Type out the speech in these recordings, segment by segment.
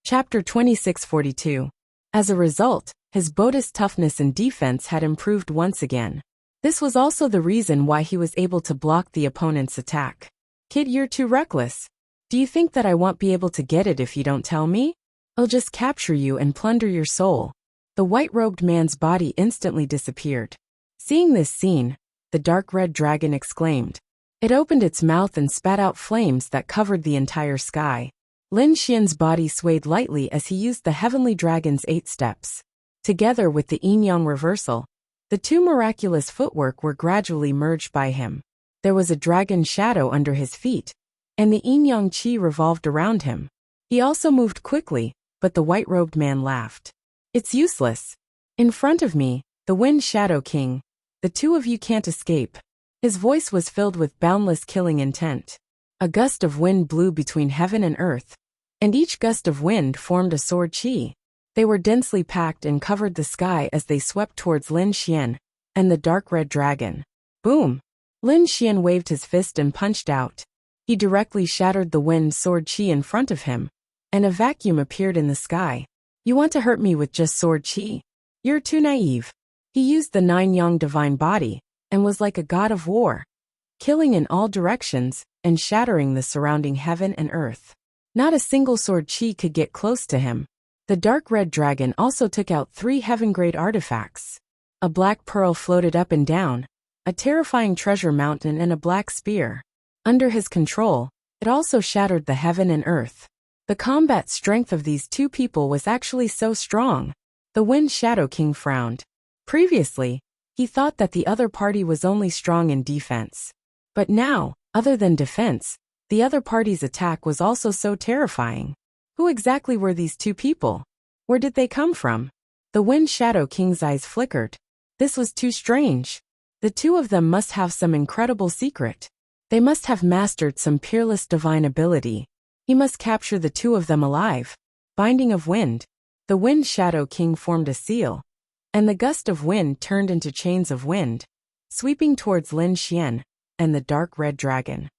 Chapter 2642. As a result, his boat's toughness and defense had improved once again. This was also the reason why he was able to block the opponent's attack. Kid, you're too reckless. Do you think that I won't be able to get it if you don't tell me? I'll just capture you and plunder your soul. The white-robed man's body instantly disappeared. Seeing this scene, the dark red dragon exclaimed. It opened its mouth and spat out flames that covered the entire sky. Lin Xian's body swayed lightly as he used the heavenly dragon's 8 steps. Together with the yin-yang reversal, the two miraculous footwork were gradually merged by him. There was a dragon shadow under his feet, and the yin-yang qi revolved around him. He also moved quickly, but the white-robed man laughed. It's useless. In front of me, the Wind Shadow King, the two of you can't escape. His voice was filled with boundless killing intent. A gust of wind blew between heaven and earth, and each gust of wind formed a sword qi. They were densely packed and covered the sky as they swept towards Lin Xian and the dark red dragon. Boom! Lin Xian waved his fist and punched out. He directly shattered the wind sword qi in front of him, and a vacuum appeared in the sky. You want to hurt me with just sword qi? You're too naive. He used the 9 yang divine body, and was like a god of war, killing in all directions and shattering the surrounding heaven and earth. Not a single sword qi could get close to him. The dark red dragon also took out 3 heaven-grade artifacts. A black pearl floated up and down, a terrifying treasure mountain and a black spear. Under his control, it also shattered the heaven and earth. The combat strength of these two people was actually so strong. The Wind Shadow King frowned. Previously, he thought that the other party was only strong in defense. But now, other than defense, the other party's attack was also so terrifying. Who exactly were these two people? Where did they come from? The Wind Shadow King's eyes flickered. This was too strange. The two of them must have some incredible secret. They must have mastered some peerless divine ability. He must capture the two of them alive. Binding of wind. The Wind Shadow King formed a seal, and the gust of wind turned into chains of wind, sweeping towards Lin Xian and the dark red dragon.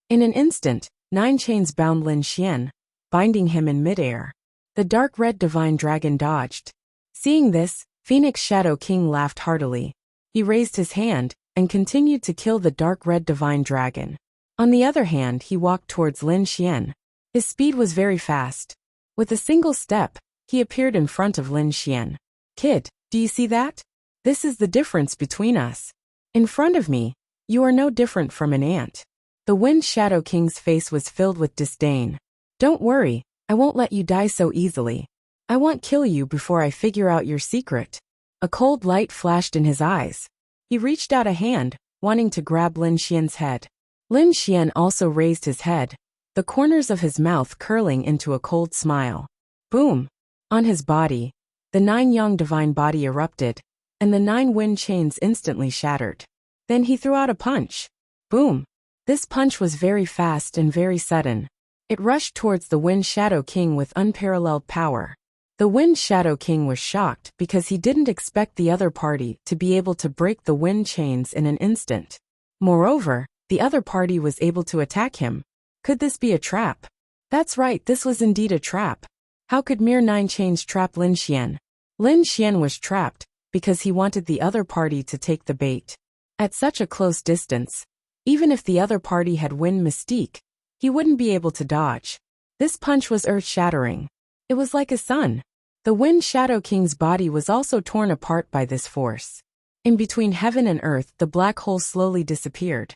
In an instant, 9 chains bound Lin Xian, binding him in midair. The dark red divine dragon dodged. Seeing this, Phoenix Shadow King laughed heartily. He raised his hand and continued to kill the dark red divine dragon. On the other hand, he walked towards Lin Xian. His speed was very fast. With a single step, he appeared in front of Lin Xian. Kid, do you see that? This is the difference between us. In front of me, you are no different from an ant. The Wind Shadow King's face was filled with disdain. Don't worry, I won't let you die so easily. I won't kill you before I figure out your secret. A cold light flashed in his eyes. He reached out a hand, wanting to grab Lin Xian's head. Lin Xian also raised his head, the corners of his mouth curling into a cold smile. Boom! On his body, the 9 yang divine body erupted, and the 9 wind chains instantly shattered. Then he threw out a punch. Boom! This punch was very fast and very sudden. It rushed towards the Wind Shadow King with unparalleled power. The Wind Shadow King was shocked because he didn't expect the other party to be able to break the wind chains in an instant. Moreover, the other party was able to attack him. Could this be a trap? That's right, this was indeed a trap. How could mere 9 chains trap Lin Xian? Lin Xian was trapped because he wanted the other party to take the bait. At such a close distance, even if the other party had wind mystique, he wouldn't be able to dodge. This punch was earth-shattering. It was like a sun. The Wind Shadow King's body was also torn apart by this force. In between heaven and earth, the black hole slowly disappeared.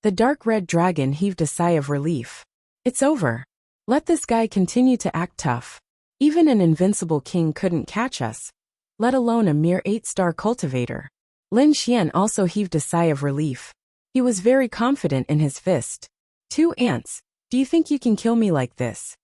The dark red dragon heaved a sigh of relief. It's over. Let this guy continue to act tough. Even an invincible king couldn't catch us, let alone a mere 8-star cultivator. Lin Xian also heaved a sigh of relief. He was very confident in his fist. 2 ants, do you think you can kill me like this?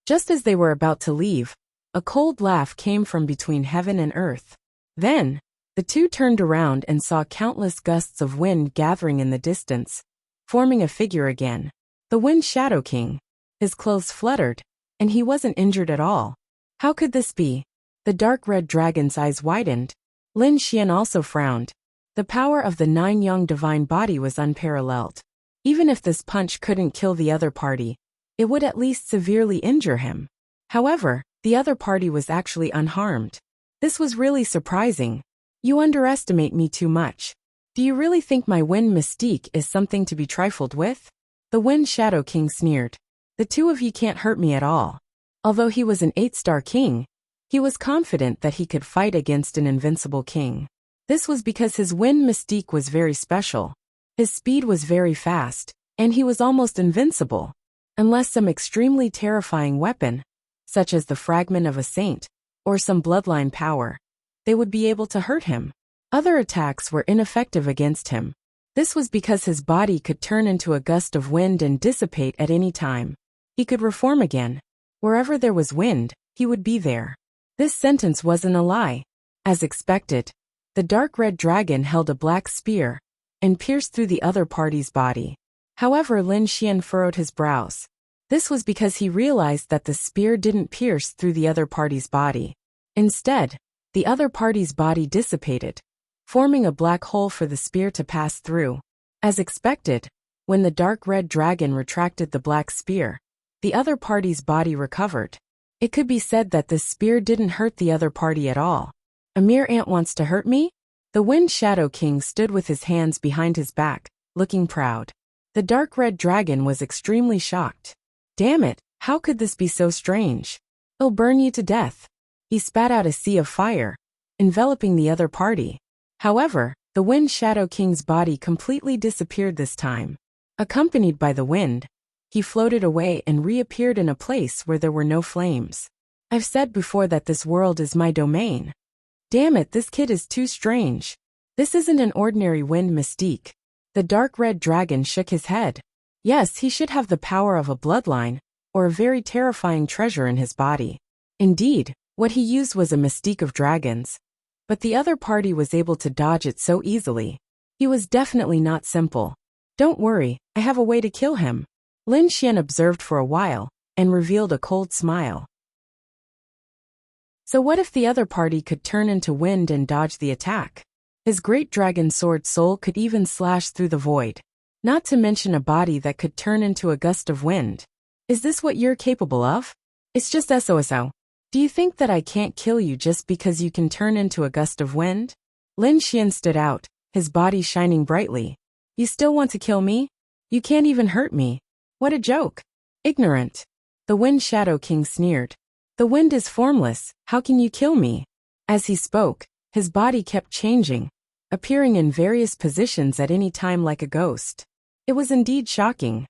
Just as they were about to leave, a cold laugh came from between heaven and earth. Then, the two turned around and saw countless gusts of wind gathering in the distance, forming a figure again. The Wind Shadow King. His clothes fluttered, and he wasn't injured at all. How could this be? The dark red dragon's eyes widened. Lin Xian also frowned. The power of the 9 yang divine body was unparalleled. Even if this punch couldn't kill the other party, it would at least severely injure him. However, the other party was actually unharmed. This was really surprising. You underestimate me too much. Do you really think my wind mystique is something to be trifled with? The Wind Shadow King sneered. The two of you can't hurt me at all. Although he was an 8-star king, he was confident that he could fight against an invincible king. This was because his wind mystique was very special. His speed was very fast, and he was almost invincible. Unless some extremely terrifying weapon, such as the fragment of a saint, or some bloodline power, they would be able to hurt him. Other attacks were ineffective against him. This was because his body could turn into a gust of wind and dissipate at any time. He could reform again. Wherever there was wind, he would be there. This sentence wasn't a lie. As expected, the dark red dragon held a black spear and pierced through the other party's body. However, Lin Xian furrowed his brows. This was because he realized that the spear didn't pierce through the other party's body. Instead, the other party's body dissipated, forming a black hole for the spear to pass through. As expected, when the dark red dragon retracted the black spear, the other party's body recovered. It could be said that this spear didn't hurt the other party at all. A mere ant wants to hurt me? The Wind Shadow King stood with his hands behind his back, looking proud. The dark red dragon was extremely shocked. Damn it, how could this be so strange? It'll burn you to death. He spat out a sea of fire, enveloping the other party. However, the Wind Shadow King's body completely disappeared this time. Accompanied by the wind, he floated away and reappeared in a place where there were no flames. I've said before that this world is my domain. Damn it, this kid is too strange. This isn't an ordinary wind mystique. The dark red dragon shook his head. Yes, he should have the power of a bloodline, or a very terrifying treasure in his body. Indeed, what he used was a mystique of dragons. But the other party was able to dodge it so easily. He was definitely not simple. Don't worry, I have a way to kill him. Lin Xian observed for a while, and revealed a cold smile. So what if the other party could turn into wind and dodge the attack? His great dragon sword soul could even slash through the void. Not to mention a body that could turn into a gust of wind. Is this what you're capable of? It's just SOSO. Do you think that I can't kill you just because you can turn into a gust of wind? Lin Xian stood out, his body shining brightly. You still want to kill me? You can't even hurt me. What a joke. Ignorant. The Wind Shadow King sneered. The wind is formless, how can you kill me? As he spoke, his body kept changing, appearing in various positions at any time like a ghost. It was indeed shocking.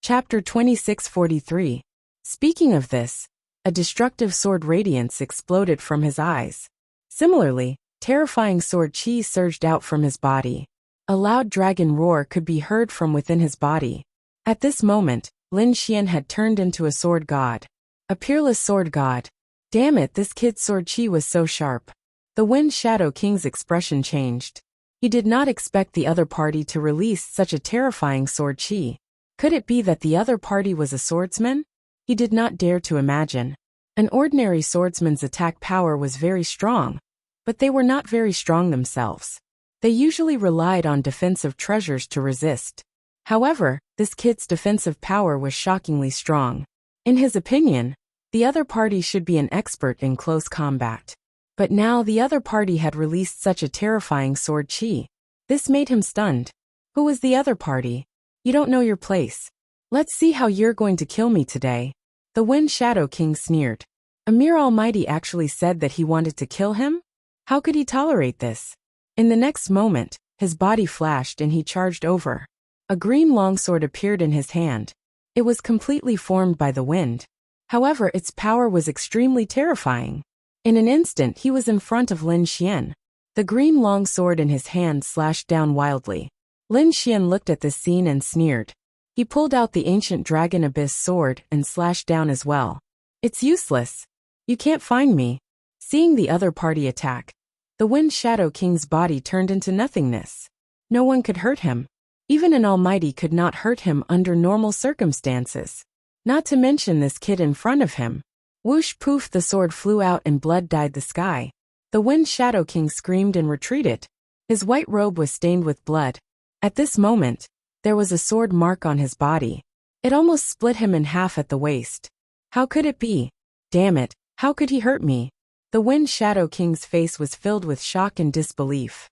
Chapter 2643. Speaking of this, a destructive sword radiance exploded from his eyes. Similarly, terrifying sword chi surged out from his body. A loud dragon roar could be heard from within his body. At this moment, Lin Xian had turned into a sword god. A peerless sword god. Damn it, this kid's sword chi was so sharp. The Wind Shadow King's expression changed. He did not expect the other party to release such a terrifying sword chi. Could it be that the other party was a swordsman? He did not dare to imagine. An ordinary swordsman's attack power was very strong, but they were not very strong themselves. They usually relied on defensive treasures to resist. However, this kid's defensive power was shockingly strong. In his opinion, the other party should be an expert in close combat. But now the other party had released such a terrifying sword chi. This made him stunned. Who was the other party? You don't know your place. Let's see how you're going to kill me today. The Wind Shadow King sneered. Amir Almighty actually said that he wanted to kill him? How could he tolerate this? In the next moment, his body flashed and he charged over. A green longsword appeared in his hand. It was completely formed by the wind. However, its power was extremely terrifying. In an instant he was in front of Lin Xian. The green longsword in his hand slashed down wildly. Lin Xian looked at this scene and sneered. He pulled out the ancient dragon abyss sword and slashed down as well. It's useless. You can't find me. Seeing the other party attack, the Wind Shadow King's body turned into nothingness. No one could hurt him. Even an almighty could not hurt him under normal circumstances. Not to mention this kid in front of him. Whoosh poof, the sword flew out and blood dyed the sky. The Wind Shadow King screamed and retreated. His white robe was stained with blood. At this moment, There was a sword mark on his body. It almost split him in half at the waist. How could it be? Damn it, how could he hurt me? The Wind Shadow King's face was filled with shock and disbelief.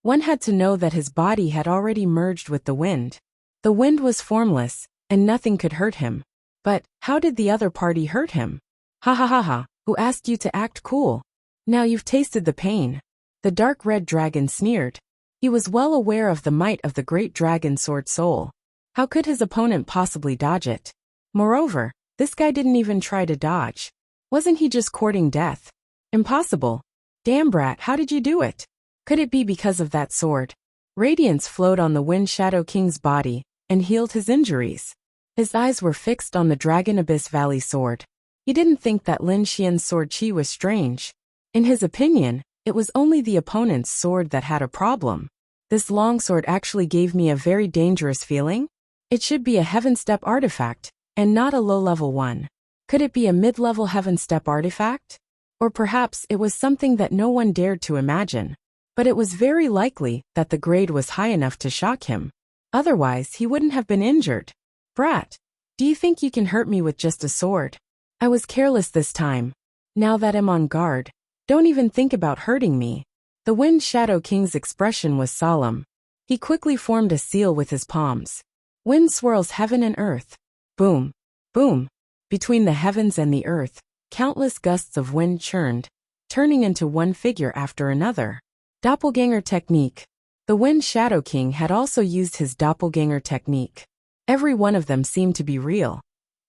One had to know that his body had already merged with the wind. The wind was formless, and nothing could hurt him. But, how did the other party hurt him? Ha ha ha ha, who asked you to act cool? Now you've tasted the pain. The dark red dragon sneered. He was well aware of the might of the great dragon sword soul. How could his opponent possibly dodge it? Moreover, this guy didn't even try to dodge. Wasn't he just courting death? Impossible. Damn brat, how did you do it? Could it be because of that sword? Radiance flowed on the Wind Shadow King's body and healed his injuries. His eyes were fixed on the Dragon Abyss Valley sword. He didn't think that Lin Xian's sword chi was strange. In his opinion, it was only the opponent's sword that had a problem. This longsword actually gave me a very dangerous feeling. It should be a Heaven Step artifact, and not a low-level one. Could it be a mid-level Heaven Step artifact? Or perhaps it was something that no one dared to imagine. But it was very likely that the grade was high enough to shock him. Otherwise, he wouldn't have been injured. Brat, do you think you can hurt me with just a sword? I was careless this time. Now that I'm on guard, don't even think about hurting me. The Wind Shadow King's expression was solemn. He quickly formed a seal with his palms. Wind swirls heaven and earth. Boom, boom. Between the heavens and the earth, countless gusts of wind churned, turning into one figure after another. Doppelganger technique. The Wind Shadow King had also used his doppelganger technique. Every one of them seemed to be real.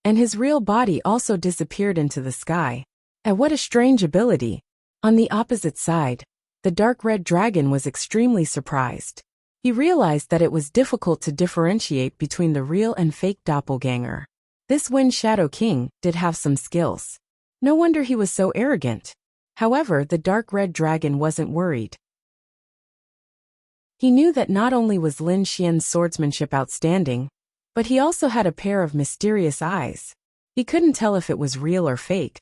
And his real body also disappeared into the sky. And what a strange ability. On the opposite side, the dark red dragon was extremely surprised. He realized that it was difficult to differentiate between the real and fake doppelganger. This Wind Shadow King did have some skills. No wonder he was so arrogant. However, the dark red dragon wasn't worried. He knew that not only was Lin Xian's swordsmanship outstanding, but he also had a pair of mysterious eyes. He couldn't tell if it was real or fake,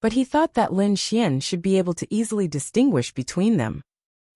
but he thought that Lin Xian should be able to easily distinguish between them.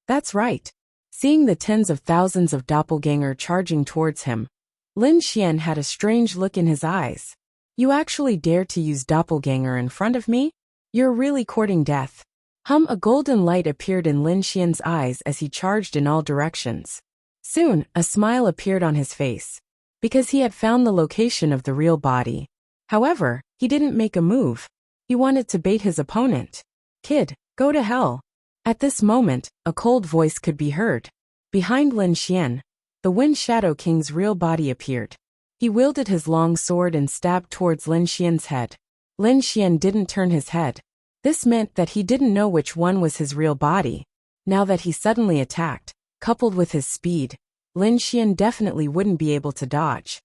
That's right. Seeing the tens of thousands of doppelganger charging towards him, Lin Xian had a strange look in his eyes. You actually dare to use doppelganger in front of me? You're really courting death. A golden light appeared in Lin Xian's eyes as he charged in all directions. Soon, a smile appeared on his face, because he had found the location of the real body. However, he didn't make a move. He wanted to bait his opponent. Kid, go to hell. At this moment, a cold voice could be heard. Behind Lin Xian, the Wind Shadow King's real body appeared. He wielded his long sword and stabbed towards Lin Xian's head. Lin Xian didn't turn his head. This meant that he didn't know which one was his real body. Now that he suddenly attacked, coupled with his speed, Lin Xian definitely wouldn't be able to dodge.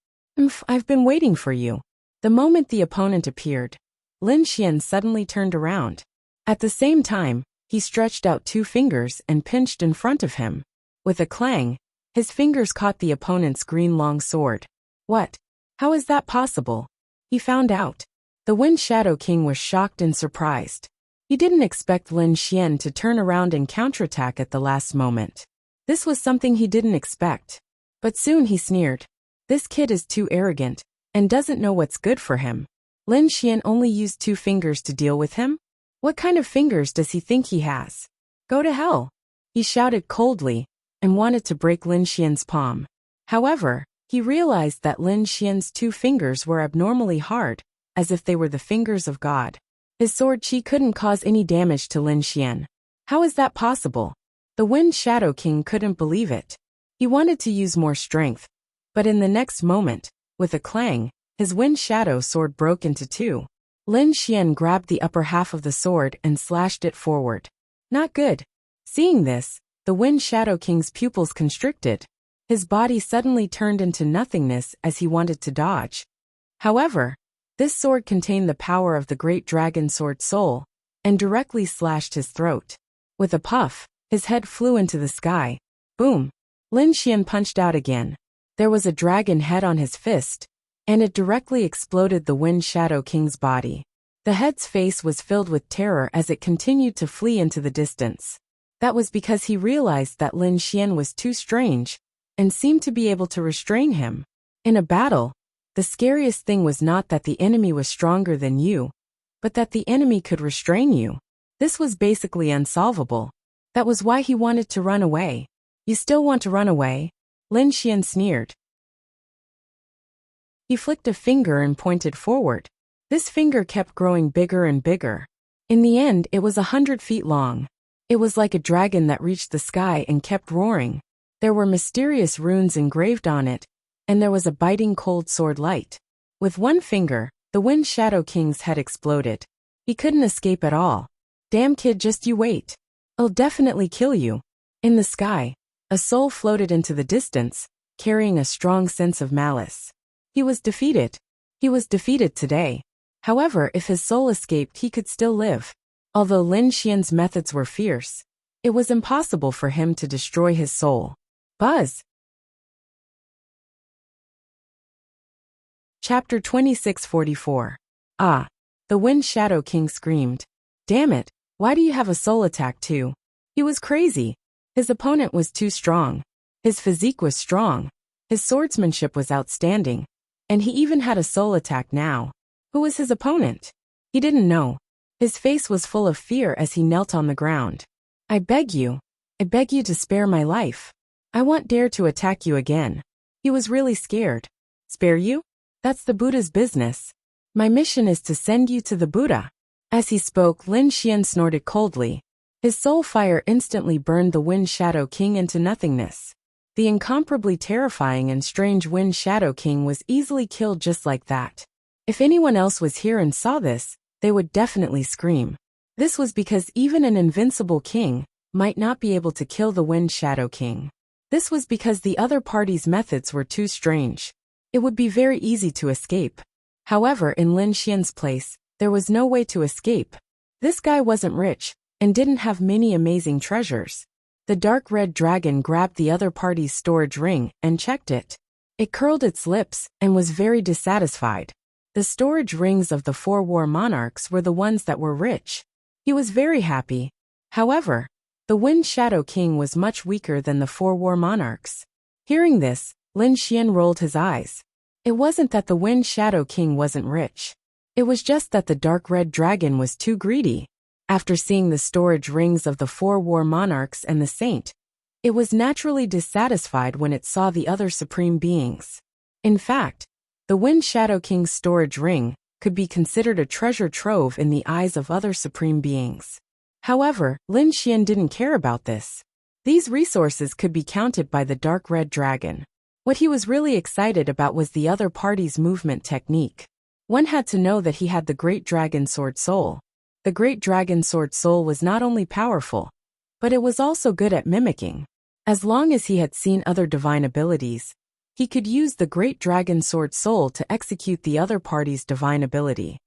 I've been waiting for you. The moment the opponent appeared, Lin Xian suddenly turned around. At the same time, he stretched out two fingers and pinched in front of him. With a clang, his fingers caught the opponent's green long sword. What? How is that possible? He found out. The Wind Shadow King was shocked and surprised. He didn't expect Lin Xian to turn around and counterattack at the last moment. This was something he didn't expect. But soon he sneered. This kid is too arrogant, and doesn't know what's good for him. Lin Xian only used two fingers to deal with him? What kind of fingers does he think he has? Go to hell. He shouted coldly, and wanted to break Lin Xian's palm. However, he realized that Lin Xian's two fingers were abnormally hard, as if they were the fingers of God. His sword chi couldn't cause any damage to Lin Xian. How is that possible? The Wind Shadow King couldn't believe it. He wanted to use more strength, but in the next moment, with a clang, his Wind Shadow sword broke into two. Lin Xian grabbed the upper half of the sword and slashed it forward. Not good. Seeing this, the Wind Shadow King's pupils constricted. His body suddenly turned into nothingness as he wanted to dodge. However, this sword contained the power of the great dragon sword soul, and directly slashed his throat. With a puff, his head flew into the sky. Boom! Lin Xian punched out again. There was a dragon head on his fist, and it directly exploded the Wind Shadow King's body. The head's face was filled with terror as it continued to flee into the distance. That was because he realized that Lin Xian was too strange, and seemed to be able to restrain him. In a battle, the scariest thing was not that the enemy was stronger than you, but that the enemy could restrain you. This was basically unsolvable. That was why he wanted to run away. You still want to run away? Lin Xian sneered. He flicked a finger and pointed forward. This finger kept growing bigger and bigger. In the end, it was 100 feet long. It was like a dragon that reached the sky and kept roaring. There were mysterious runes engraved on it, and there was a biting cold sword light. With one finger, the Wind Shadow King's head exploded. He couldn't escape at all. Damn kid, just you wait. I'll definitely kill you. In the sky, a soul floated into the distance, carrying a strong sense of malice. He was defeated. He was defeated today. However, if his soul escaped, he could still live. Although Lin Xian's methods were fierce, it was impossible for him to destroy his soul. Buzz! Chapter 2644. Ah! The Wind Shadow King screamed. Damn it, why do you have a soul attack too? He was crazy. His opponent was too strong. His physique was strong. His swordsmanship was outstanding. And he even had a soul attack now. Who was his opponent? He didn't know. His face was full of fear as he knelt on the ground. I beg you to spare my life. I won't dare to attack you again. He was really scared. Spare you? That's the Buddha's business. My mission is to send you to the Buddha. As he spoke, Lin Xian snorted coldly. His soul fire instantly burned the Wind Shadow King into nothingness. The incomparably terrifying and strange Wind Shadow King was easily killed just like that. If anyone else was here and saw this, they would definitely scream. This was because even an invincible king might not be able to kill the Wind Shadow King. This was because the other party's methods were too strange. It would be very easy to escape. However, in Lin Xian's place, there was no way to escape. This guy wasn't rich, and didn't have many amazing treasures. The dark red dragon grabbed the other party's storage ring and checked it. It curled its lips and was very dissatisfied. The storage rings of the 4 war monarchs were the ones that were rich. He was very happy. However, the Wind Shadow King was much weaker than the 4 war monarchs. Hearing this, Lin Xian rolled his eyes. It wasn't that the Wind Shadow King wasn't rich. It was just that the dark red dragon was too greedy. After seeing the storage rings of the 4 war monarchs and the saint, it was naturally dissatisfied when it saw the other supreme beings. In fact, the Wind Shadow King's storage ring could be considered a treasure trove in the eyes of other supreme beings. However, Lin Xian didn't care about this. These resources could be counted by the dark red dragon. What he was really excited about was the other party's movement technique. One had to know that he had the Great Dragon Sword Soul. The Great Dragon Sword Soul was not only powerful, but it was also good at mimicking. As long as he had seen other divine abilities, he could use the Great Dragon Sword Soul to execute the other party's divine ability.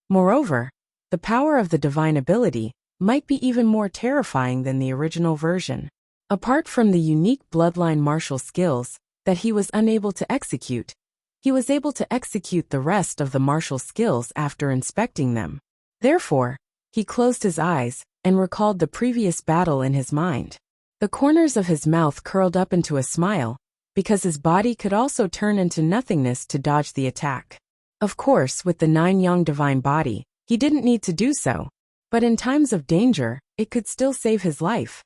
Moreover, the power of the divine ability might be even more terrifying than the original version. Apart from the unique bloodline martial skills that he was unable to execute, he was able to execute the rest of the martial skills after inspecting them. Therefore, he closed his eyes and recalled the previous battle in his mind. The corners of his mouth curled up into a smile, because his body could also turn into nothingness to dodge the attack. Of course, with the 9-yang divine body, he didn't need to do so, but in times of danger, it could still save his life.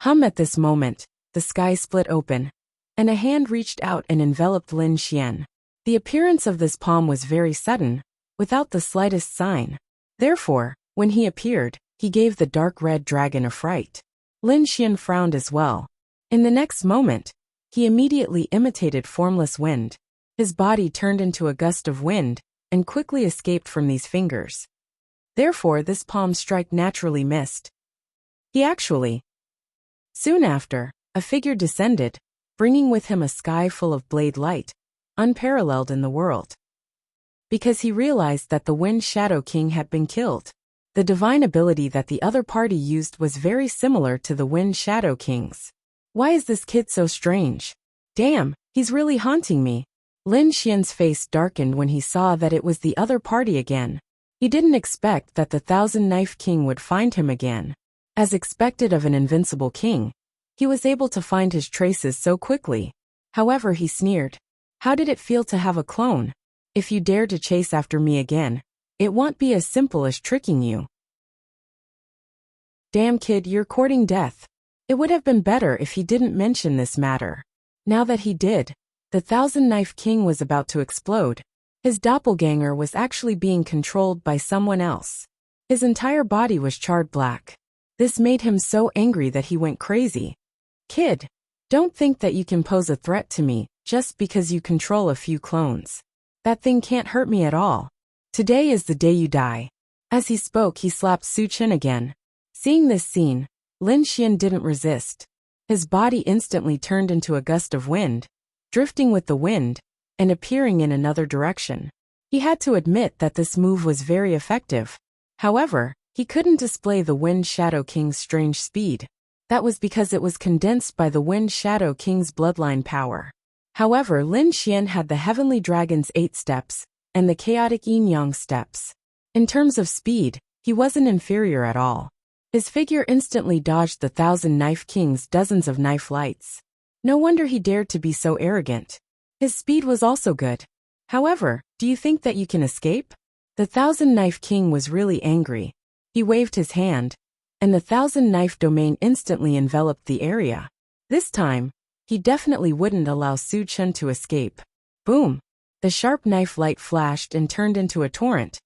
At this moment, the sky split open, and a hand reached out and enveloped Lin Xian. The appearance of this palm was very sudden, without the slightest sign. Therefore, when he appeared, he gave the dark red dragon a fright. Lin Xian frowned as well. In the next moment, he immediately imitated formless wind. His body turned into a gust of wind and quickly escaped from these fingers. Therefore, this palm strike naturally missed. Soon after, a figure descended, bringing with him a sky full of blade light, unparalleled in the world. Because he realized that the Wind Shadow King had been killed. The divine ability that the other party used was very similar to the Wind Shadow King's. Why is this kid so strange? Damn, he's really haunting me. Lin Xian's face darkened when he saw that it was the other party again. He didn't expect that the 1000-Knife King would find him again. As expected of an invincible king, he was able to find his traces so quickly. However, he sneered. How did it feel to have a clone? If you dare to chase after me again, it won't be as simple as tricking you. Damn kid, you're courting death. It would have been better if he didn't mention this matter. Now that he did, the Thousand-Knife King was about to explode. His doppelganger was actually being controlled by someone else. His entire body was charred black. This made him so angry that he went crazy. Kid, don't think that you can pose a threat to me just because you control a few clones. That thing can't hurt me at all. Today is the day you die. As he spoke, he slapped Su Chen again. Seeing this scene, Lin Xian didn't resist. His body instantly turned into a gust of wind, drifting with the wind, and appearing in another direction. He had to admit that this move was very effective. However, he couldn't display the Wind Shadow King's strange speed. That was because it was condensed by the Wind Shadow King's bloodline power. However, Lin Xian had the Heavenly Dragon's 8 steps, and the Chaotic Yin-Yang steps. In terms of speed, he wasn't inferior at all. His figure instantly dodged the Thousand-Knife King's dozens of knife lights. No wonder he dared to be so arrogant. His speed was also good. However, do you think that you can escape? The Thousand-Knife King was really angry. He waved his hand, and the Thousand-Knife domain instantly enveloped the area. This time, he definitely wouldn't allow Su Chen to escape. Boom! The sharp knife light flashed and turned into a torrent,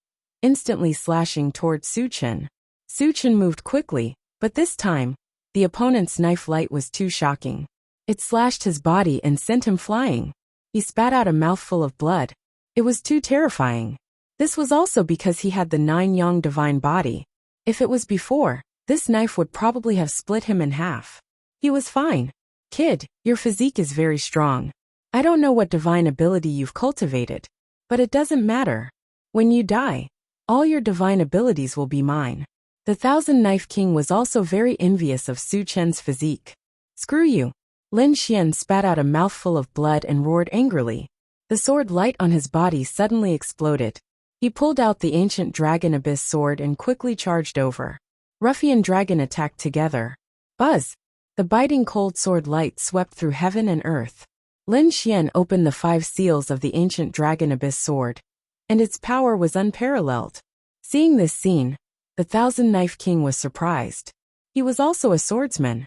instantly slashing toward Su Chen. Su Chen moved quickly, but this time, the opponent's knife light was too shocking. It slashed his body and sent him flying. He spat out a mouthful of blood. It was too terrifying. This was also because he had the 9-yang divine body. If it was before, this knife would probably have split him in half. He was fine. Kid, your physique is very strong. I don't know what divine ability you've cultivated, but it doesn't matter. When you die, all your divine abilities will be mine. The Thousand-Knife King was also very envious of Su Chen's physique. Screw you. Lin Xian spat out a mouthful of blood and roared angrily. The sword light on his body suddenly exploded. He pulled out the ancient Dragon Abyss sword and quickly charged over. Ruffian Dragon attacked together. Buzz! The biting cold sword light swept through heaven and earth. Lin Xian opened the 5 seals of the ancient Dragon Abyss sword, and its power was unparalleled. Seeing this scene, the Thousand-Knife King was surprised. He was also a swordsman.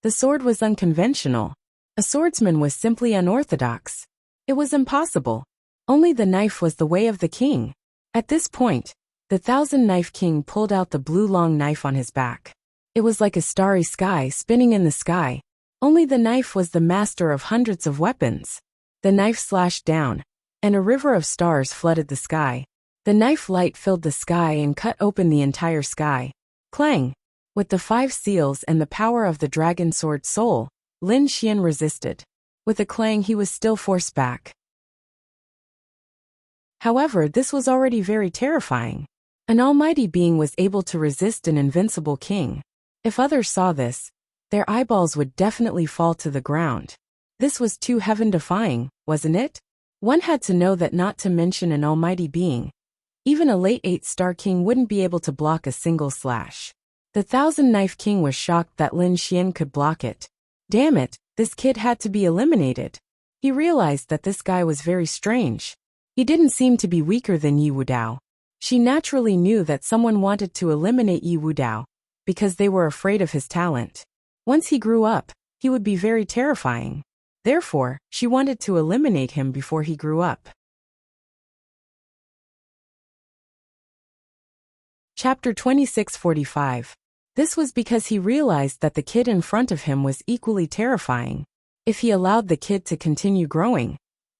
The sword was unconventional. A swordsman was simply unorthodox. It was impossible. Only the knife was the way of the king. At this point, the Thousand-Knife King pulled out the blue long knife on his back. It was like a starry sky spinning in the sky. Only the knife was the master of hundreds of weapons. The knife slashed down, and a river of stars flooded the sky. The knife light filled the sky and cut open the entire sky. Clang! With the 5 seals and the power of the dragon sword soul, Lin Xian resisted. With a clang, he was still forced back. However, this was already very terrifying. An almighty being was able to resist an invincible king. If others saw this, their eyeballs would definitely fall to the ground. This was too heaven-defying, wasn't it? One had to know that, not to mention an almighty being. Even a late 8-star king wouldn't be able to block a single slash. The Thousand-Knife King was shocked that Lin Xian could block it. Damn it, this kid had to be eliminated. He realized that this guy was very strange. He didn't seem to be weaker than Yi Wudao. She naturally knew that someone wanted to eliminate Yi Wudao, because they were afraid of his talent. Once he grew up, he would be very terrifying. Therefore, she wanted to eliminate him before he grew up. Chapter 2645. This was because he realized that the kid in front of him was equally terrifying. If he allowed the kid to continue growing,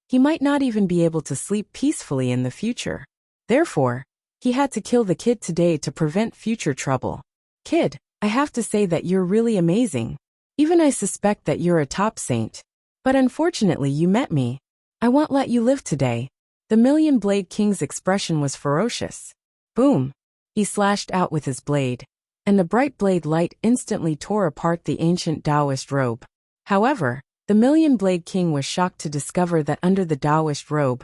he might not even be able to sleep peacefully in the future. Therefore, he had to kill the kid today to prevent future trouble. Kid, I have to say that you're really amazing. Even I suspect that you're a top saint. But unfortunately you met me. I won't let you live today. The Million Blade King's expression was ferocious. Boom! He slashed out with his blade, and the bright blade light instantly tore apart the ancient Taoist robe. However, the Million Blade King was shocked to discover that under the Taoist robe,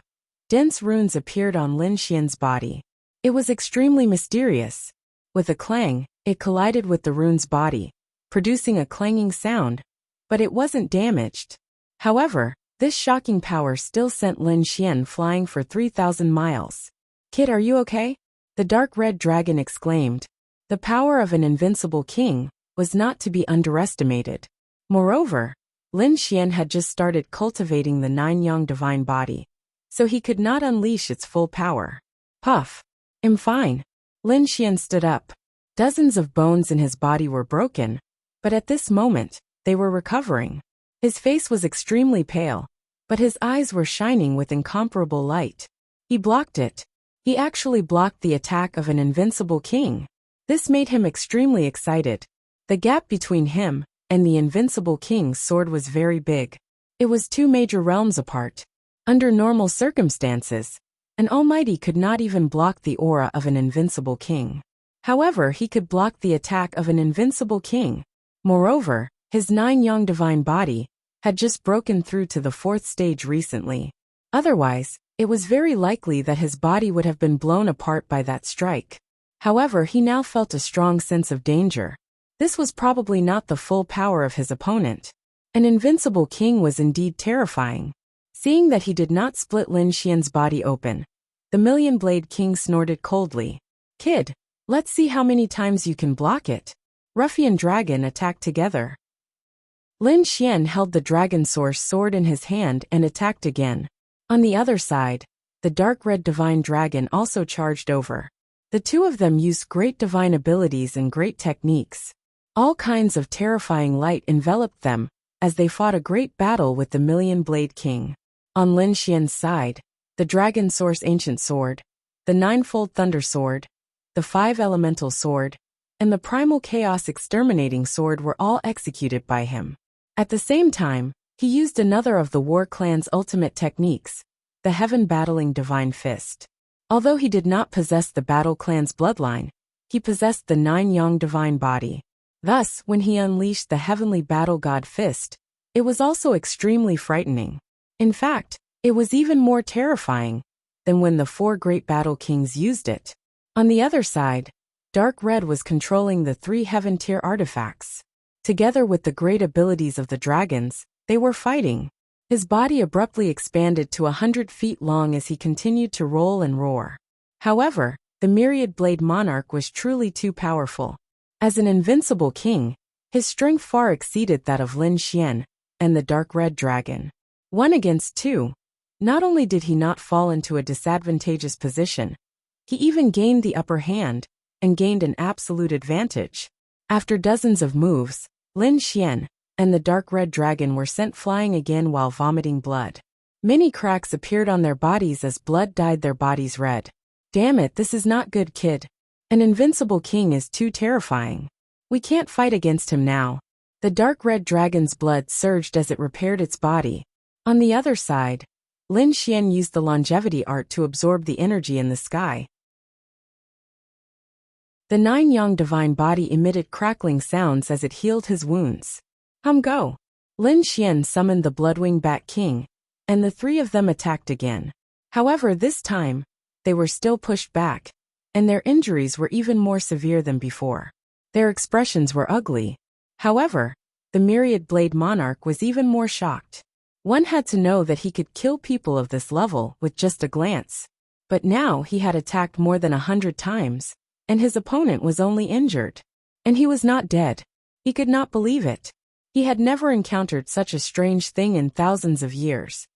dense runes appeared on Lin Xian's body. It was extremely mysterious. With a clang, it collided with the rune's body, producing a clanging sound, but it wasn't damaged. However, this shocking power still sent Lin Xian flying for 3,000 miles. "Kid, are you okay?" the dark red dragon exclaimed. The power of an invincible king was not to be underestimated. Moreover, Lin Xian had just started cultivating the nine-yang divine body, so he could not unleash its full power. Puff. "I'm fine." Lin Xian stood up. Dozens of bones in his body were broken, but at this moment, they were recovering. His face was extremely pale, but his eyes were shining with incomparable light. He blocked it. He actually blocked the attack of an invincible king. This made him extremely excited. The gap between him and the invincible king's sword was very big. It was 2 major realms apart. Under normal circumstances, an almighty could not even block the aura of an invincible king. However, he could block the attack of an invincible king. Moreover, his nine-yang divine body had just broken through to the 4th stage recently. Otherwise, it was very likely that his body would have been blown apart by that strike. However, he now felt a strong sense of danger. This was probably not the full power of his opponent. An invincible king was indeed terrifying. Seeing that he did not split Lin Xian's body open, the Million-Blade King snorted coldly. "Kid, let's see how many times you can block it." Ruffian Dragon attacked together. Lin Xian held the Dragon Source sword in his hand and attacked again. On the other side, the dark red divine dragon also charged over. The two of them used great divine abilities and great techniques. All kinds of terrifying light enveloped them as they fought a great battle with the Million-Blade King. On Lin Xian's side, the Dragon Source Ancient Sword, the Ninefold Thunder Sword, the 5 Elemental Sword, and the Primal Chaos Exterminating Sword were all executed by him. At the same time, he used another of the War Clan's ultimate techniques, the Heaven Battling Divine Fist. Although he did not possess the Battle Clan's bloodline, he possessed the Nine-Yang divine body. Thus, when he unleashed the Heavenly Battle God Fist, it was also extremely frightening. In fact, it was even more terrifying than when the 4 Great Battle Kings used it. On the other side, Dark Red was controlling the 3 Heaven-tier artifacts. Together with the great abilities of the dragons, they were fighting. His body abruptly expanded to 100 feet long as he continued to roll and roar. However, the Myriad Blade Monarch was truly too powerful. As an invincible king, his strength far exceeded that of Lin Xian and the Dark Red Dragon. 1 against 2. Not only did he not fall into a disadvantageous position, he even gained the upper hand and gained an absolute advantage. After dozens of moves, Lin Xian and the Dark Red Dragon were sent flying again while vomiting blood. Many cracks appeared on their bodies as blood dyed their bodies red. "Damn it, this is not good, kid. An invincible king is too terrifying. We can't fight against him now." The Dark Red Dragon's blood surged as it repaired its body. On the other side, Lin Xian used the longevity art to absorb the energy in the sky. The Nine-Yang divine body emitted crackling sounds as it healed his wounds. Go! Lin Xian summoned the Bloodwing Bat King, and the 3 of them attacked again. However, this time, they were still pushed back, and their injuries were even more severe than before. Their expressions were ugly. However, the Myriad Blade Monarch was even more shocked. One had to know that he could kill people of this level with just a glance. But now he had attacked more than 100 times, and his opponent was only injured. And he was not dead. He could not believe it. He had never encountered such a strange thing in thousands of years.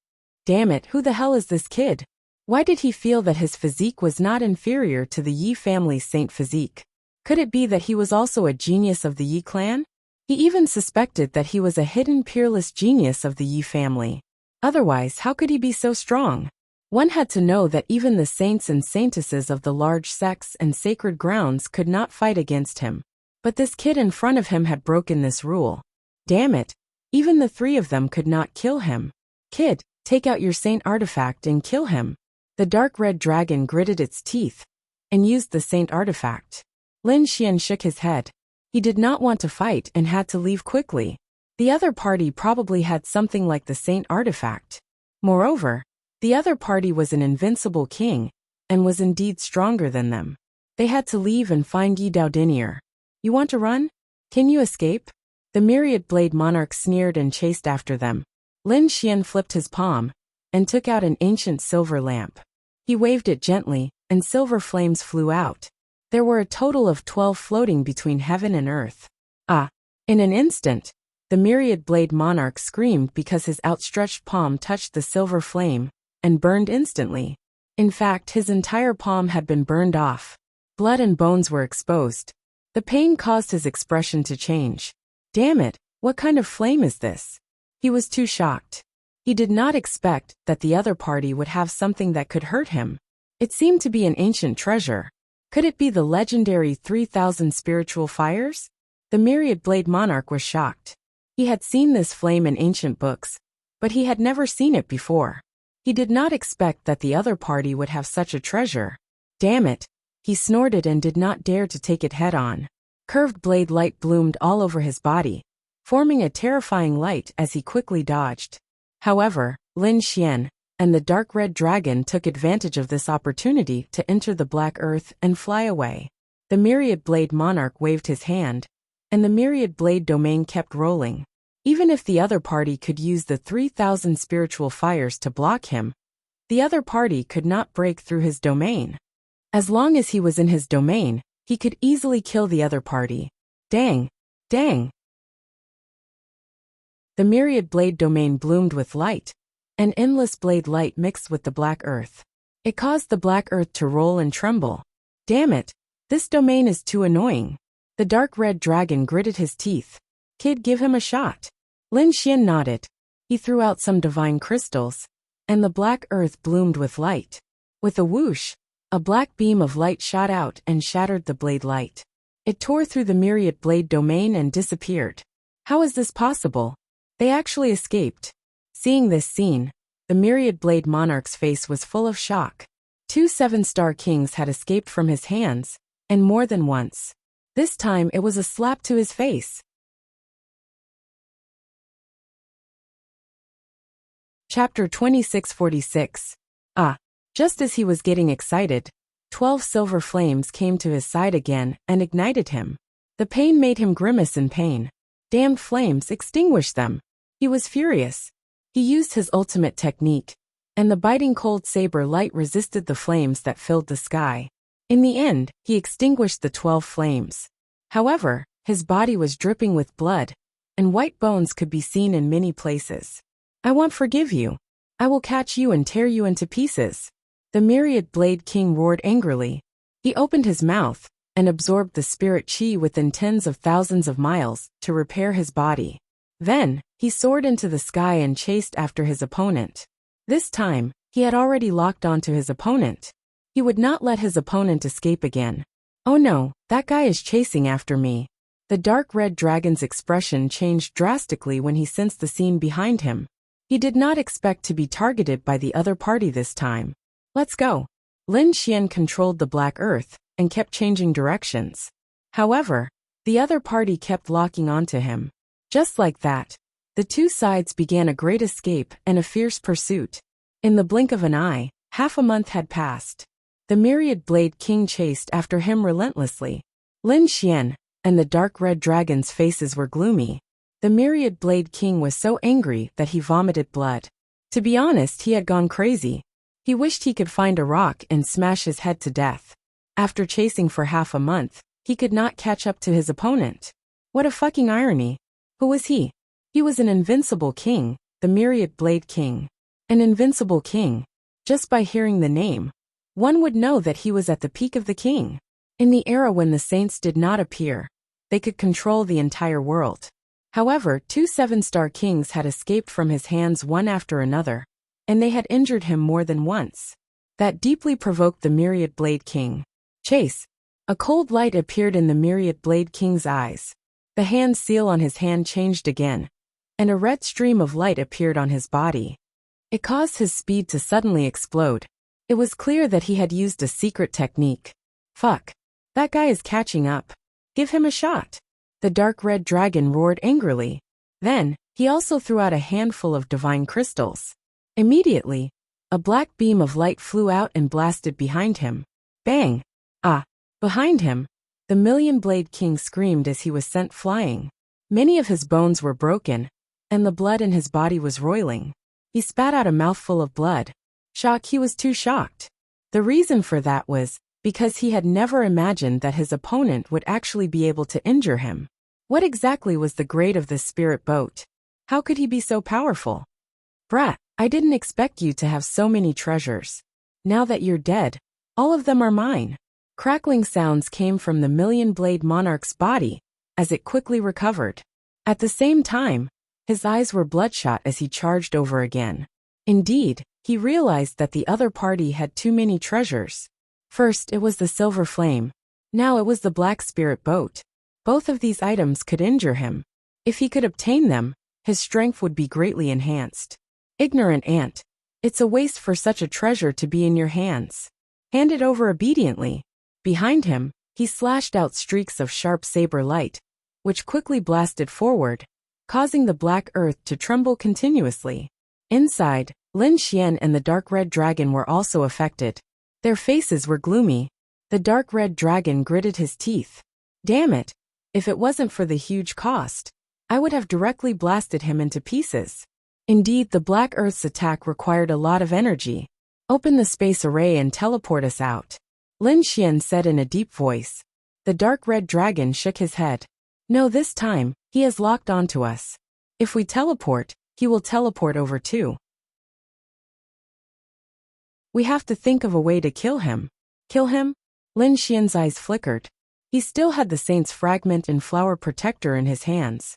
Damn it, who the hell is this kid? Why did he feel that his physique was not inferior to the Yi family's saint physique? Could it be that he was also a genius of the Yi clan? He even suspected that he was a hidden peerless genius of the Yi family. Otherwise, how could he be so strong? One had to know that even the saints and saintesses of the large sects and sacred grounds could not fight against him. But this kid in front of him had broken this rule. Damn it, even the 3 of them could not kill him. "Kid, take out your saint artifact and kill him." The Dark Red Dragon gritted its teeth and used the saint artifact. Lin Xian shook his head. He did not want to fight and had to leave quickly. The other party probably had something like the saint artifact. Moreover, the other party was an invincible king and was indeed stronger than them. They had to leave and find Yi Daodinier. "You want to run? Can you escape?" The Myriad Blade Monarch sneered and chased after them. Lin Xian flipped his palm and took out an ancient silver lamp. He waved it gently, and silver flames flew out. There were a total of 12 floating between heaven and earth. In an instant, the myriad blade monarch screamed because his outstretched palm touched the silver flame and burned instantly. In fact, his entire palm had been burned off. Blood and bones were exposed. The pain caused his expression to change. Damn it, what kind of flame is this? He was too shocked. He did not expect that the other party would have something that could hurt him. It seemed to be an ancient treasure. Could it be the legendary 3,000 spiritual fires? The myriad blade monarch was shocked. He had seen this flame in ancient books, but he had never seen it before. He did not expect that the other party would have such a treasure. Damn it, he snorted and did not dare to take it head on. Curved blade light bloomed all over his body, forming a terrifying light as he quickly dodged. However, Lin Xian and the dark red dragon took advantage of this opportunity to enter the black earth and fly away. The myriad blade monarch waved his hand, and the myriad blade domain kept rolling. Even if the other party could use the 3,000 spiritual fires to block him, the other party could not break through his domain. As long as he was in his domain, he could easily kill the other party. Dang! Dang! The myriad blade domain bloomed with light, and endless blade light mixed with the black earth. It caused the black earth to roll and tremble. Damn it! This domain is too annoying. The dark red dragon gritted his teeth. Kid, give him a shot. Lin Xian nodded. He threw out some divine crystals, and the black earth bloomed with light. With a whoosh, a black beam of light shot out and shattered the blade light. It tore through the myriad blade domain and disappeared. How is this possible? They actually escaped. Seeing this scene, the myriad blade monarch's face was full of shock. 2 7-star kings had escaped from his hands, and more than once. This time it was a slap to his face. Chapter 2646. Just as he was getting excited, 12 silver flames came to his side again and ignited him. The pain made him grimace in pain. Damned flames, extinguish them. He was furious. He used his ultimate technique, and the biting cold saber light resisted the flames that filled the sky. In the end, he extinguished the 12 flames. However, his body was dripping with blood, and white bones could be seen in many places. I won't forgive you. I will catch you and tear you into pieces. The myriad blade king roared angrily. He opened his mouth and absorbed the spirit chi within tens of thousands of miles to repair his body. Then, he soared into the sky and chased after his opponent. This time, he had already locked onto his opponent. He would not let his opponent escape again. Oh no, that guy is chasing after me. The dark red dragon's expression changed drastically when he sensed the scene behind him. He did not expect to be targeted by the other party this time. Let's go. Lin Xian controlled the black earth and kept changing directions. However, the other party kept locking onto him. Just like that, the two sides began a great escape and a fierce pursuit. In the blink of an eye, half a month had passed. The myriad blade king chased after him relentlessly. Lin Xian and the dark red dragon's faces were gloomy. The myriad blade king was so angry that he vomited blood. To be honest, he had gone crazy. He wished he could find a rock and smash his head to death. After chasing for half a month, he could not catch up to his opponent. What a fucking irony. Who was he? He was an invincible king, the myriad blade king. An invincible king. Just by hearing the name, one would know that he was at the peak of the king. In the era when the saints did not appear, they could control the entire world. However, 2 7-star kings had escaped from his hands one after another, and they had injured him more than once. That deeply provoked the myriad blade king. Chase. A cold light appeared in the myriad blade king's eyes. The hand seal on his hand changed again, and a red stream of light appeared on his body. It caused his speed to suddenly explode. It was clear that he had used a secret technique. Fuck. That guy is catching up. Give him a shot. The dark red dragon roared angrily. Then, he also threw out a handful of divine crystals. Immediately, a black beam of light flew out and blasted behind him. Bang! Behind him, the million blade king screamed as he was sent flying. Many of his bones were broken, and the blood in his body was roiling. He spat out a mouthful of blood. He was too shocked. The reason for that was because he had never imagined that his opponent would actually be able to injure him. What exactly was the grade of this spirit boat? How could he be so powerful? Brat, I didn't expect you to have so many treasures. Now that you're dead, all of them are mine. Crackling sounds came from the million-blade monarch's body as it quickly recovered. At the same time, his eyes were bloodshot as he charged over again. Indeed, he realized that the other party had too many treasures. First, it was the silver flame. Now it was the black spirit boat. Both of these items could injure him. If he could obtain them, his strength would be greatly enhanced. Ignorant ant. It's a waste for such a treasure to be in your hands. Hand it over obediently. Behind him, he slashed out streaks of sharp saber light, which quickly blasted forward, causing the black earth to tremble continuously. Inside, Lin Xian and the dark red dragon were also affected. Their faces were gloomy. The dark red dragon gritted his teeth. Damn it! If it wasn't for the huge cost, I would have directly blasted him into pieces. Indeed, the Black Earth's attack required a lot of energy. Open the space array and teleport us out, Lin Xian said in a deep voice. The dark red dragon shook his head. No, this time, he has locked onto us. If we teleport, he will teleport over too. We have to think of a way to kill him. Kill him? Lin Xian's eyes flickered. He still had the Saint's Fragment and Flower Protector in his hands.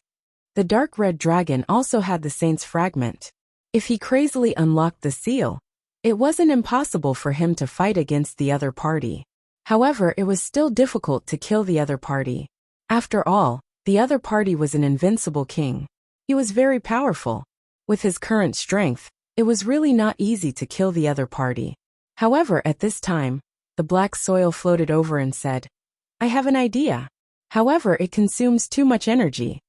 The dark red dragon also had the Saint's Fragment. If he crazily unlocked the seal, it wasn't impossible for him to fight against the other party. However, it was still difficult to kill the other party. After all, the other party was an invincible king. He was very powerful. With his current strength, it was really not easy to kill the other party. However, at this time, the black soil floated over and said, I have an idea. However, it consumes too much energy.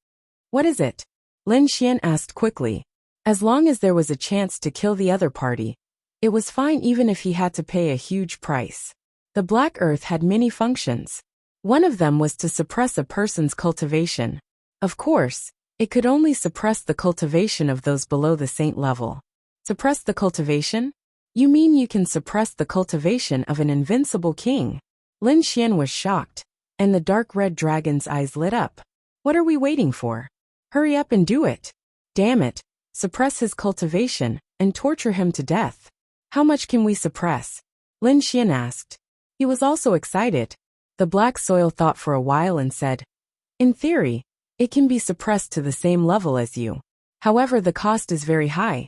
What is it? Lin Xian asked quickly. As long as there was a chance to kill the other party, it was fine even if he had to pay a huge price. The Black Earth had many functions. One of them was to suppress a person's cultivation. Of course, it could only suppress the cultivation of those below the saint level. Suppress the cultivation? You mean you can suppress the cultivation of an invincible king? Lin Xian was shocked, and the dark red dragon's eyes lit up. What are we waiting for? Hurry up and do it. Damn it, suppress his cultivation, and torture him to death. How much can we suppress? Lin Xian asked. He was also excited. The black soil thought for a while and said, in theory, it can be suppressed to the same level as you. However, the cost is very high.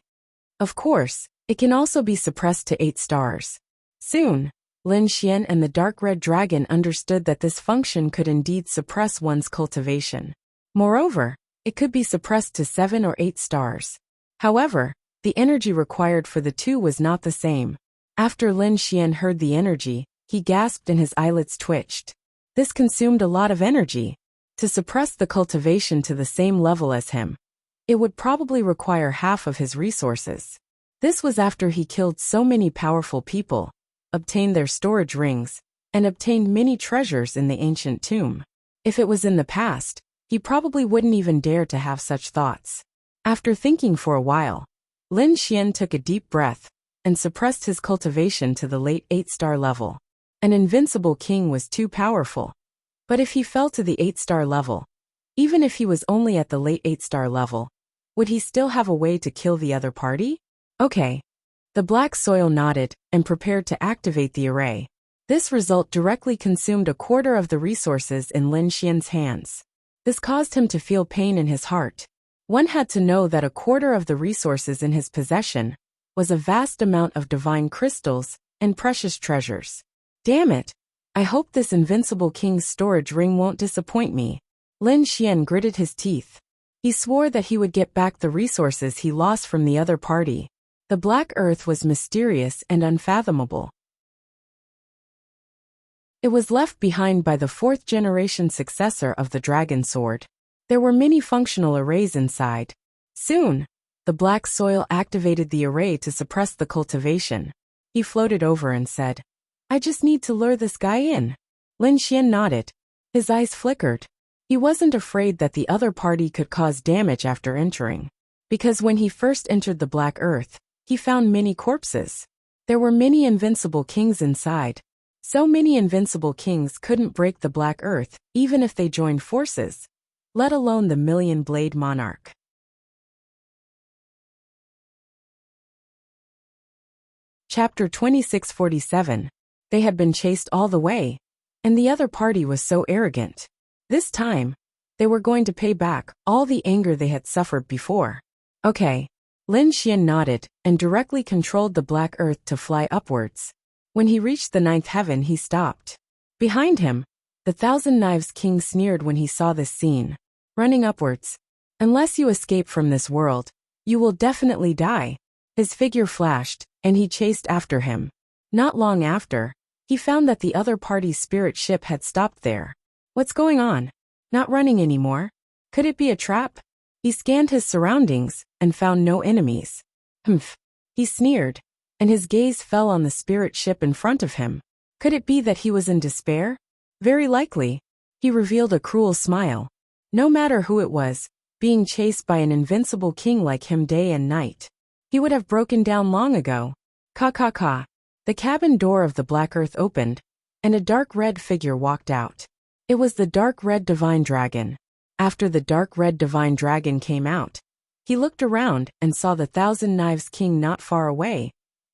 Of course, it can also be suppressed to 8 stars. Soon, Lin Xian and the dark red dragon understood that this function could indeed suppress one's cultivation. Moreover, it could be suppressed to 7 or 8 stars. However, the energy required for the two was not the same. After Lin Xian heard the energy, he gasped and his eyelids twitched. This consumed a lot of energy. To suppress the cultivation to the same level as him, it would probably require half of his resources. This was after he killed so many powerful people, obtained their storage rings, and obtained many treasures in the ancient tomb. If it was in the past, he probably wouldn't even dare to have such thoughts. After thinking for a while, Lin Xian took a deep breath and suppressed his cultivation to the late 8-star level. An invincible king was too powerful. But if he fell to the 8-star level, even if he was only at the late 8-star level, would he still have a way to kill the other party? Okay. The black soil nodded and prepared to activate the array. This result directly consumed a quarter of the resources in Lin Xian's hands. This caused him to feel pain in his heart. One had to know that a quarter of the resources in his possession was a vast amount of divine crystals and precious treasures. Damn it! I hope this invincible king's storage ring won't disappoint me. Lin Xian gritted his teeth. He swore that he would get back the resources he lost from the other party. The Black Earth was mysterious and unfathomable. It was left behind by the 4th-generation successor of the Dragon Sword. There were many functional arrays inside. Soon, the black soil activated the array to suppress the cultivation. He floated over and said, I just need to lure this guy in. Lin Xian nodded. His eyes flickered. He wasn't afraid that the other party could cause damage after entering. Because when he first entered the Black Earth, he found many corpses. There were many invincible kings inside. So many invincible kings couldn't break the Black Earth, even if they joined forces, let alone the Million-Blade Monarch. Chapter 2647. They had been chased all the way, and the other party was so arrogant. This time, they were going to pay back all the anger they had suffered before. Okay. Lin Xian nodded and directly controlled the Black Earth to fly upwards. When he reached the 9th heaven, he stopped. Behind him, the Thousand Knives King sneered when he saw this scene. Running upwards. Unless you escape from this world, you will definitely die. His figure flashed, and he chased after him. Not long after, he found that the other party's spirit ship had stopped there. What's going on? Not running anymore? Could it be a trap? He scanned his surroundings and found no enemies. Humph. He sneered, and his gaze fell on the spirit ship in front of him. Could it be that he was in despair? Very likely. He revealed a cruel smile. No matter who it was, being chased by an invincible king like him day and night, he would have broken down long ago. Ka. The cabin door of the Black Earth opened, and a dark red figure walked out. It was the dark red divine dragon. After the dark red divine dragon came out, he looked around and saw the Thousand Knives King not far away,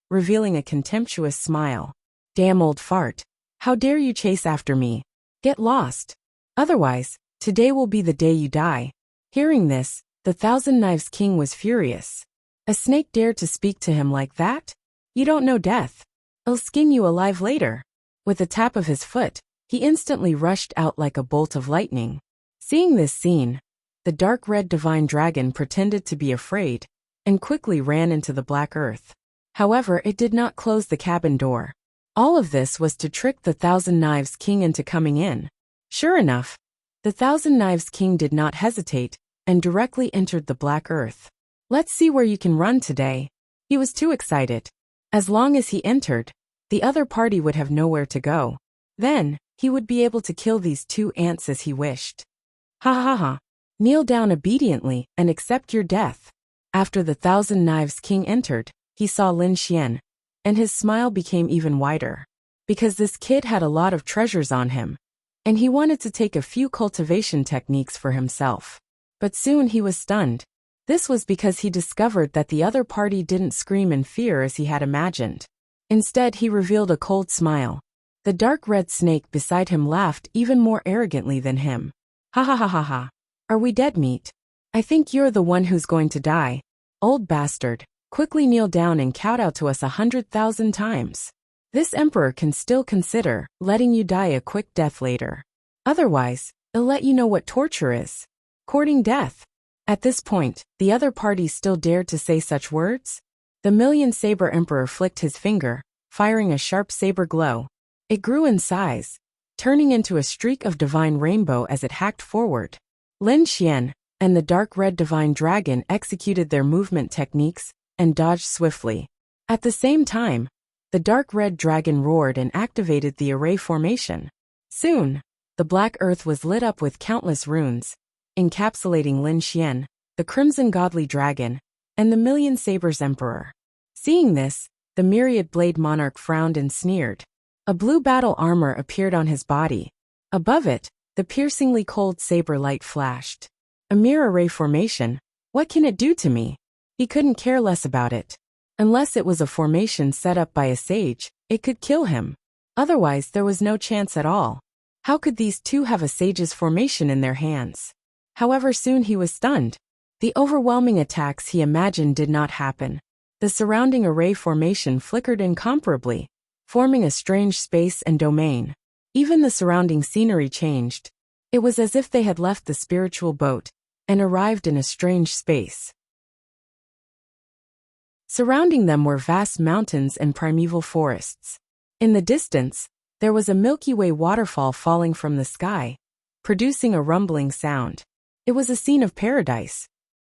revealing a contemptuous smile. Damn old fart. How dare you chase after me? Get lost. Otherwise, today will be the day you die. Hearing this, the Thousand Knives King was furious. A snake dared to speak to him like that? You don't know death. I'll skin you alive later. With a tap of his foot, he instantly rushed out like a bolt of lightning. Seeing this scene, the dark red divine dragon pretended to be afraid and quickly ran into the Black Earth. However, it did not close the cabin door. All of this was to trick the Thousand Knives King into coming in. Sure enough, the Thousand Knives King did not hesitate and directly entered the Black Earth. Let's see where you can run today. He was too excited. As long as he entered, the other party would have nowhere to go. Then, he would be able to kill these two ants as he wished. Ha. Kneel down obediently and accept your death. After the Thousand Knives King entered, he saw Lin Xian, and his smile became even wider. Because this kid had a lot of treasures on him, and he wanted to take a few cultivation techniques for himself. But soon he was stunned. This was because he discovered that the other party didn't scream in fear as he had imagined. Instead, he revealed a cold smile. The dark red snake beside him laughed even more arrogantly than him. Ha. Are we dead meat? I think you're the one who's going to die. Old bastard, quickly kneel down and kowtow to us 100,000 times. This emperor can still consider letting you die a quick death later. Otherwise, he'll let you know what torture is. Courting death. At this point, the other party still dared to say such words? The Million Saber Emperor flicked his finger, firing a sharp saber glow. It grew in size, turning into a streak of divine rainbow as it hacked forward. Lin Xian and the dark red divine dragon executed their movement techniques and dodged swiftly. At the same time, the dark red dragon roared and activated the array formation. Soon, the Black Earth was lit up with countless runes, encapsulating Lin Xian, the Crimson Godly Dragon, and the Million Sabers Emperor. Seeing this, the Myriad Blade Monarch frowned and sneered. A blue battle armor appeared on his body. Above it, the piercingly cold saber light flashed. A mirror array formation. What can it do to me? He couldn't care less about it. Unless it was a formation set up by a sage, it could kill him. Otherwise, there was no chance at all. How could these two have a sage's formation in their hands? However, soon he was stunned. The overwhelming attacks he imagined did not happen. The surrounding array formation flickered incomparably, forming a strange space and domain. Even the surrounding scenery changed. It was as if they had left the spiritual boat and arrived in a strange space. Surrounding them were vast mountains and primeval forests. In the distance, there was a Milky Way waterfall falling from the sky, producing a rumbling sound. It was a scene of paradise.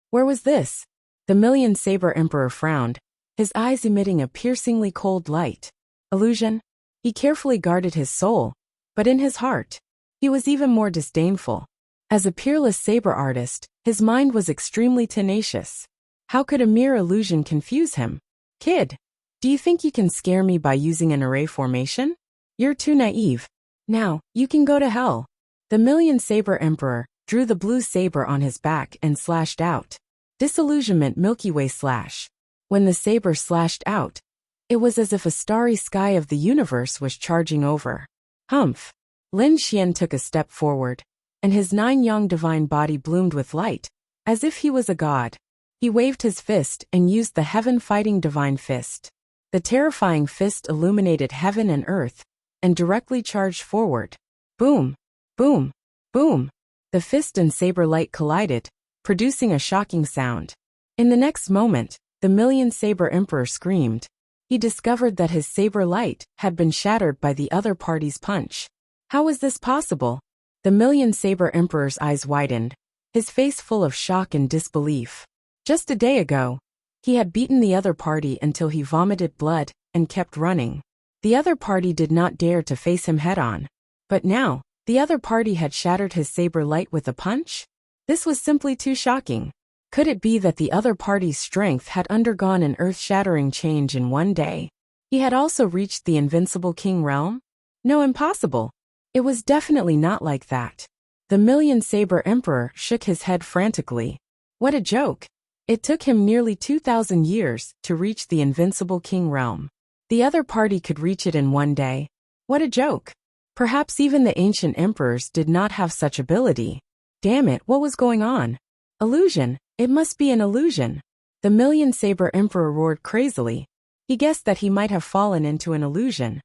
Where was this? The Million Saber Emperor frowned, his eyes emitting a piercingly cold light. Illusion? He carefully guarded his soul, but in his heart, he was even more disdainful. As a peerless saber artist, his mind was extremely tenacious. How could a mere illusion confuse him? Kid, do you think you can scare me by using an array formation? You're too naive. Now, you can go to hell. The Million Saber Emperor drew the blue saber on his back and slashed out. Disillusionment Milky Way slash. When the saber slashed out, it was as if a starry sky of the universe was charging over. Humph. Lin Xian took a step forward, and his 9-yang divine body bloomed with light, as if he was a god. He waved his fist and used the heaven-fighting divine fist. The terrifying fist illuminated heaven and earth, and directly charged forward. Boom, boom, boom. The fist and saber light collided, producing a shocking sound. In the next moment, the Million Saber Emperor screamed. He discovered that his saber light had been shattered by the other party's punch. How was this possible? The Million Saber Emperor's eyes widened, his face full of shock and disbelief. Just a day ago, he had beaten the other party until he vomited blood and kept running. The other party did not dare to face him head-on. But now, the other party had shattered his saber light with a punch? This was simply too shocking. Could it be that the other party's strength had undergone an earth-shattering change in one day? He had also reached the invincible king realm? No, impossible. It was definitely not like that. The Million Saber Emperor shook his head frantically. What a joke. It took him nearly 2,000 years to reach the invincible king realm. The other party could reach it in one day. What a joke. Perhaps even the ancient emperors did not have such ability. Damn it, what was going on? Illusion. It must be an illusion. The Million Saber Emperor roared crazily. He guessed that he might have fallen into an illusion.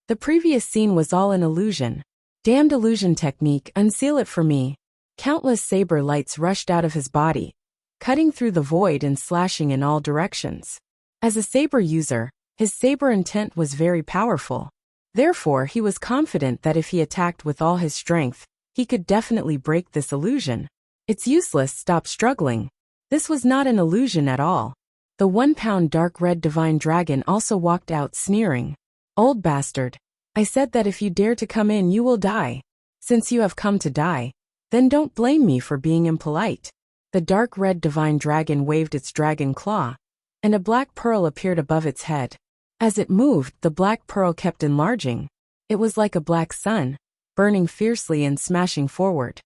The previous scene was all an illusion. Damned illusion technique, unseal it for me. Countless saber lights rushed out of his body, cutting through the void and slashing in all directions. As a saber user, his saber intent was very powerful. Therefore, he was confident that if he attacked with all his strength, he could definitely break this illusion. It's useless, stop struggling. This was not an illusion at all. The 1-pound dark red divine dragon also walked out sneering. Old bastard. I said that if you dare to come in you will die. Since you have come to die, then don't blame me for being impolite. The dark red divine dragon waved its dragon claw, and a black pearl appeared above its head. As it moved, the black pearl kept enlarging. It was like a black sun, burning fiercely and smashing forward.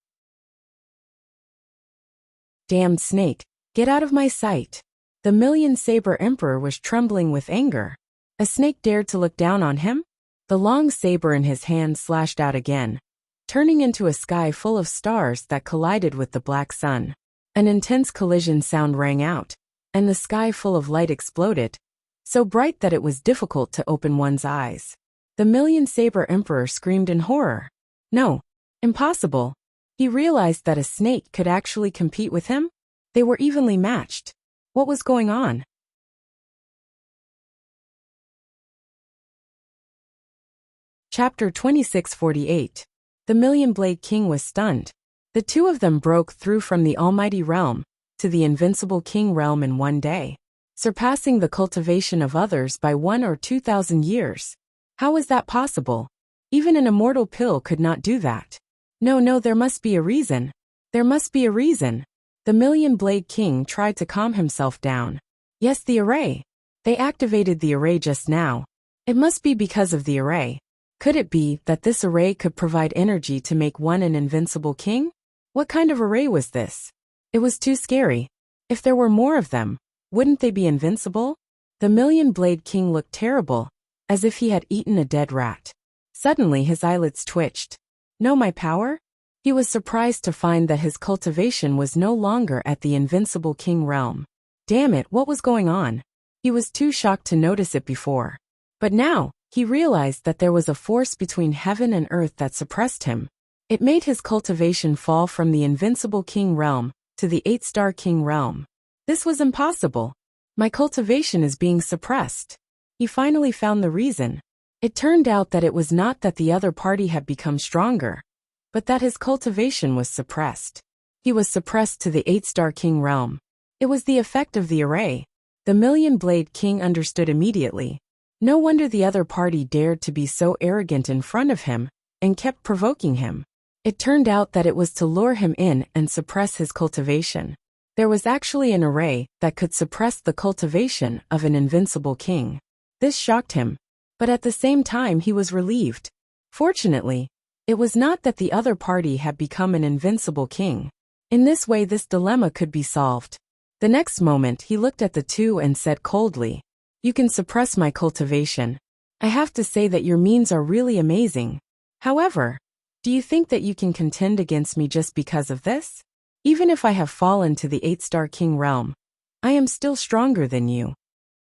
Damned snake, get out of my sight. The Million Saber Emperor was trembling with anger. A snake dared to look down on him? The long saber in his hand slashed out again, turning into a sky full of stars that collided with the black sun. An intense collision sound rang out, and the sky full of light exploded, so bright that it was difficult to open one's eyes. The Million Saber Emperor screamed in horror. No, impossible. He realized that a snake could actually compete with him? They were evenly matched. What was going on? Chapter 2648. The Million Blade King was stunned. The two of them broke through from the Almighty Realm to the Invincible King Realm in one day, surpassing the cultivation of others by 1 or 2,000 years. How was that possible? Even an immortal pill could not do that. No, there must be a reason. There must be a reason. The Million Blade King tried to calm himself down. Yes, the array. They activated the array just now. It must be because of the array. Could it be that this array could provide energy to make one an invincible king? What kind of array was this? It was too scary. If there were more of them, wouldn't they be invincible? The Million Blade King looked terrible, as if he had eaten a dead rat. Suddenly his eyelids twitched. Know my power? He was surprised to find that his cultivation was no longer at the Invincible King realm. Damn it, what was going on? He was too shocked to notice it before. But now, he realized that there was a force between heaven and earth that suppressed him. It made his cultivation fall from the Invincible King realm to the 8-star King realm. This was impossible. My cultivation is being suppressed. He finally found the reason. It turned out that it was not that the other party had become stronger, but that his cultivation was suppressed. He was suppressed to the 8-star King realm. It was the effect of the array. The Million Blade King understood immediately. No wonder the other party dared to be so arrogant in front of him and kept provoking him. It turned out that it was to lure him in and suppress his cultivation. There was actually an array that could suppress the cultivation of an invincible king. This shocked him, but at the same time he was relieved. Fortunately, it was not that the other party had become an invincible king. In this way this dilemma could be solved. The next moment he looked at the two and said coldly, "You can suppress my cultivation. I have to say that your means are really amazing. However, do you think that you can contend against me just because of this? Even if I have fallen to the 8-star king realm, I am still stronger than you.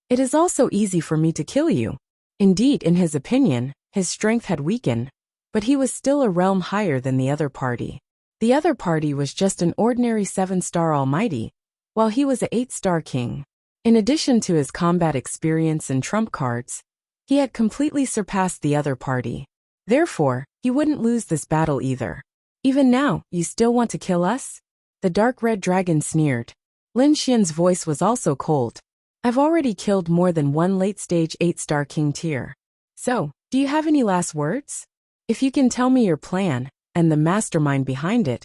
It is also easy for me to kill you." Indeed, in his opinion, his strength had weakened, but he was still a realm higher than the other party. The other party was just an ordinary 7-star almighty, while he was a 8-star king. In addition to his combat experience and trump cards, he had completely surpassed the other party. Therefore, he wouldn't lose this battle either. "Even now, you still want to kill us?" The dark red dragon sneered. Lin Xian's voice was also cold. "I've already killed more than one late-stage 8-star king tier. So, do you have any last words? If you can tell me your plan, and the mastermind behind it,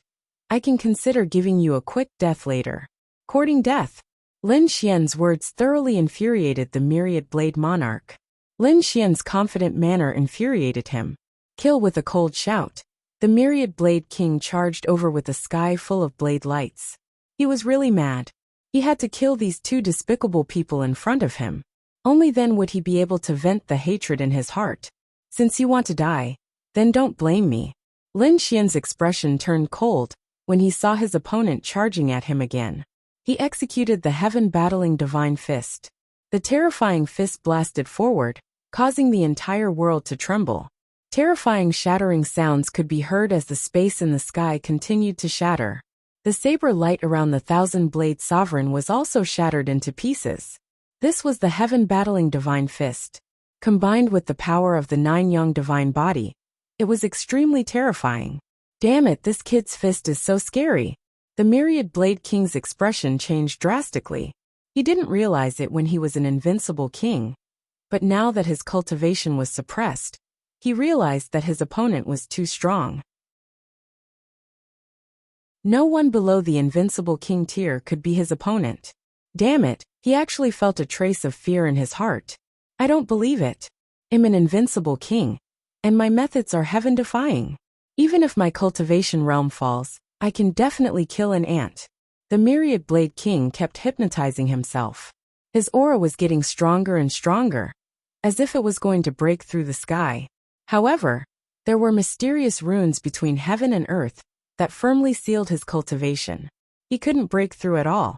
I can consider giving you a quick death later." Courting death. Lin Xian's words thoroughly infuriated the Myriad Blade Monarch. Lin Xian's confident manner infuriated him. Kill with a cold shout. The Myriad Blade King charged over with a sky full of blade lights. He was really mad. He had to kill these two despicable people in front of him. Only then would he be able to vent the hatred in his heart. "Since you want to die, then don't blame me." Lin Xian's expression turned cold when he saw his opponent charging at him again. He executed the heaven-battling divine fist. The terrifying fist blasted forward, causing the entire world to tremble. Terrifying shattering sounds could be heard as the space in the sky continued to shatter. The saber light around the 1,000-blade sovereign was also shattered into pieces. This was the heaven-battling divine fist. Combined with the power of the 9-young divine body, it was extremely terrifying. "Damn it, this kid's fist is so scary." The Myriad Blade King's expression changed drastically. He didn't realize it when he was an invincible king, but now that his cultivation was suppressed, he realized that his opponent was too strong. No one below the invincible king tier could be his opponent. Damn it, he actually felt a trace of fear in his heart. "I don't believe it. I'm an invincible king, and my methods are heaven-defying. Even if my cultivation realm falls, I can definitely kill an ant." The Myriad Blade King kept hypnotizing himself. His aura was getting stronger and stronger, as if it was going to break through the sky. However, there were mysterious runes between heaven and earth that firmly sealed his cultivation. He couldn't break through at all.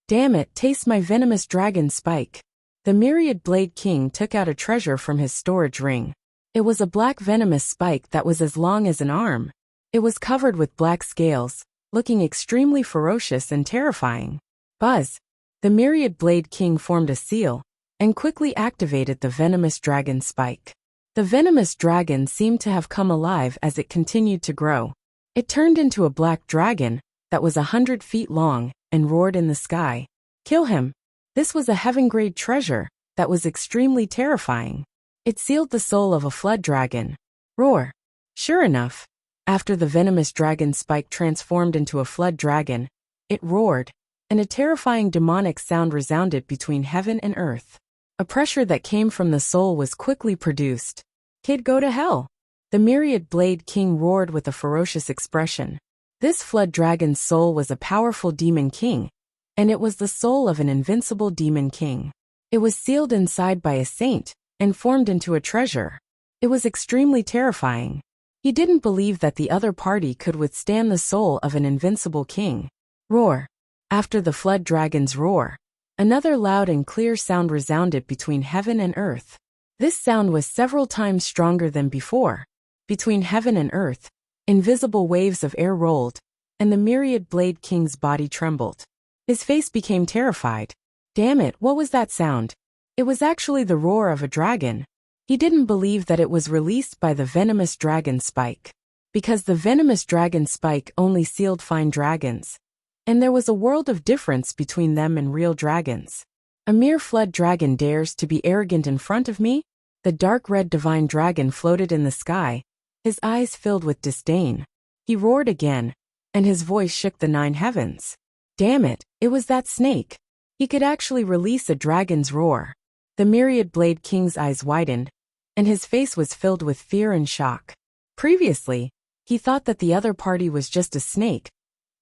"Damn it, taste my venomous dragon spike." The Myriad Blade King took out a treasure from his storage ring. It was a black venomous spike that was as long as an arm. It was covered with black scales, looking extremely ferocious and terrifying. Buzz! The Myriad Blade King formed a seal and quickly activated the venomous dragon spike. The venomous dragon seemed to have come alive as it continued to grow. It turned into a black dragon that was 100 feet long and roared in the sky. "Kill him." This was a heaven-grade treasure that was extremely terrifying. It sealed the soul of a flood dragon. Roar! Sure enough, after the venomous dragon spike transformed into a flood dragon, it roared, and a terrifying demonic sound resounded between heaven and earth. A pressure that came from the soul was quickly produced. "Kid, go to hell." The Myriad Blade King roared with a ferocious expression. This flood dragon's soul was a powerful demon king, and it was the soul of an invincible demon king. It was sealed inside by a saint and formed into a treasure. It was extremely terrifying. He didn't believe that the other party could withstand the soul of an invincible king. Roar! After the flood dragon's roar, another loud and clear sound resounded between heaven and earth. This sound was several times stronger than before. Between heaven and earth, invisible waves of air rolled, and the Myriad Blade King's body trembled. His face became terrified. Damn it, what was that sound? It was actually the roar of a dragon. He didn't believe that it was released by the venomous dragon spike, because the venomous dragon spike only sealed fine dragons, and there was a world of difference between them and real dragons. A mere flood dragon dares to be arrogant in front of me? The dark red divine dragon floated in the sky, his eyes filled with disdain. He roared again, and his voice shook the 9 heavens. Damn it, it was that snake. He could actually release a dragon's roar. The Myriad Blade King's eyes widened, and his face was filled with fear and shock. Previously, he thought that the other party was just a snake,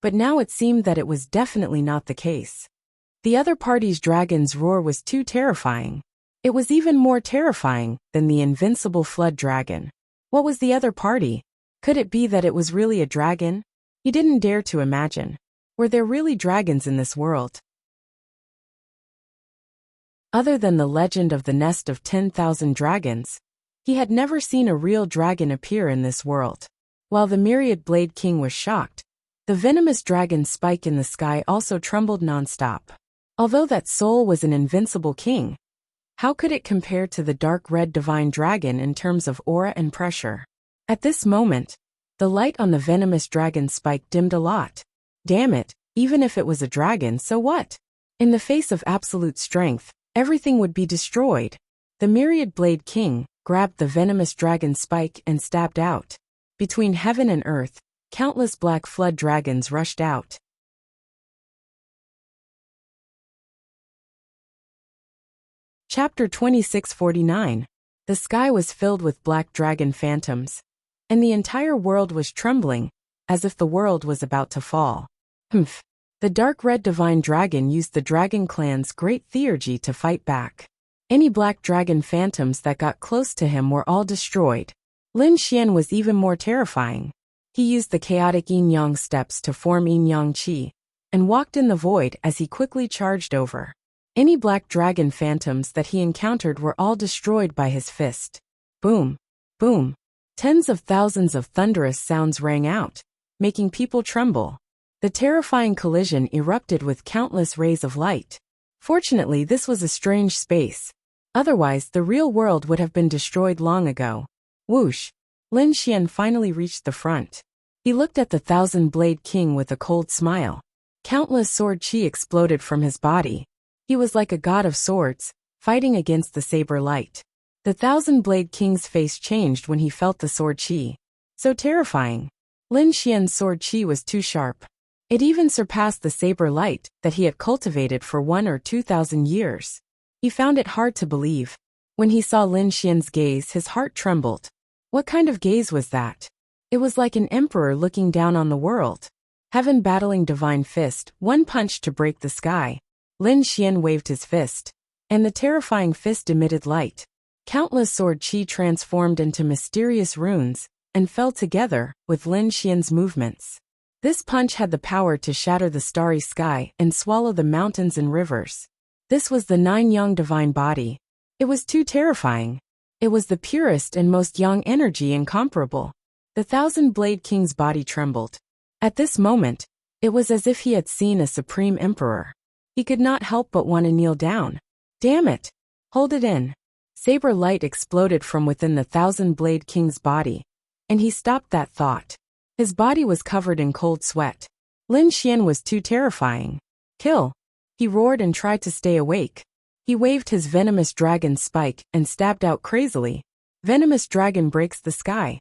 but now it seemed that it was definitely not the case. The other party's dragon's roar was too terrifying. It was even more terrifying than the invincible flood dragon. What was the other party? Could it be that it was really a dragon? He didn't dare to imagine. Were there really dragons in this world? Other than the legend of the nest of 10,000 dragons, he had never seen a real dragon appear in this world. While the Myriad Blade King was shocked, the venomous dragon spike in the sky also trembled nonstop. Although that soul was an invincible king, how could it compare to the dark red divine dragon in terms of aura and pressure? At this moment, the light on the venomous dragon spike dimmed a lot. Damn it, even if it was a dragon, so what? In the face of absolute strength, everything would be destroyed. The Myriad Blade King grabbed the venomous dragon spike and stabbed out. Between heaven and earth, countless black flood dragons rushed out. Chapter 2649. The sky was filled with black dragon phantoms, and the entire world was trembling, as if the world was about to fall. Humph. The dark red divine dragon used the dragon clan's great theurgy to fight back. Any black dragon phantoms that got close to him were all destroyed. Lin Xian was even more terrifying. He used the chaotic yin-yang steps to form yin-yang qi, and walked in the void as he quickly charged over. Any black dragon phantoms that he encountered were all destroyed by his fist. Boom! Boom! Tens of thousands of thunderous sounds rang out, making people tremble. The terrifying collision erupted with countless rays of light. Fortunately, this was a strange space. Otherwise, the real world would have been destroyed long ago. Whoosh! Lin Xian finally reached the front. He looked at the Thousand-Blade King with a cold smile. Countless sword qi exploded from his body. He was like a god of swords, fighting against the saber light. The Thousand-Blade King's face changed when he felt the sword qi. So terrifying. Lin Xian's sword qi was too sharp. It even surpassed the saber light that he had cultivated for 1,000 or 2,000 years. He found it hard to believe. When he saw Lin Xian's gaze, his heart trembled. What kind of gaze was that? It was like an emperor looking down on the world. Heaven battling divine fist, one punch to break the sky. Lin Xian waved his fist, and the terrifying fist emitted light. Countless sword qi transformed into mysterious runes, and fell together with Lin Xian's movements. This punch had the power to shatter the starry sky and swallow the mountains and rivers. This was the nine-yang divine body. It was too terrifying. It was the purest and most yang energy incomparable. The Thousand-Blade King's body trembled. At this moment, it was as if he had seen a supreme emperor. He could not help but want to kneel down. Damn it! Hold it in. Saber light exploded from within the Thousand-Blade King's body, and he stopped that thought. His body was covered in cold sweat. Lin Xian was too terrifying. Kill! He roared and tried to stay awake. He waved his venomous dragon spike and stabbed out crazily. Venomous dragon breaks the sky.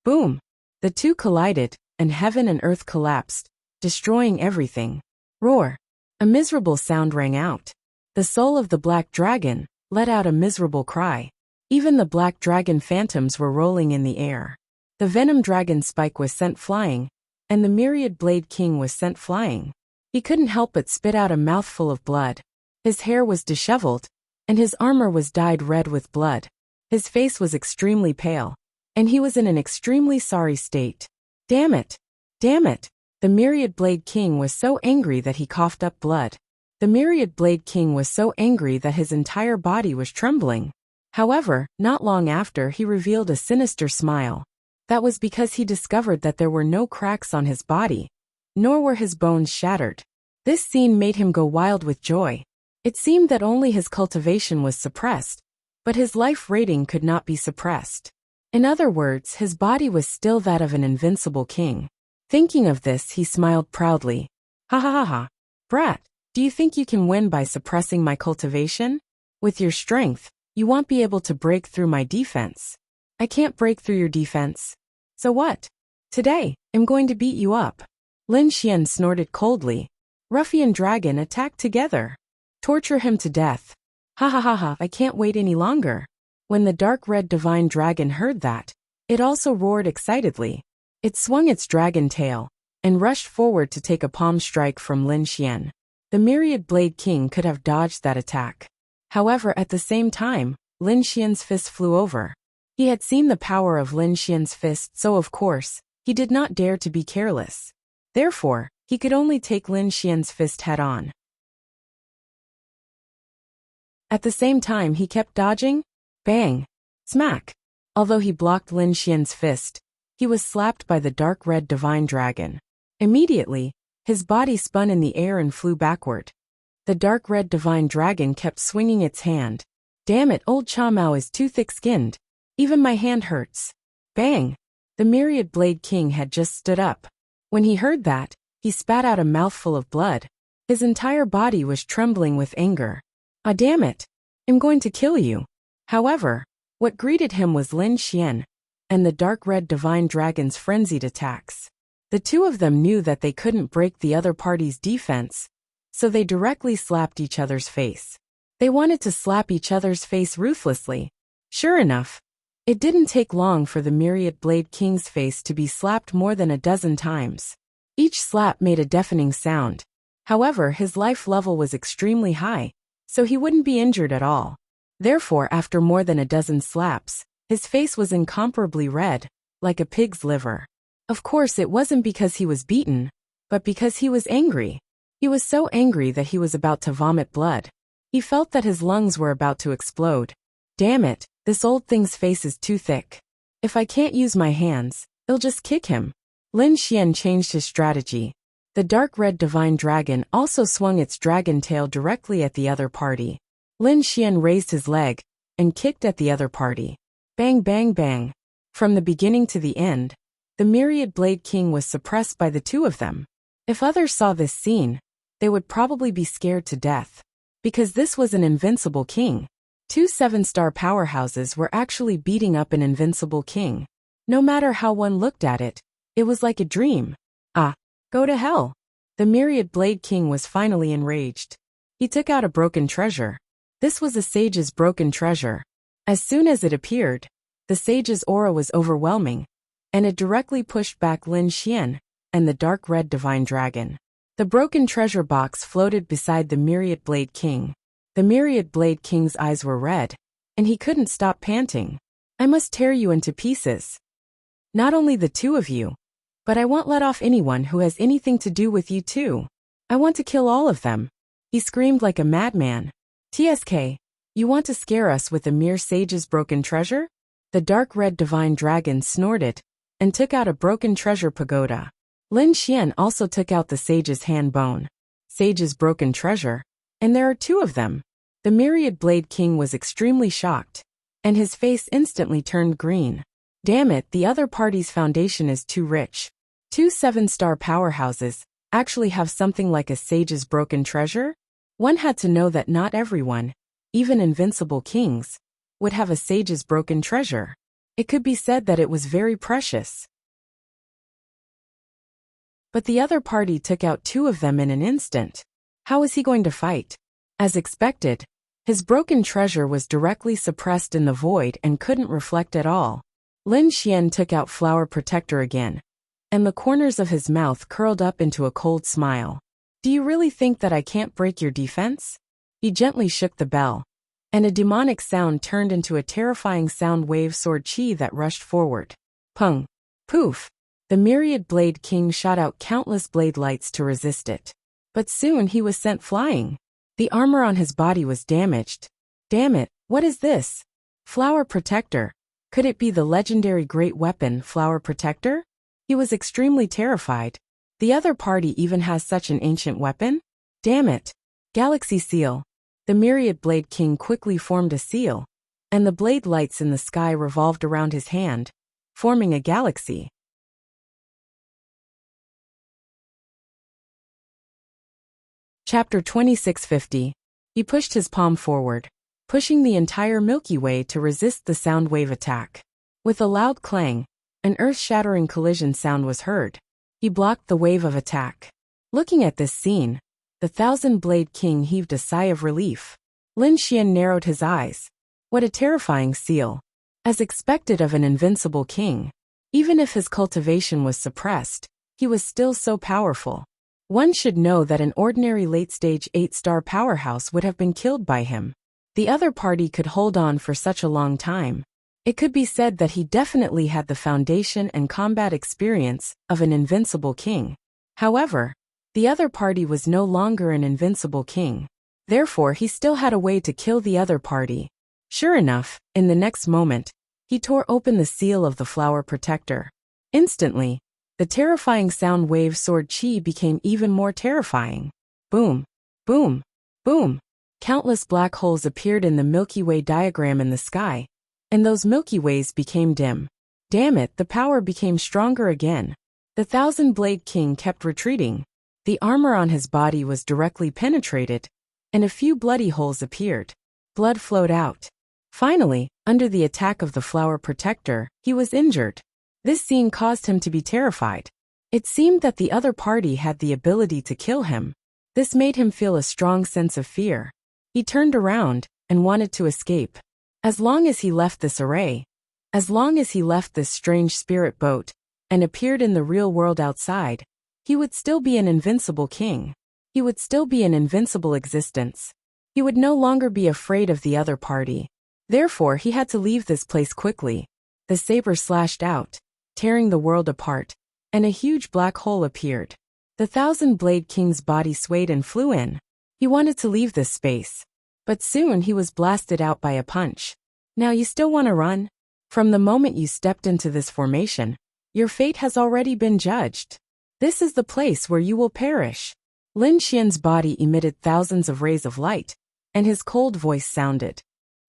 Boom! The two collided, and heaven and earth collapsed, destroying everything. Roar! A miserable sound rang out. The soul of the black dragon let out a miserable cry. Even the black dragon phantoms were rolling in the air. The venom dragon spike was sent flying, and the Myriad Blade King was sent flying. He couldn't help but spit out a mouthful of blood. His hair was disheveled, and his armor was dyed red with blood. His face was extremely pale, and he was in an extremely sorry state. Damn it! Damn it! The Myriad Blade King was so angry that he coughed up blood. The Myriad Blade King was so angry that his entire body was trembling. However, not long after, he revealed a sinister smile. That was because he discovered that there were no cracks on his body, nor were his bones shattered. This scene made him go wild with joy. It seemed that only his cultivation was suppressed, but his life rating could not be suppressed. In other words, his body was still that of an invincible king. Thinking of this, he smiled proudly. Ha ha ha ha. Brat, do you think you can win by suppressing my cultivation? With your strength, you won't be able to break through my defense. I can't break through your defense. So what? Today, I'm going to beat you up. Lin Xian snorted coldly. Ruffian dragon attack together. Torture him to death. Ha ha ha ha, I can't wait any longer. When the dark red divine dragon heard that, it also roared excitedly. It swung its dragon tail and rushed forward to take a palm strike from Lin Xian. The Myriad Blade King could have dodged that attack. However, at the same time, Lin Xian's fist flew over. He had seen the power of Lin Xian's fist, so of course, he did not dare to be careless. Therefore, he could only take Lin Xian's fist head-on. At the same time he kept dodging. Bang! Smack! Although he blocked Lin Xian's fist, he was slapped by the dark red divine dragon. Immediately, his body spun in the air and flew backward. The dark red divine dragon kept swinging its hand. Damn it, old Chamao is too thick-skinned. Even my hand hurts. Bang! The Myriad Blade King had just stood up. When he heard that, he spat out a mouthful of blood. His entire body was trembling with anger. Ah, damn it! I'm going to kill you. However, what greeted him was Lin Xian and the dark red divine dragon's frenzied attacks. The two of them knew that they couldn't break the other party's defense, so they directly slapped each other's face. They wanted to slap each other's face ruthlessly. Sure enough, it didn't take long for the Myriad Blade King's face to be slapped more than a dozen times. Each slap made a deafening sound. However, his life level was extremely high, so he wouldn't be injured at all. Therefore, after more than a dozen slaps, his face was incomparably red, like a pig's liver. Of course, it wasn't because he was beaten, but because he was angry. He was so angry that he was about to vomit blood. He felt that his lungs were about to explode. Damn it, this old thing's face is too thick. If I can't use my hands, I'll just kick him. Lin Xian changed his strategy. The dark red divine dragon also swung its dragon tail directly at the other party. Lin Xian raised his leg and kicked at the other party. Bang bang bang. From the beginning to the end, the Myriad Blade King was suppressed by the two of them. If others saw this scene, they would probably be scared to death. Because this was an invincible king. Two 7-star powerhouses were actually beating up an invincible king. No matter how one looked at it, it was like a dream. Ah, go to hell. The Myriad Blade King was finally enraged. He took out a broken treasure. This was a sage's broken treasure. As soon as it appeared, the sage's aura was overwhelming, and it directly pushed back Lin Xian and the dark red divine dragon. The broken treasure box floated beside the Myriad Blade King. The Myriad Blade King's eyes were red, and he couldn't stop panting. I must tear you into pieces. Not only the two of you, but I won't let off anyone who has anything to do with you too. I want to kill all of them. He screamed like a madman. TSK, you want to scare us with a mere sage's broken treasure? The dark red divine dragon snorted and took out a broken treasure pagoda. Lin Xian also took out the sage's hand bone. Sage's broken treasure, and there are two of them. The Myriad Blade King was extremely shocked, and his face instantly turned green. Damn it, the other party's foundation is too rich. Two 7-star powerhouses actually have something like a sage's broken treasure? One had to know that not everyone, even invincible kings, would have a sage's broken treasure. It could be said that it was very precious. But the other party took out two of them in an instant. How was he going to fight? As expected, his broken treasure was directly suppressed in the void and couldn't reflect at all. Lin Xian took out Flower Protector again, and the corners of his mouth curled up into a cold smile. Do you really think that I can't break your defense? He gently shook the bell, and a demonic sound turned into a terrifying sound wave sword chi that rushed forward. Pung! Poof! The Myriad Blade King shot out countless blade lights to resist it. But soon he was sent flying. The armor on his body was damaged. Damn it, what is this? Flower Protector. Could it be the legendary great weapon Flower Protector? He was extremely terrified. The other party even has such an ancient weapon? Damn it. Galaxy Seal. The Myriad Blade King quickly formed a seal, and the blade lights in the sky revolved around his hand, forming a galaxy. Chapter 2650. He pushed his palm forward, pushing the entire Milky Way to resist the sound wave attack. With a loud clang, an earth-shattering collision sound was heard. He blocked the wave of attack. Looking at this scene, The Thousand-Blade King heaved a sigh of relief. Lin Xian narrowed his eyes. What a terrifying seal. As expected of an invincible king. Even if his cultivation was suppressed, he was still so powerful. One should know that an ordinary late-stage 8-star powerhouse would have been killed by him. The other party could hold on for such a long time. It could be said that he definitely had the foundation and combat experience of an invincible king. However, the other party was no longer an invincible king. Therefore, he still had a way to kill the other party. Sure enough, in the next moment, he tore open the seal of the flower protector. Instantly, the terrifying sound wave sword chi became even more terrifying. Boom, boom, boom. Countless black holes appeared in the Milky Way diagram in the sky, and those Milky Ways became dim. Damn it, the power became stronger again. The Thousand-Blade King kept retreating. The armor on his body was directly penetrated, and a few bloody holes appeared. Blood flowed out. Finally, under the attack of the flower protector, he was injured. This scene caused him to be terrified. It seemed that the other party had the ability to kill him. This made him feel a strong sense of fear. He turned around and wanted to escape. As long as he left this array, as long as he left this strange spirit boat and appeared in the real world outside, he would still be an invincible king. He would still be an invincible existence. He would no longer be afraid of the other party. Therefore, he had to leave this place quickly. The saber slashed out, tearing the world apart, and a huge black hole appeared. The Thousand-Blade King's body swayed and flew in. He wanted to leave this space. But soon he was blasted out by a punch. Now you still want to run? From the moment you stepped into this formation, your fate has already been judged. This is the place where you will perish. Lin Xian's body emitted thousands of rays of light, and his cold voice sounded.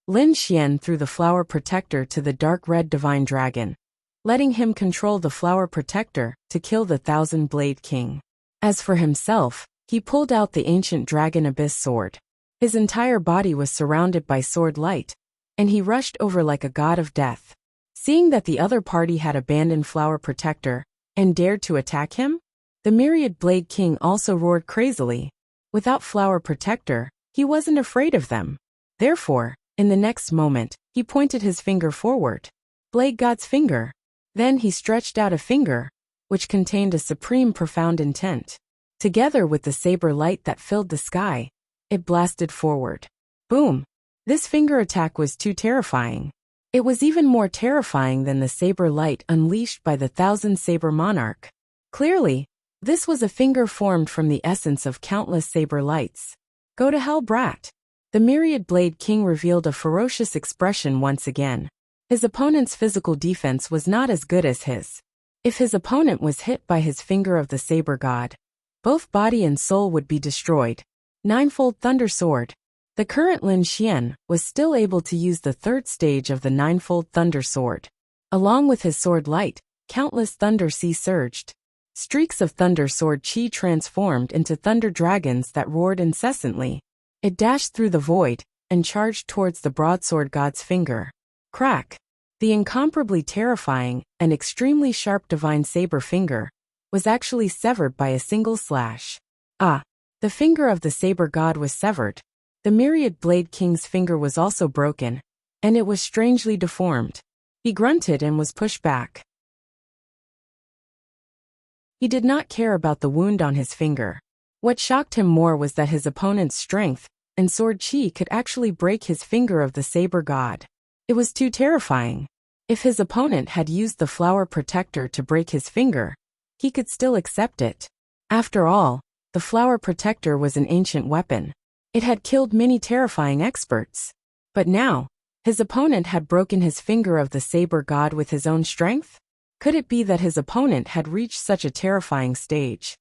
Lin Xian threw the flower protector to the dark red divine dragon, letting him control the flower protector to kill the Thousand-Blade King. As for himself, he pulled out the ancient dragon abyss sword. His entire body was surrounded by sword light, and he rushed over like a god of death. Seeing that the other party had abandoned flower protector and dared to attack him, the Myriad Blade King also roared crazily. Without flower protector, he wasn't afraid of them. Therefore, in the next moment, he pointed his finger forward. Blade God's finger. Then he stretched out a finger, which contained a supreme profound intent. Together with the saber light that filled the sky, it blasted forward. Boom! This finger attack was too terrifying. It was even more terrifying than the saber light unleashed by the Thousand Saber Monarch. Clearly, this was a finger formed from the essence of countless saber lights. Go to hell, brat! The Myriad Blade King revealed a ferocious expression once again. His opponent's physical defense was not as good as his. If his opponent was hit by his finger of the saber god, both body and soul would be destroyed. Ninefold Thunder Sword. The current Lin Xian was still able to use the third stage of the Ninefold Thunder Sword. Along with his sword light, countless thunder sea surged. Streaks of thunder sword chi transformed into thunder dragons that roared incessantly. It dashed through the void and charged towards the broadsword god's finger. Crack! The incomparably terrifying and extremely sharp divine saber finger was actually severed by a single slash. Ah! The finger of the saber god was severed. The Myriad Blade King's finger was also broken, and it was strangely deformed. He grunted and was pushed back. He did not care about the wound on his finger. What shocked him more was that his opponent's strength and sword chi could actually break his finger of the saber god. It was too terrifying. If his opponent had used the flower protector to break his finger, he could still accept it. After all, the flower protector was an ancient weapon. It had killed many terrifying experts. But now, his opponent had broken his finger of the saber god with his own strength? Could it be that his opponent had reached such a terrifying stage?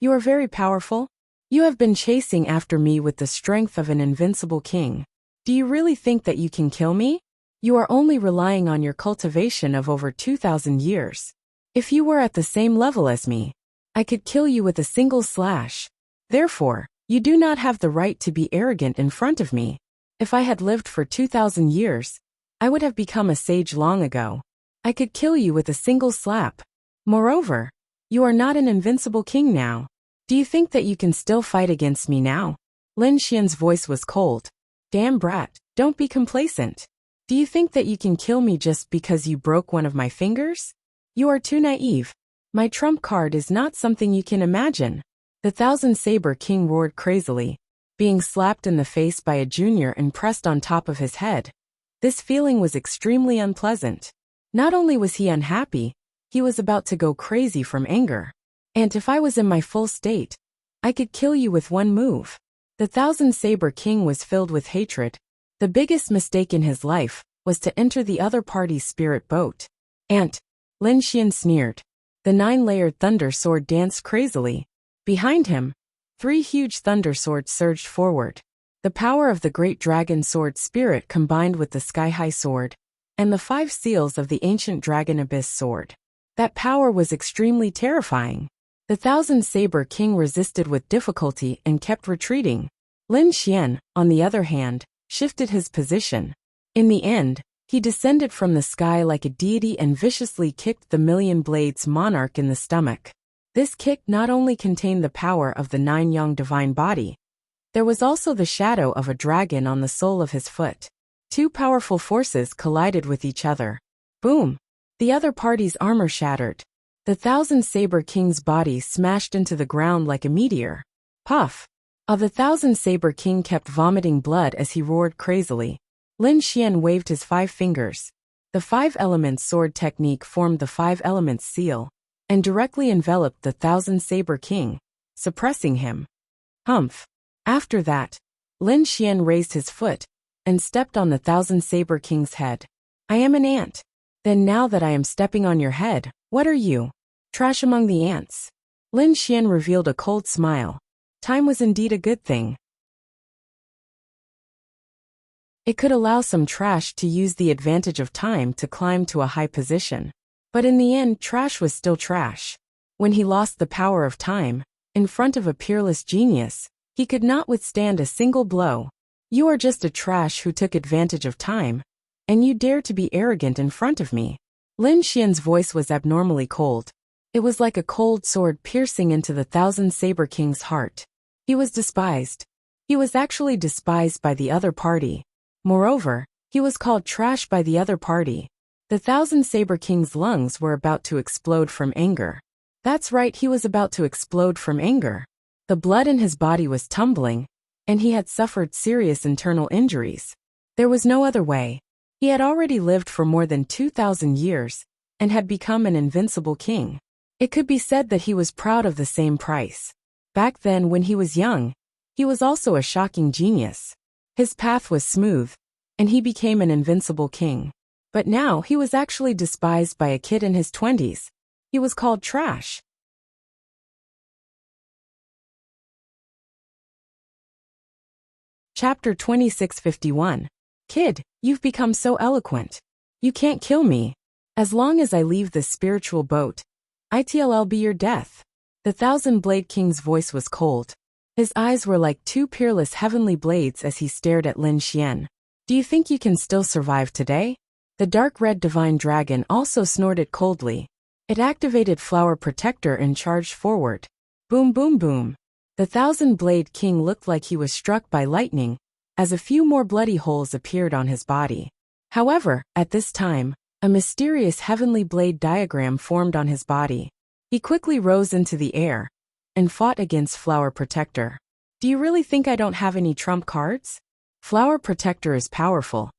You are very powerful. You have been chasing after me with the strength of an invincible king. Do you really think that you can kill me? You are only relying on your cultivation of over 2,000 years. If you were at the same level as me, I could kill you with a single slash. Therefore, you do not have the right to be arrogant in front of me. If I had lived for 2,000 years, I would have become a sage long ago. I could kill you with a single slap. Moreover, you are not an invincible king now. Do you think that you can still fight against me now? Lin Xian's voice was cold. Damn brat, don't be complacent. Do you think that you can kill me just because you broke one of my fingers? You are too naive. My trump card is not something you can imagine. The Thousand Saber King roared crazily, being slapped in the face by a junior and pressed on top of his head. This feeling was extremely unpleasant. Not only was he unhappy, he was about to go crazy from anger. And if I was in my full state, I could kill you with one move. The Thousand Saber King was filled with hatred. The biggest mistake in his life was to enter the other party's spirit boat. And Lin Xian sneered. The 9-layered thunder sword danced crazily. Behind him, 3 huge thunder swords surged forward. The power of the great dragon sword spirit combined with the sky-high sword and the 5 seals of the ancient dragon abyss sword. That power was extremely terrifying. The Thousand Saber King resisted with difficulty and kept retreating. Lin Xian, on the other hand, shifted his position. In the end, he descended from the sky like a deity and viciously kicked the Million Blades monarch in the stomach. This kick not only contained the power of the 9-yang divine body, there was also the shadow of a dragon on the sole of his foot. 2 powerful forces collided with each other. Boom! The other party's armor shattered. The Thousand Saber King's body smashed into the ground like a meteor. Puff! The Thousand Saber King kept vomiting blood as he roared crazily. Lin Xian waved his 5 fingers. The 5 elements sword technique formed the 5 elements seal and directly enveloped the Thousand Saber King, suppressing him. Humph! After that, Lin Xian raised his foot and stepped on the Thousand Saber King's head. I am an ant. Then now that I am stepping on your head, what are you? Trash among the ants. Lin Xian revealed a cold smile. Time was indeed a good thing. It could allow some trash to use the advantage of time to climb to a high position. But in the end, trash was still trash. When he lost the power of time, in front of a peerless genius, he could not withstand a single blow. You are just a trash who took advantage of time, and you dare to be arrogant in front of me. Lin Xian's voice was abnormally cold. It was like a cold sword piercing into the Thousand Saber King's heart. He was despised. He was actually despised by the other party. Moreover, he was called trash by the other party. The Thousand Saber King's lungs were about to explode from anger. That's right, he was about to explode from anger. The blood in his body was tumbling, and he had suffered serious internal injuries. There was no other way. He had already lived for more than 2,000 years, and had become an invincible king. It could be said that he was proud of the same price. Back then when he was young, he was also a shocking genius. His path was smooth, and he became an invincible king. But now he was actually despised by a kid in his 20s. He was called trash. Chapter 2651. Kid, you've become so eloquent. You can't kill me. As long as I leave this spiritual boat, I'll be your death. The Thousand-Blade King's voice was cold. His eyes were like 2 peerless heavenly blades as he stared at Lin Xian. Do you think you can still survive today? The dark red divine dragon also snorted coldly. It activated Flower Protector and charged forward. Boom boom boom. The Thousand-Blade King looked like he was struck by lightning, as a few more bloody holes appeared on his body. However, at this time, a mysterious heavenly blade diagram formed on his body. He quickly rose into the air and fought against Flower Protector. Do you really think I don't have any trump cards? Flower Protector is powerful,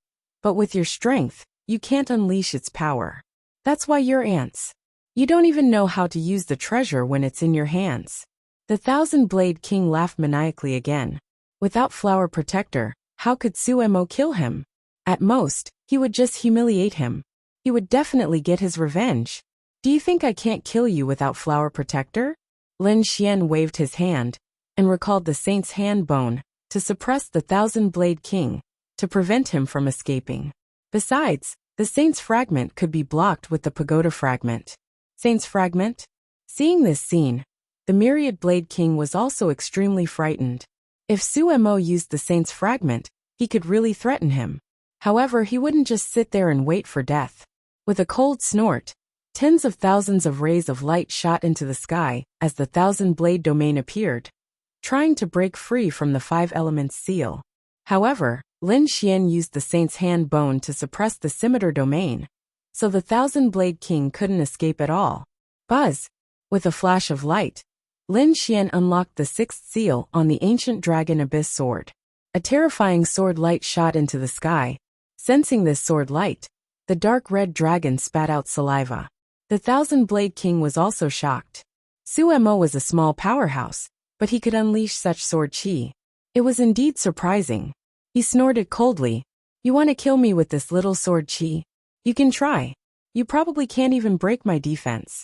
but with your strength, you can't unleash its power. That's why you're ants. You don't even know how to use the treasure when it's in your hands. The Thousand-Blade King laughed maniacally again. Without Flower Protector, how could Suemo kill him? At most, he would just humiliate him. He would definitely get his revenge. Do you think I can't kill you without Flower Protector? Lin Xian waved his hand and recalled the Saint's hand bone to suppress the Thousand-Blade King, to prevent him from escaping. Besides, the Saint's fragment could be blocked with the Pagoda fragment. Saint's fragment? Seeing this scene, the Myriad Blade King was also extremely frightened. If Suemo used the Saint's fragment, he could really threaten him. However, he wouldn't just sit there and wait for death. With a cold snort, Tens of thousands of rays of light shot into the sky as the thousand-blade domain appeared, trying to break free from the five elements seal. However, Lin Xian used the saint's hand bone to suppress the scimitar domain, so the thousand-blade king couldn't escape at all. Buzz! With a flash of light, Lin Xian unlocked the sixth seal on the ancient dragon abyss sword. A terrifying sword light shot into the sky. Sensing this sword light, the dark red dragon spat out saliva. The thousand-blade king was also shocked. Suemo was a small powerhouse, but he could unleash such sword chi. It was indeed surprising. He snorted coldly. You want to kill me with this little sword chi? You can try. You probably can't even break my defense.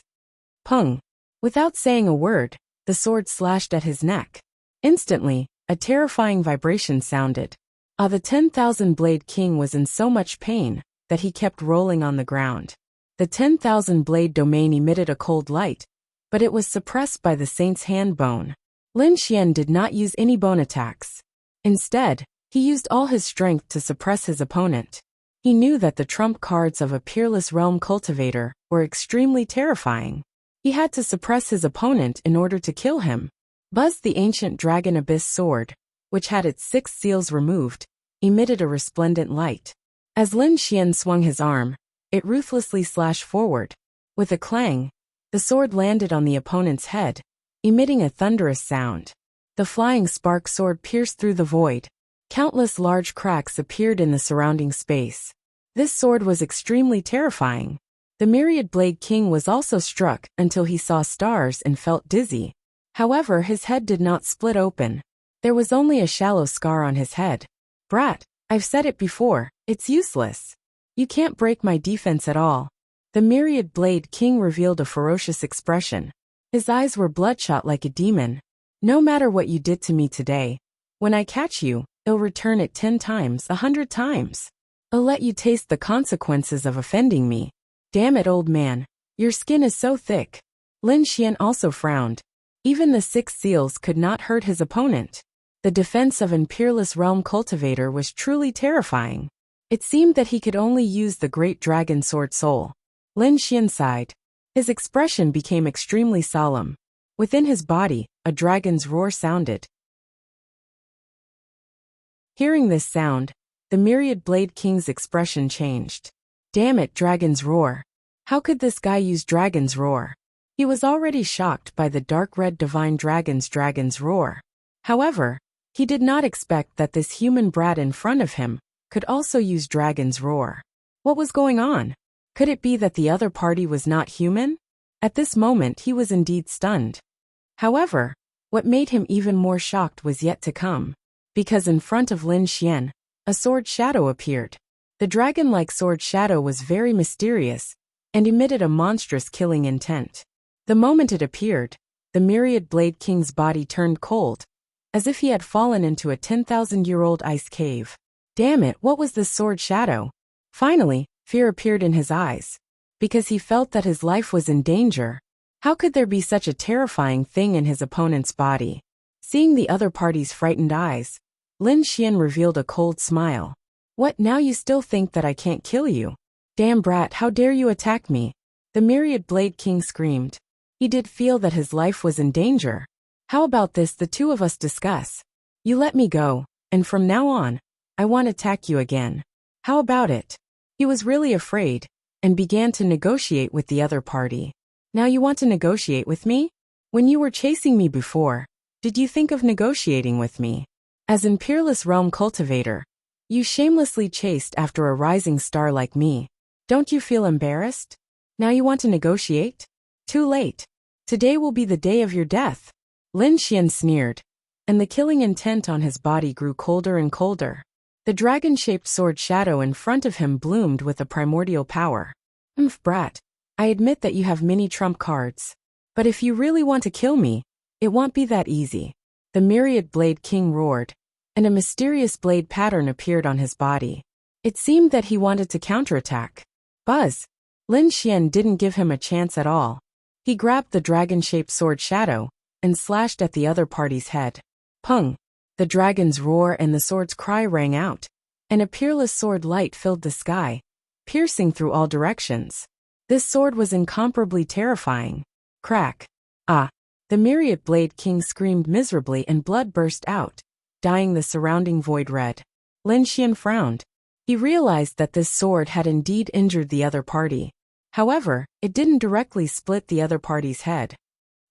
Pung. Without saying a word, the sword slashed at his neck. Instantly, a terrifying vibration sounded. The 10,000-blade king was in so much pain that he kept rolling on the ground. The 10,000-blade domain emitted a cold light, but it was suppressed by the saint's hand bone. Lin Xian did not use any bone attacks. Instead, he used all his strength to suppress his opponent. He knew that the trump cards of a peerless realm cultivator were extremely terrifying. He had to suppress his opponent in order to kill him. Buzz, the ancient dragon abyss sword, which had its 6 seals removed, emitted a resplendent light. As Lin Xian swung his arm, it ruthlessly slashed forward. With a clang, the sword landed on the opponent's head, emitting a thunderous sound. The flying spark sword pierced through the void. Countless large cracks appeared in the surrounding space. This sword was extremely terrifying. The myriad blade king was also struck until he saw stars and felt dizzy. However, his head did not split open. There was only a shallow scar on his head. Brat, I've said it before, it's useless. You can't break my defense at all. The myriad blade king revealed a ferocious expression. His eyes were bloodshot like a demon. No matter what you did to me today, when I catch you, I'll return it 10 times, 100 times. I'll let you taste the consequences of offending me. Damn it, old man. Your skin is so thick. Lin Xian also frowned. Even the 6 seals could not hurt his opponent. The defense of an peerless realm cultivator was truly terrifying. It seemed that he could only use the great dragon sword soul. Lin Xian sighed. His expression became extremely solemn. Within his body, a dragon's roar sounded. Hearing this sound, the myriad blade king's expression changed. Damn it, dragon's roar. How could this guy use dragon's roar? He was already shocked by the dark red divine dragon's roar. However, he did not expect that this human brat in front of him could also use dragon's roar. What was going on? Could it be that the other party was not human? At this moment he was indeed stunned. However, what made him even more shocked was yet to come. Because in front of Lin Xian, a sword shadow appeared. The dragon-like sword shadow was very mysterious and emitted a monstrous killing intent. The moment it appeared, the myriad blade king's body turned cold, as if he had fallen into a 10,000-year-old ice cave. Damn it, what was this sword shadow? Finally, fear appeared in his eyes, because he felt that his life was in danger. How could there be such a terrifying thing in his opponent's body? Seeing the other party's frightened eyes, Lin Xian revealed a cold smile. What, now you still think that I can't kill you? Damn brat, how dare you attack me? The myriad blade king screamed. He did feel that his life was in danger. How about this, the two of us discuss? You let me go, and from now on, I won't attack you again. How about it? He was really afraid, and began to negotiate with the other party. Now you want to negotiate with me? When you were chasing me before, did you think of negotiating with me? As an peerless realm cultivator, you shamelessly chased after a rising star like me. Don't you feel embarrassed? Now you want to negotiate? Too late. Today will be the day of your death. Lin Xian sneered, and the killing intent on his body grew colder and colder. The dragon-shaped sword shadow in front of him bloomed with a primordial power. Brat, I admit that you have many trump cards. But if you really want to kill me, it won't be that easy. The myriad blade king roared, and a mysterious blade pattern appeared on his body. It seemed that he wanted to counterattack. Buzz! Lin Xian didn't give him a chance at all. He grabbed the dragon-shaped sword shadow and slashed at the other party's head. Pung! The dragon's roar and the sword's cry rang out, and a peerless sword light filled the sky, piercing through all directions. This sword was incomparably terrifying. Crack. Ah! The Myriad Blade King screamed miserably and blood burst out, dyeing the surrounding void red. Lin Xian frowned. He realized that this sword had indeed injured the other party. However, it didn't directly split the other party's head.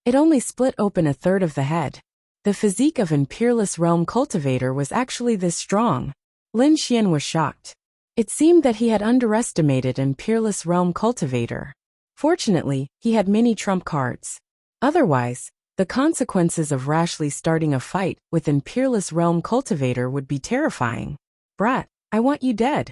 It only split open a third of the head. The physique of an peerless realm cultivator was actually this strong. Lin Xian was shocked. It seemed that he had underestimated an peerless realm cultivator. Fortunately, he had many trump cards. Otherwise, the consequences of rashly starting a fight with an peerless realm cultivator would be terrifying. Brat, I want you dead.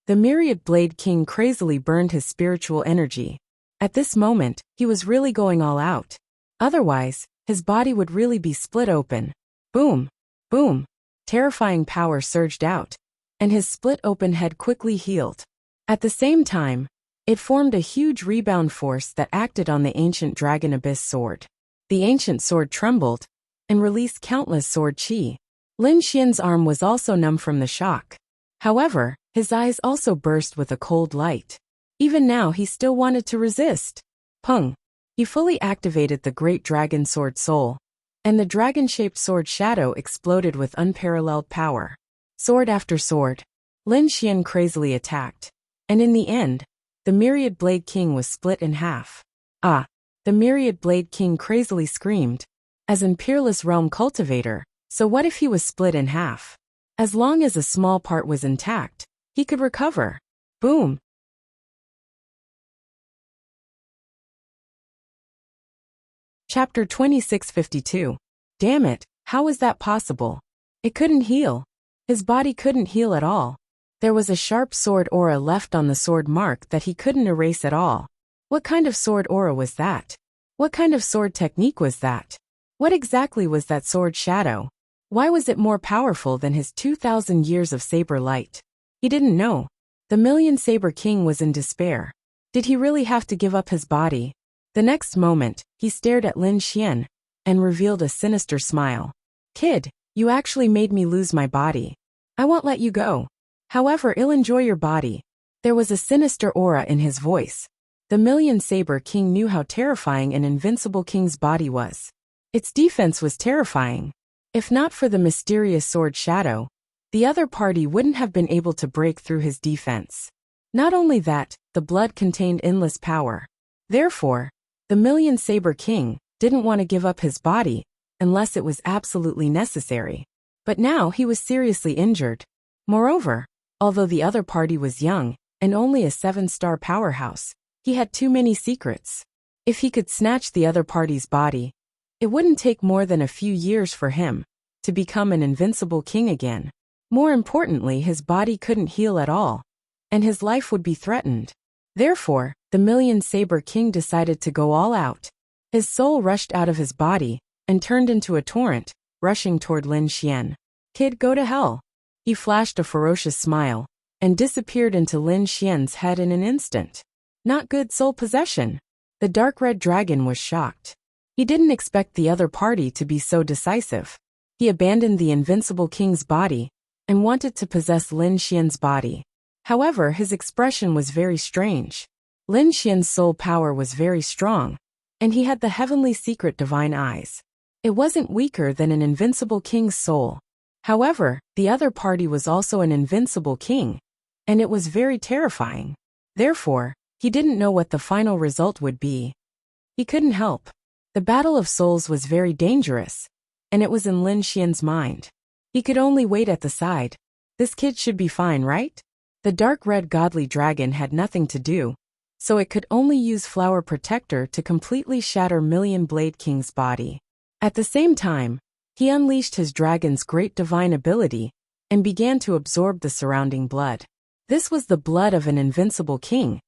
The Myriad Blade King crazily burned his spiritual energy. At this moment, he was really going all out. Otherwise, his body would really be split open. Boom! Boom! Terrifying power surged out, and his split-open head quickly healed. At the same time, it formed a huge rebound force that acted on the ancient Dragon Abyss sword. The ancient sword trembled and released countless sword chi. Lin Xian's arm was also numb from the shock. However, his eyes also burst with a cold light. Even now he still wanted to resist. Pung! He fully activated the Great Dragon Sword Soul, and the dragon-shaped sword shadow exploded with unparalleled power. Sword after sword, Lin Xian crazily attacked, and in the end, the Myriad Blade King was split in half. Ah! The Myriad Blade King crazily screamed. As an peerless realm cultivator, so what if he was split in half? As long as a small part was intact, he could recover. Boom! Chapter 2652. Damn it, how was that possible? It couldn't heal. His body couldn't heal at all. There was a sharp sword aura left on the sword mark that he couldn't erase at all. What kind of sword aura was that? What kind of sword technique was that? What exactly was that sword shadow? Why was it more powerful than his 2,000 years of saber light? He didn't know. The Million Saber King was in despair. Did he really have to give up his body? The next moment, he stared at Lin Xian and revealed a sinister smile. Kid, you actually made me lose my body. I won't let you go. However, I'll enjoy your body. There was a sinister aura in his voice. The Million Saber King knew how terrifying an invincible king's body was. Its defense was terrifying. If not for the mysterious sword shadow, the other party wouldn't have been able to break through his defense. Not only that, the blood contained endless power. Therefore, the Million Saber King didn't want to give up his body unless it was absolutely necessary. But now he was seriously injured. Moreover, although the other party was young and only a 7-star powerhouse, he had too many secrets. If he could snatch the other party's body, it wouldn't take more than a few years for him to become an invincible king again. More importantly, his body couldn't heal at all, and his life would be threatened. Therefore, the Million Saber King decided to go all out. His soul rushed out of his body and turned into a torrent, rushing toward Lin Xian. Kid, go to hell. He flashed a ferocious smile and disappeared into Lin Xian's head in an instant. Not good soul possession. The dark red dragon was shocked. He didn't expect the other party to be so decisive. He abandoned the invincible king's body and wanted to possess Lin Xian's body. However, his expression was very strange. Lin Xian's soul power was very strong, and he had the heavenly secret divine eyes. It wasn't weaker than an invincible king's soul. However, the other party was also an invincible king, and it was very terrifying. Therefore, he didn't know what the final result would be. He couldn't help. The battle of souls was very dangerous, and it was in Lin Xian's mind. He could only wait at the side. This kid should be fine, right? The dark red godly dragon had nothing to do, so it could only use Flower Protector to completely shatter Million Blade King's body. At the same time, he unleashed his dragon's great divine ability and began to absorb the surrounding blood. This was the blood of an invincible king,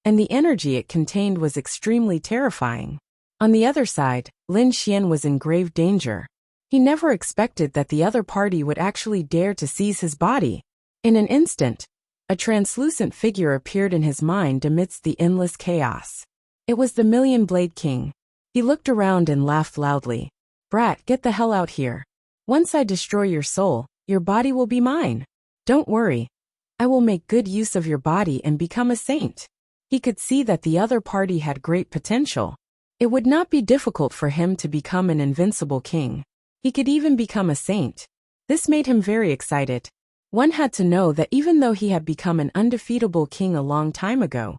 and the energy it contained was extremely terrifying. On the other side, Lin Xian was in grave danger. He never expected that the other party would actually dare to seize his body. In an instant, a translucent figure appeared in his mind amidst the endless chaos. It was the Million Blade King. He looked around and laughed loudly. Brat, get the hell out here. Once I destroy your soul, your body will be mine. Don't worry. I will make good use of your body and become a saint. He could see that the other party had great potential. It would not be difficult for him to become an invincible king. He could even become a saint. This made him very excited. One had to know that even though he had become an undefeatable king a long time ago,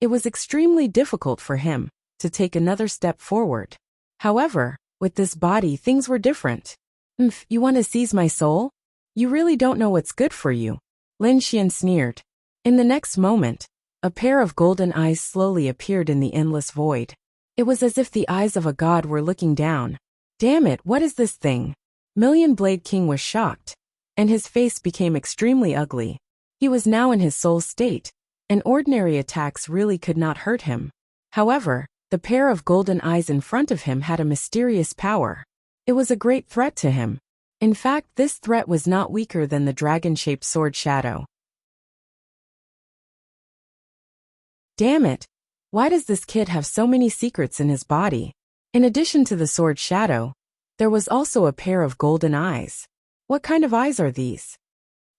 it was extremely difficult for him to take another step forward. However, with this body things were different. You want to seize my soul? You really don't know what's good for you. Lin Xian sneered. In the next moment, a pair of golden eyes slowly appeared in the endless void. It was as if the eyes of a god were looking down. Damn it, what is this thing? Million Blade King was shocked, and his face became extremely ugly. He was now in his soul state, and ordinary attacks really could not hurt him. However, the pair of golden eyes in front of him had a mysterious power. It was a great threat to him. In fact, this threat was not weaker than the dragon-shaped sword shadow. Damn it! Why does this kid have so many secrets in his body? In addition to the sword shadow, there was also a pair of golden eyes. What kind of eyes are these?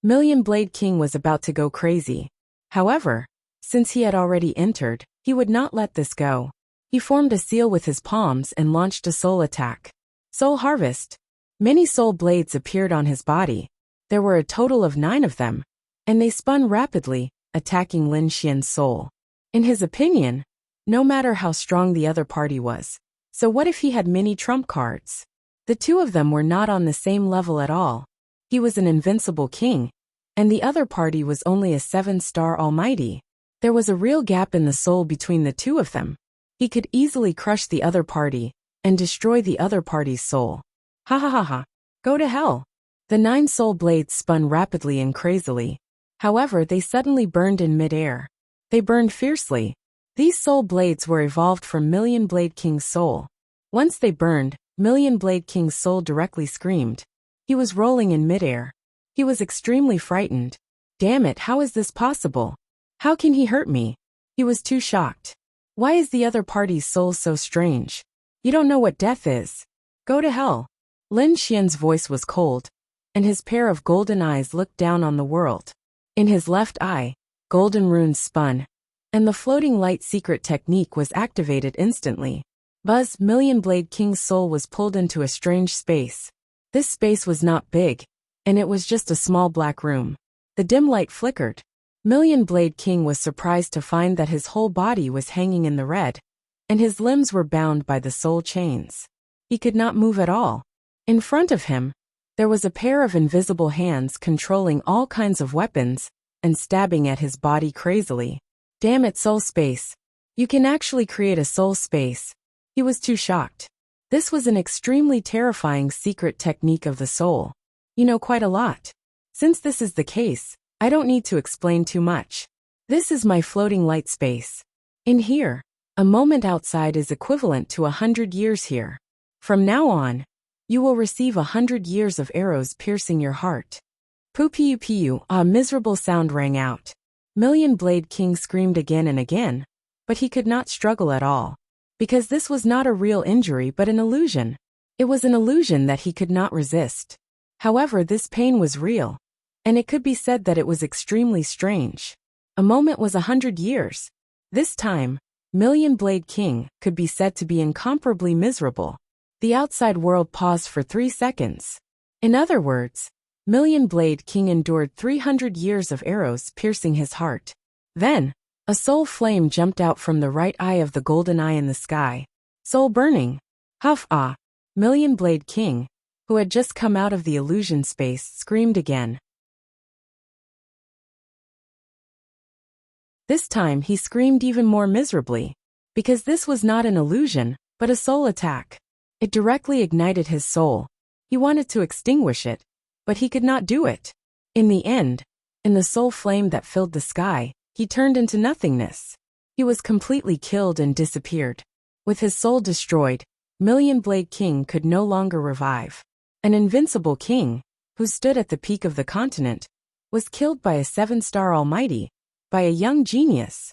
Million Blade King was about to go crazy. However, since he had already entered, he would not let this go. He formed a seal with his palms and launched a soul attack. Soul Harvest. Many soul blades appeared on his body. There were a total of 9 of them, and they spun rapidly, attacking Lin Xian's soul. In his opinion, no matter how strong the other party was, so what if he had many trump cards? The two of them were not on the same level at all. He was an invincible king, and the other party was only a 7-star almighty. There was a real gap in the soul between the two of them. He could easily crush the other party and destroy the other party's soul. Ha ha ha ha. Go to hell. The 9 soul blades spun rapidly and crazily. However, they suddenly burned in mid-air. They burned fiercely. These soul blades were evolved from Million Blade King's soul. Once they burned, Million Blade King's soul directly screamed. He was rolling in mid-air. He was extremely frightened. Damn it, how is this possible? How can he hurt me? He was too shocked. Why is the other party's soul so strange? You don't know what death is. Go to hell. Lin Xian's voice was cold, and his pair of golden eyes looked down on the world. In his left eye, golden runes spun, and the floating light secret technique was activated instantly. Buzz, Million Blade King's soul was pulled into a strange space. This space was not big, and it was just a small black room. The dim light flickered. Million Blade King was surprised to find that his whole body was hanging in the red, and his limbs were bound by the soul chains. He could not move at all. In front of him, there was a pair of invisible hands controlling all kinds of weapons and stabbing at his body crazily. Damn it, soul space. You can actually create a soul space. He was too shocked. This was an extremely terrifying secret technique of the soul. You know quite a lot. Since this is the case, I don't need to explain too much. This is my floating light space. In here, a moment outside is equivalent to 100 years here. From now on, you will receive 100 years of arrows piercing your heart. Poo-pee-pee-oo, a miserable sound rang out. Million Blade King screamed again and again, but he could not struggle at all. Because this was not a real injury but an illusion. It was an illusion that he could not resist. However, this pain was real, and it could be said that it was extremely strange. A moment was 100 years. This time, Million Blade King could be said to be incomparably miserable. The outside world paused for 3 seconds. In other words, Million Blade King endured 300 years of arrows piercing his heart. Then, a soul flame jumped out from the right eye of the golden eye in the sky. Soul burning. Huff ah. Million Blade King, who had just come out of the illusion space, screamed again. This time he screamed even more miserably, because this was not an illusion, but a soul attack. It directly ignited his soul. He wanted to extinguish it, but he could not do it. In the end, in the soul flame that filled the sky, he turned into nothingness. He was completely killed and disappeared. With his soul destroyed, Million Blade King could no longer revive. An invincible king, who stood at the peak of the continent, was killed by a 7-star almighty, by a young genius.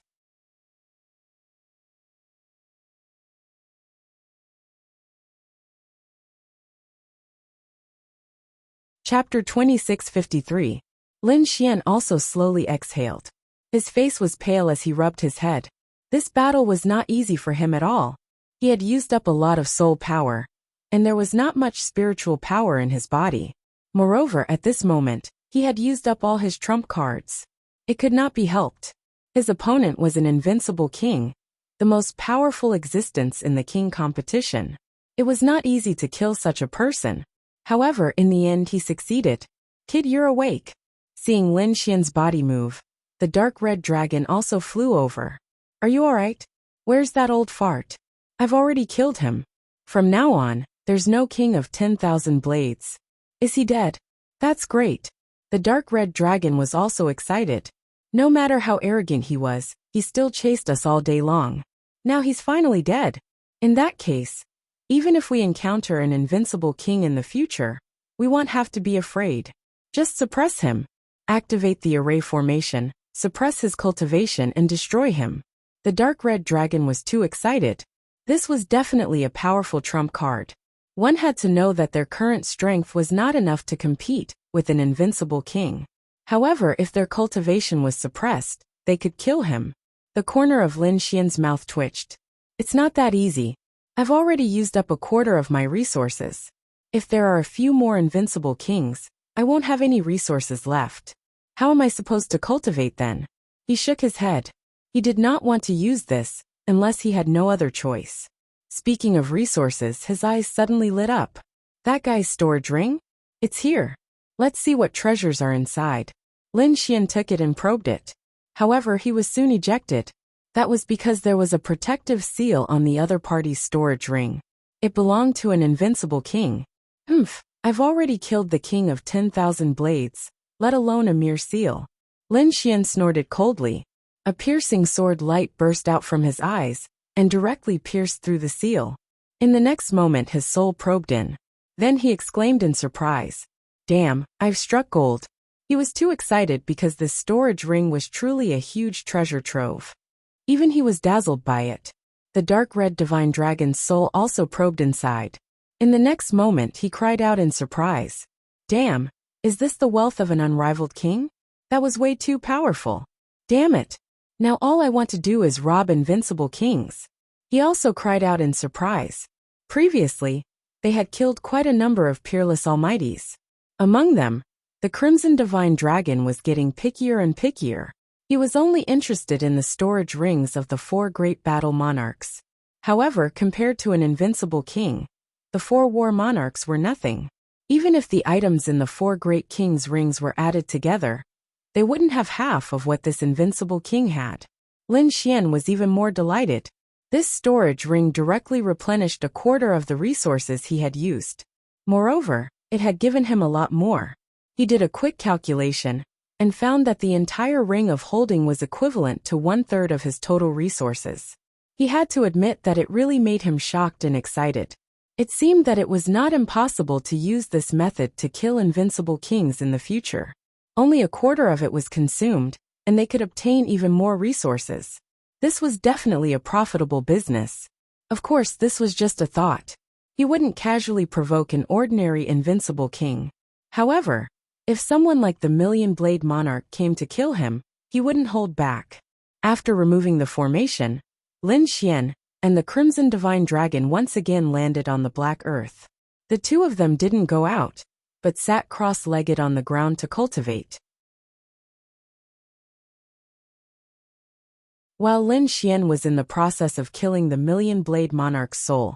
Chapter 2653. Lin Xian also slowly exhaled. His face was pale as he rubbed his head. This battle was not easy for him at all. He had used up a lot of soul power, and there was not much spiritual power in his body. Moreover, at this moment, he had used up all his trump cards. It could not be helped. His opponent was an invincible king, the most powerful existence in the king competition. It was not easy to kill such a person. However, in the end he succeeded. Kid, you're awake. Seeing Lin Xian's body move, the dark red dragon also flew over. Are you alright? Where's that old fart? I've already killed him. From now on, there's no king of 10,000 blades. Is he dead? That's great. The dark red dragon was also excited. No matter how arrogant he was, he still chased us all day long. Now he's finally dead. In that case, even if we encounter an invincible king in the future, we won't have to be afraid. Just suppress him. Activate the array formation, suppress his cultivation and destroy him. The dark red dragon was too excited. This was definitely a powerful trump card. One had to know that their current strength was not enough to compete with an invincible king. However, if their cultivation was suppressed, they could kill him. The corner of Lin Xian's mouth twitched. It's not that easy. I've already used up a quarter of my resources. If there are a few more invincible kings, I won't have any resources left. How am I supposed to cultivate then? He shook his head. He did not want to use this, unless he had no other choice. Speaking of resources, his eyes suddenly lit up. That guy's storage ring? It's here. Let's see what treasures are inside. Lin Xian took it and probed it. However, he was soon ejected. That was because there was a protective seal on the other party's storage ring. It belonged to an invincible king. I've already killed the king of 10,000 blades, let alone a mere seal. Lin Xian snorted coldly. A piercing sword light burst out from his eyes, and directly pierced through the seal. In the next moment his soul probed in. Then he exclaimed in surprise. Damn, I've struck gold. He was too excited because this storage ring was truly a huge treasure trove. Even he was dazzled by it. The dark red divine dragon's soul also probed inside. In the next moment he cried out in surprise. Damn, is this the wealth of an unrivaled king? That was way too powerful. Damn it. Now all I want to do is rob invincible kings. He also cried out in surprise. Previously, they had killed quite a number of peerless almighties. Among them, the Crimson Divine Dragon was getting pickier and pickier. He was only interested in the storage rings of the 4 great battle monarchs. However, compared to an invincible king, the 4 war monarchs were nothing. Even if the items in the 4 great kings' rings were added together, they wouldn't have half of what this invincible king had. Lin Xian was even more delighted. This storage ring directly replenished a quarter of the resources he had used. Moreover, it had given him a lot more. He did a quick calculation, and found that the entire ring of holding was equivalent to 1/3 of his total resources. He had to admit that it really made him shocked and excited. It seemed that it was not impossible to use this method to kill invincible kings in the future. Only a quarter of it was consumed, and they could obtain even more resources. This was definitely a profitable business. Of course, this was just a thought. He wouldn't casually provoke an ordinary invincible king. However, if someone like the Million-Blade Monarch came to kill him, he wouldn't hold back. After removing the formation, Lin Xian and the Crimson Divine Dragon once again landed on the black earth. The two of them didn't go out, but sat cross-legged on the ground to cultivate. While Lin Xian was in the process of killing the Million-Blade Monarch's soul,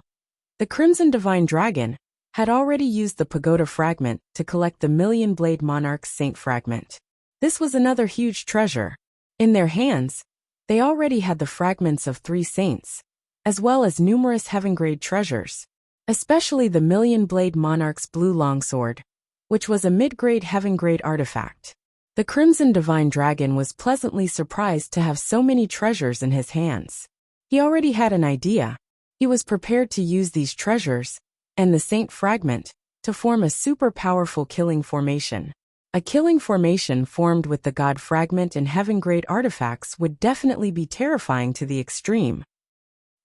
the Crimson Divine Dragon had already used the Pagoda Fragment to collect the Million-Blade Monarch's Saint Fragment. This was another huge treasure. In their hands, they already had the fragments of 3 saints, as well as numerous heaven-grade treasures, especially the Million-Blade Monarch's blue longsword, which was a mid-grade heaven-grade artifact. The Crimson Divine Dragon was pleasantly surprised to have so many treasures in his hands. He already had an idea. He was prepared to use these treasures, and the Saint Fragment, to form a super powerful killing formation. A killing formation formed with the God Fragment and heaven-grade artifacts would definitely be terrifying to the extreme.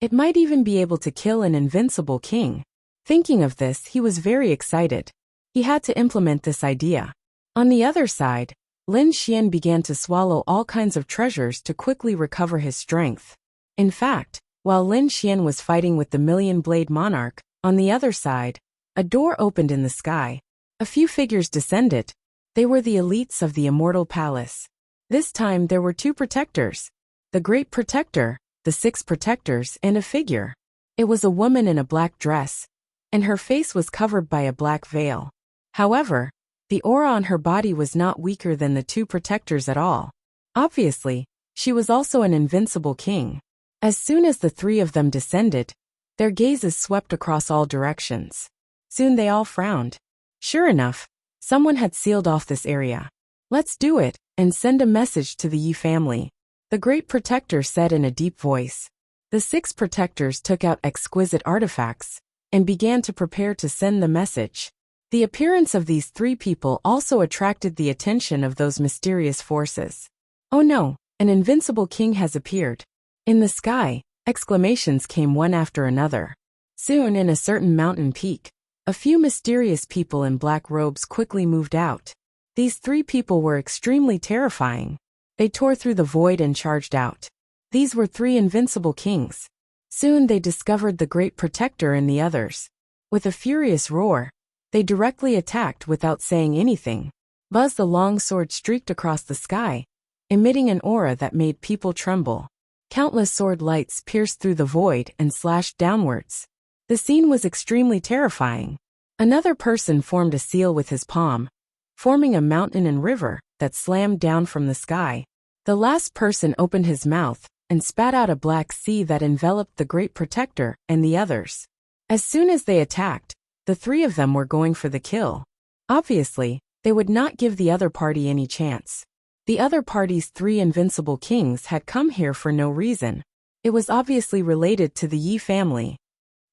It might even be able to kill an invincible king. Thinking of this, he was very excited. He had to implement this idea. On the other side, Lin Xian began to swallow all kinds of treasures to quickly recover his strength. In fact, while Lin Xian was fighting with the Million-Blade Monarch, on the other side, a door opened in the sky. A few figures descended. They were the elites of the Immortal Palace. This time there were 2 protectors. The Great Protector, the 6 protectors, and a figure. It was a woman in a black dress, and her face was covered by a black veil. However, the aura on her body was not weaker than the 2 protectors at all. Obviously, she was also an invincible king. As soon as the 3 of them descended, their gazes swept across all directions. Soon they all frowned. Sure enough, someone had sealed off this area. Let's do it, and send a message to the Yi family, the Great Protector said in a deep voice. The 6 protectors took out exquisite artifacts and began to prepare to send the message. The appearance of these 3 people also attracted the attention of those mysterious forces. Oh no, an invincible king has appeared. In the sky, exclamations came one after another. Soon in a certain mountain peak, a few mysterious people in black robes quickly moved out. These 3 people were extremely terrifying. They tore through the void and charged out. These were 3 invincible kings. Soon they discovered the Great Protector and the others. With a furious roar, they directly attacked without saying anything. Buzz the long sword streaked across the sky, emitting an aura that made people tremble. Countless sword lights pierced through the void and slashed downwards. The scene was extremely terrifying. Another person formed a seal with his palm, forming a mountain and river that slammed down from the sky. The last person opened his mouth and spat out a black sea that enveloped the Great Protector and the others. As soon as they attacked, the 3 of them were going for the kill. Obviously, they would not give the other party any chance. The other party's 3 invincible kings had come here for no reason. It was obviously related to the Yi family.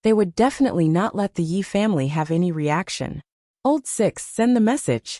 They would definitely not let the Yi family have any reaction. Old 6, send the message.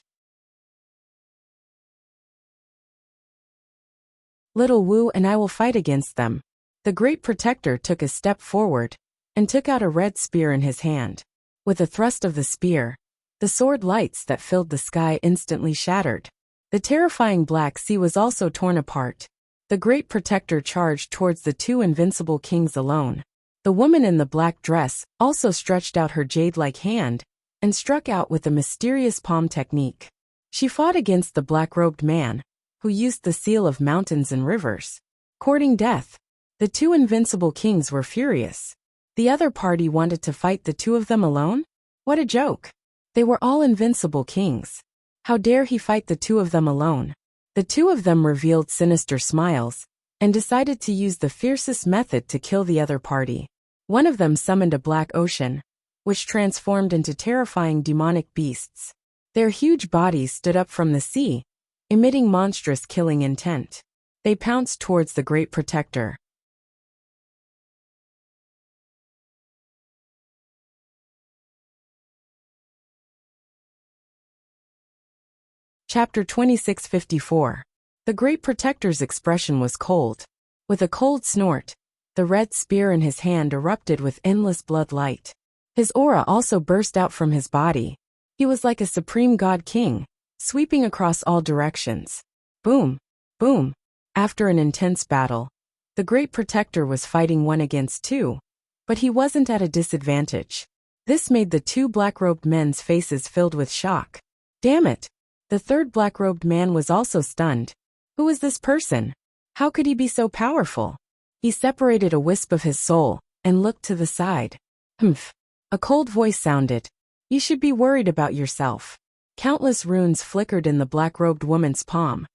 Little Wu and I will fight against them. The Great Protector took a step forward and took out a red spear in his hand. With a thrust of the spear, the sword lights that filled the sky instantly shattered. The terrifying black sea was also torn apart. The Great Protector charged towards the 2 invincible kings alone. The woman in the black dress also stretched out her jade-like hand and struck out with a mysterious palm technique. She fought against the black-robed man, who used the seal of mountains and rivers. Courting death, the 2 invincible kings were furious. The other party wanted to fight the 2 of them alone? What a joke! They were all invincible kings. How dare he fight the 2 of them alone? The 2 of them revealed sinister smiles and decided to use the fiercest method to kill the other party. One of them summoned a black ocean, which transformed into terrifying demonic beasts. Their huge bodies stood up from the sea, emitting monstrous killing intent. They pounced towards the Great Protector. Chapter 2654. The Great Protector's expression was cold. With a cold snort, the red spear in his hand erupted with endless blood light. His aura also burst out from his body. He was like a supreme god king, sweeping across all directions. Boom! Boom! After an intense battle, the Great Protector was fighting 1 against 2, but he wasn't at a disadvantage. This made the 2 black-robed men's faces filled with shock. Damn it! The 3rd black-robed man was also stunned. Who was this person? How could he be so powerful? He separated a wisp of his soul and looked to the side. Humph! A cold voice sounded. You should be worried about yourself. Countless runes flickered in the black-robed woman's palm,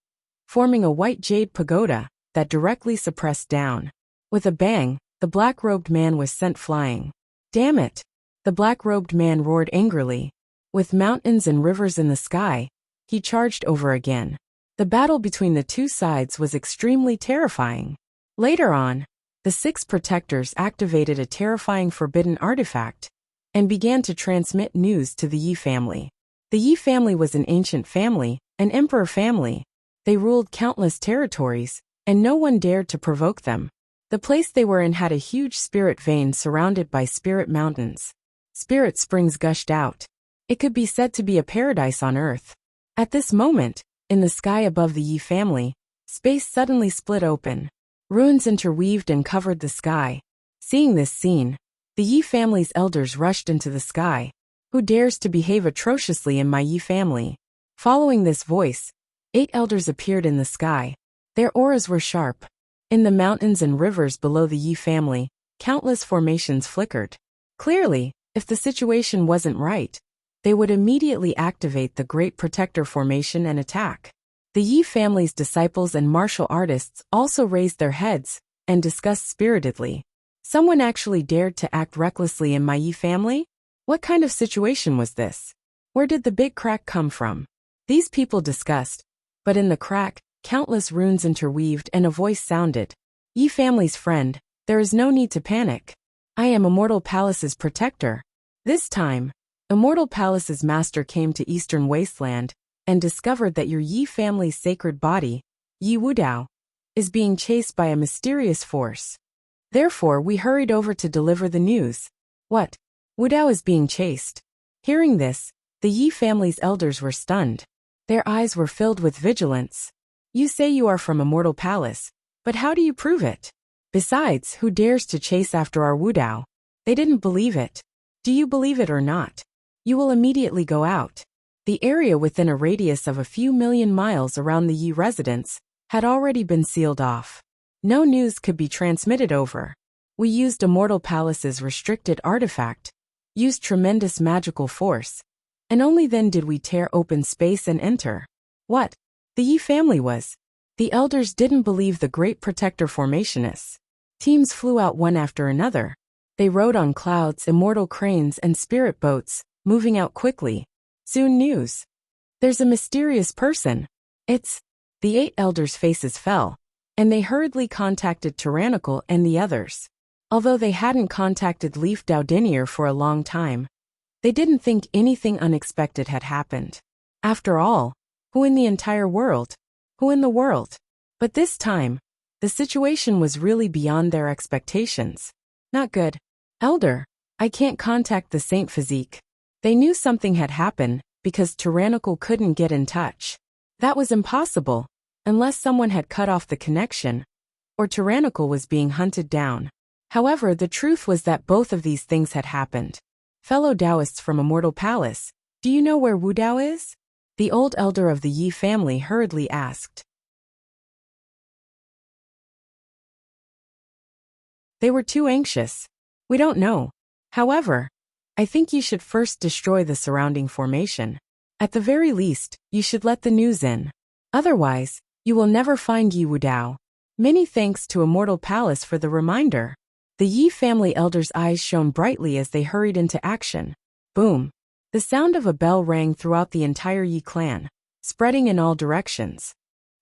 forming a white jade pagoda that directly suppressed down. With a bang, the black-robed man was sent flying. Damn it! The black-robed man roared angrily. With mountains and rivers in the sky, he charged over again. The battle between the 2 sides was extremely terrifying. Later on, the 6 protectors activated a terrifying forbidden artifact and began to transmit news to the Yi family. The Yi family was an ancient family, an emperor family. They ruled countless territories, and no one dared to provoke them. The place they were in had a huge spirit vein surrounded by spirit mountains. Spirit springs gushed out. It could be said to be a paradise on earth. At this moment, In the sky above the Yi family, space suddenly split open. Runes interweaved and covered the sky. Seeing this scene, the Yi family's elders rushed into the sky. Who dares to behave atrociously in my Yi family? Following this voice, 8 elders appeared in the sky. Their auras were sharp. In the mountains and rivers below the Yi family, countless formations flickered. Clearly, if the situation wasn't right, they would immediately activate the Great Protector formation and attack. The Yi family's disciples and martial artists also raised their heads and discussed spiritedly. Someone actually dared to act recklessly in my Yi family? What kind of situation was this? Where did the big crack come from? These people discussed, but in the crack, countless runes interweaved and a voice sounded. Yi family's friend, there is no need to panic. I am Immortal Palace's protector. This time, Immortal Palace's master came to Eastern Wasteland and discovered that your Yi family's sacred body, Yi Wudao, is being chased by a mysterious force. Therefore, we hurried over to deliver the news. What? Wudao is being chased. Hearing this, the Yi family's elders were stunned. Their eyes were filled with vigilance. You say you are from Immortal Palace, but how do you prove it? Besides, who dares to chase after our Wudao? They didn't believe it. Do you believe it or not? You will immediately go out. The area within a radius of a few million miles around the Yi residence had already been sealed off. No news could be transmitted over. We used Immortal Palace's restricted artifact, used tremendous magical force, and only then did we tear open space and enter. What? The Yi family was. The elders didn't believe the Great Protector formationists. Teams flew out one after another. They rode on clouds, immortal cranes, and spirit boats, moving out quickly. Soon news. There's a mysterious person. It's... The 8 elders' faces fell, and they hurriedly contacted Tyrannical and the others. Although they hadn't contacted Leaf Daudinier for a long time, they didn't think anything unexpected had happened. After all, who in the entire world? Who in the world? But this time, the situation was really beyond their expectations. Not good. Elder, I can't contact the Saint Physique. They knew something had happened because Tyrannical couldn't get in touch. That was impossible, unless someone had cut off the connection, or Tyrannical was being hunted down. However, the truth was that both of these things had happened. Fellow Taoists from Immortal Palace, do you know where Wudao is? The old elder of the Yi family hurriedly asked. They were too anxious. We don't know. However, I think you should first destroy the surrounding formation. At the very least, you should let the news in. Otherwise, you will never find Yi Wudao. Many thanks to Immortal Palace for the reminder. The Yi family elders' eyes shone brightly as they hurried into action. Boom! The sound of a bell rang throughout the entire Yi clan, spreading in all directions.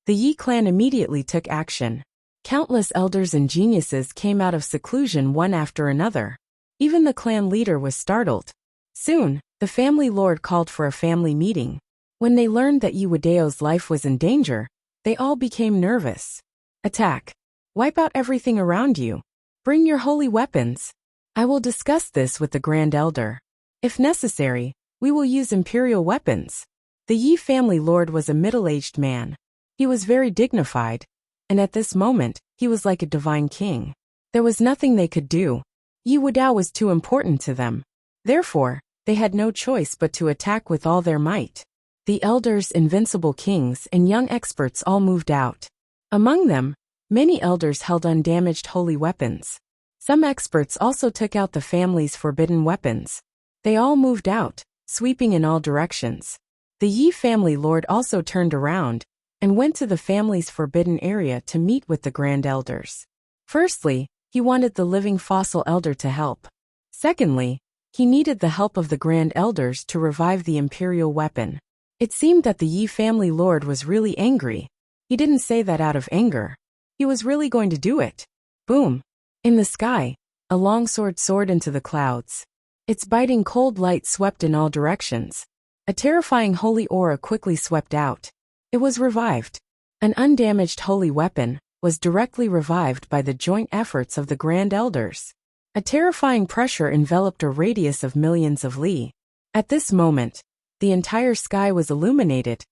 The Yi clan immediately took action. Countless elders and geniuses came out of seclusion one after another. Even the clan leader was startled. Soon, the family lord called for a family meeting. When they learned that Yi Wudao's life was in danger, they all became nervous. Attack. Wipe out everything around you. Bring your holy weapons. I will discuss this with the Grand Elder. If necessary, we will use imperial weapons. The Yi family lord was a middle-aged man. He was very dignified, and at this moment, he was like a divine king. There was nothing they could do. Yi Wudao was too important to them. Therefore, they had no choice but to attack with all their might. The elders, invincible kings, and young experts all moved out. Among them, many elders held undamaged holy weapons. Some experts also took out the family's forbidden weapons. They all moved out, sweeping in all directions. The Yi family lord also turned around and went to the family's forbidden area to meet with the Grand Elders. Firstly, he wanted the living fossil elder to help. Secondly, he needed the help of the Grand Elders to revive the imperial weapon. It seemed that the Yi family lord was really angry. He didn't say that out of anger. He was really going to do it. Boom! In the sky, a long sword soared into the clouds. Its biting cold light swept in all directions. A terrifying holy aura quickly swept out. It was revived. An undamaged holy weapon was directly revived by the joint efforts of the Grand Elders. A terrifying pressure enveloped a radius of millions of li. At this moment, the entire sky was illuminated,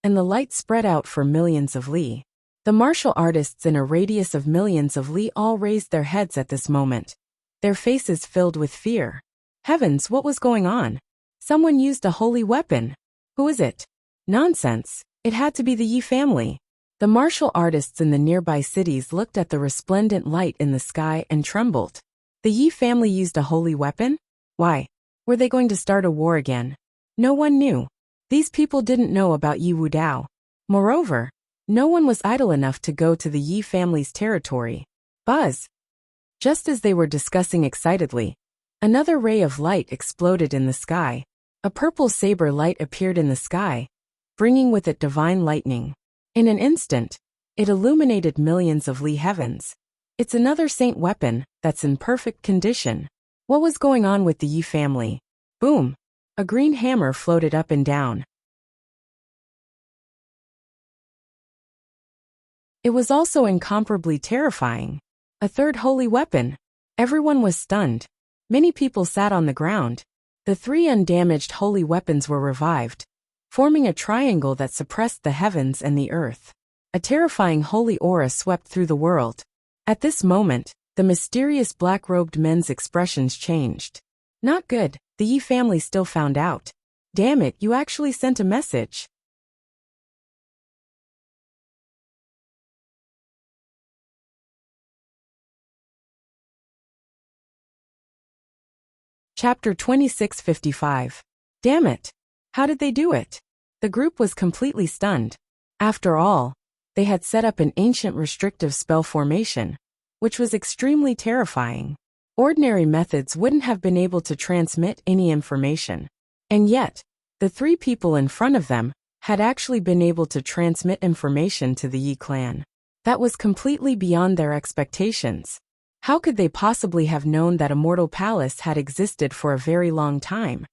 and the light spread out for millions of li. The martial artists in a radius of millions of li all raised their heads at this moment, their faces filled with fear. Heavens, what was going on? Someone used a holy weapon. Who is it? Nonsense. It had to be the Yi family. The martial artists in the nearby cities looked at the resplendent light in the sky and trembled. The Yi family used a holy weapon? Why? Were they going to start a war again? No one knew. These people didn't know about Yi Wudao. Moreover, no one was idle enough to go to the Yi family's territory. Buzz! Just as they were discussing excitedly, another ray of light exploded in the sky. A purple saber light appeared in the sky, bringing with it divine lightning. In an instant, it illuminated millions of li heavens. It's another saint weapon that's in perfect condition. What was going on with the Yi family? Boom! A green hammer floated up and down. It was also incomparably terrifying. A third holy weapon. Everyone was stunned. Many people sat on the ground. The three undamaged holy weapons were revived, forming a triangle that suppressed the heavens and the earth. A terrifying holy aura swept through the world. At this moment, the mysterious black-robed men's expressions changed. Not good, the Yi family still found out. Damn it, you actually sent a message. Chapter 2655. Damn it! How did they do it? The group was completely stunned. After all, they had set up an ancient restrictive spell formation, which was extremely terrifying. Ordinary methods wouldn't have been able to transmit any information. And yet, the three people in front of them had actually been able to transmit information to the Yi clan. That was completely beyond their expectations. How could they possibly have known that a mortal palace had existed for a very long time,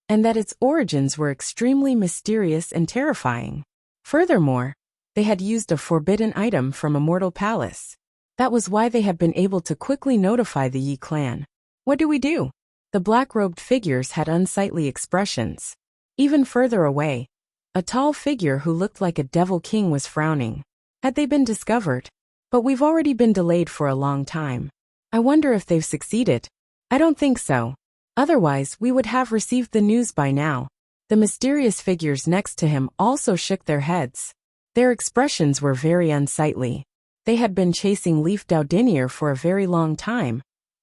and that its origins were extremely mysterious and terrifying? Furthermore, they had used a forbidden item from a mortal palace. That was why they had been able to quickly notify the Yi clan. What do we do? The black-robed figures had unsightly expressions. Even further away, a tall figure who looked like a devil king was frowning. Had they been discovered? But we've already been delayed for a long time. I wonder if they've succeeded. I don't think so. Otherwise, we would have received the news by now. The mysterious figures next to him also shook their heads. Their expressions were very unsightly. They had been chasing Leaf Daudinier for a very long time,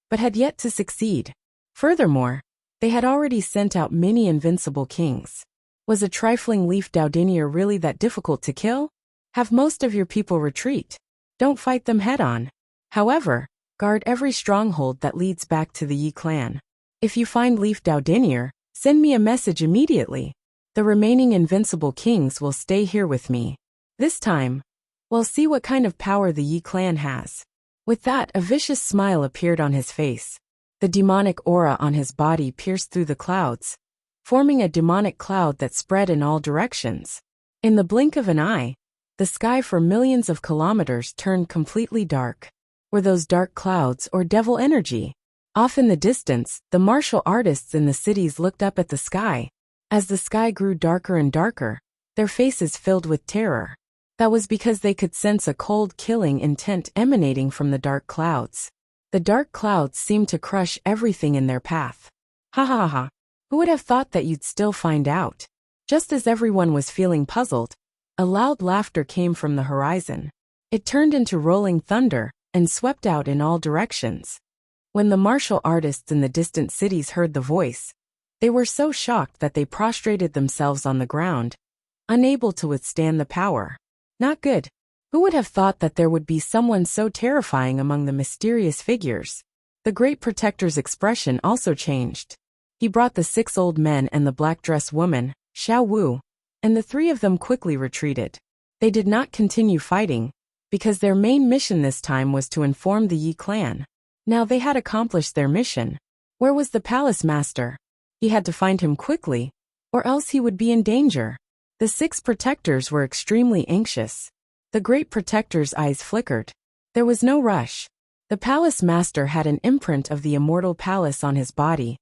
but had yet to succeed. Furthermore, they had already sent out many invincible kings. Was a trifling Leaf Daudinier really that difficult to kill? Have most of your people retreat. Don't fight them head-on. However, guard every stronghold that leads back to the Yi clan. If you find Leaf Daudinier, send me a message immediately. The remaining invincible kings will stay here with me. This time, we'll see what kind of power the Yi clan has. With that, a vicious smile appeared on his face. The demonic aura on his body pierced through the clouds, forming a demonic cloud that spread in all directions. In the blink of an eye, the sky for millions of kilometers turned completely dark. Were those dark clouds or devil energy? Off in the distance, the martial artists in the cities looked up at the sky. As the sky grew darker and darker, their faces filled with terror. That was because they could sense a cold, killing intent emanating from the dark clouds. The dark clouds seemed to crush everything in their path. Ha ha ha. Who would have thought that you'd still find out? Just as everyone was feeling puzzled, a loud laughter came from the horizon. It turned into rolling thunder and swept out in all directions. When the martial artists in the distant cities heard the voice, they were so shocked that they prostrated themselves on the ground, unable to withstand the power. Not good. Who would have thought that there would be someone so terrifying among the mysterious figures? The Great Protector's expression also changed. He brought the 6 old men and the black-dressed woman, Xiao Wu, and the 3 of them quickly retreated. They did not continue fighting, because their main mission this time was to inform the Yi clan. Now they had accomplished their mission. Where was the palace master? He had to find him quickly, or else he would be in danger. The 6 protectors were extremely anxious. The Great Protector's eyes flickered. There was no rush. The palace master had an imprint of the immortal palace on his body,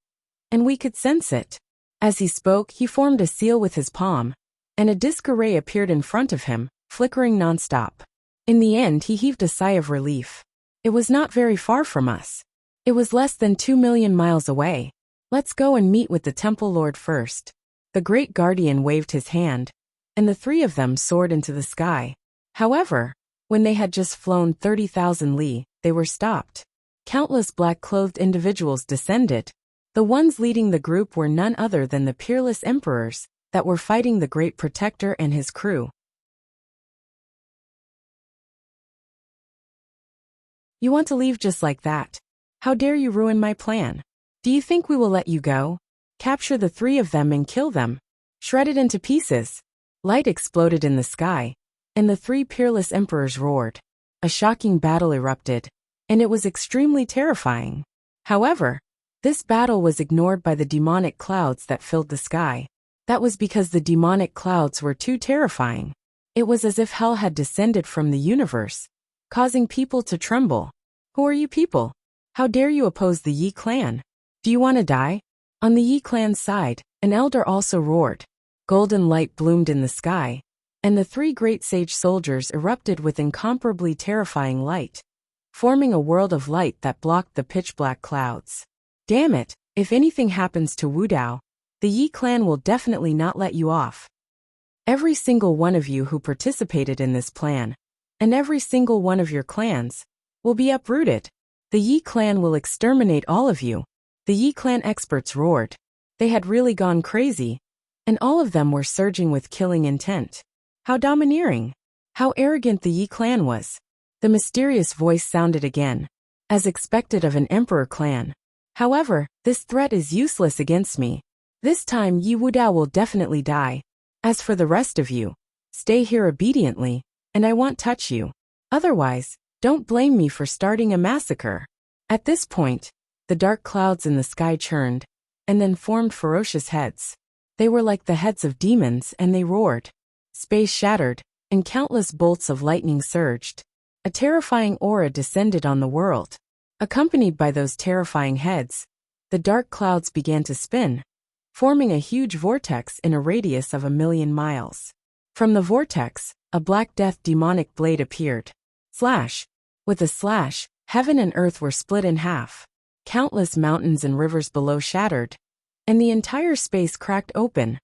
and we could sense it. As he spoke, he formed a seal with his palm, and a disc array appeared in front of him, flickering nonstop. In the end, he heaved a sigh of relief. It was not very far from us. It was less than 2 million miles away. Let's go and meet with the Temple Lord first. The great guardian waved his hand, and the three of them soared into the sky. However, when they had just flown 30,000 li, they were stopped. Countless black-clothed individuals descended. The ones leading the group were none other than the peerless emperors that were fighting the Great Protector and his crew. You want to leave just like that? How dare you ruin my plan? Do you think we will let you go? Capture the three of them and kill them. Shred it into pieces. Light exploded in the sky, and the three peerless emperors roared. A shocking battle erupted, and it was extremely terrifying. However, this battle was ignored by the demonic clouds that filled the sky. That was because the demonic clouds were too terrifying. It was as if hell had descended from the universe, causing people to tremble. Who are you people? How dare you oppose the Yi clan? Do you want to die? On the Yi clan's side, an elder also roared. Golden light bloomed in the sky, and the three great sage soldiers erupted with incomparably terrifying light, forming a world of light that blocked the pitch-black clouds. Damn it, if anything happens to Wudao, the Yi clan will definitely not let you off. Every single one of you who participated in this plan, and every single one of your clans, will be uprooted. The Yi clan will exterminate all of you. The Yi clan experts roared. They had really gone crazy, and all of them were surging with killing intent. How domineering! How arrogant the Yi clan was! The mysterious voice sounded again, as expected of an emperor clan. However, this threat is useless against me. This time Yi Wudao will definitely die. As for the rest of you, stay here obediently, and I won't touch you. Otherwise, don't blame me for starting a massacre. At this point, the dark clouds in the sky churned, and then formed ferocious heads. They were like the heads of demons, and they roared. Space shattered, and countless bolts of lightning surged. A terrifying aura descended on the world. Accompanied by those terrifying heads, the dark clouds began to spin, forming a huge vortex in a radius of 1,000,000 miles. From the vortex, a black death demonic blade appeared. Slash! With a slash, heaven and earth were split in half. Countless mountains and rivers below shattered, and the entire space cracked open,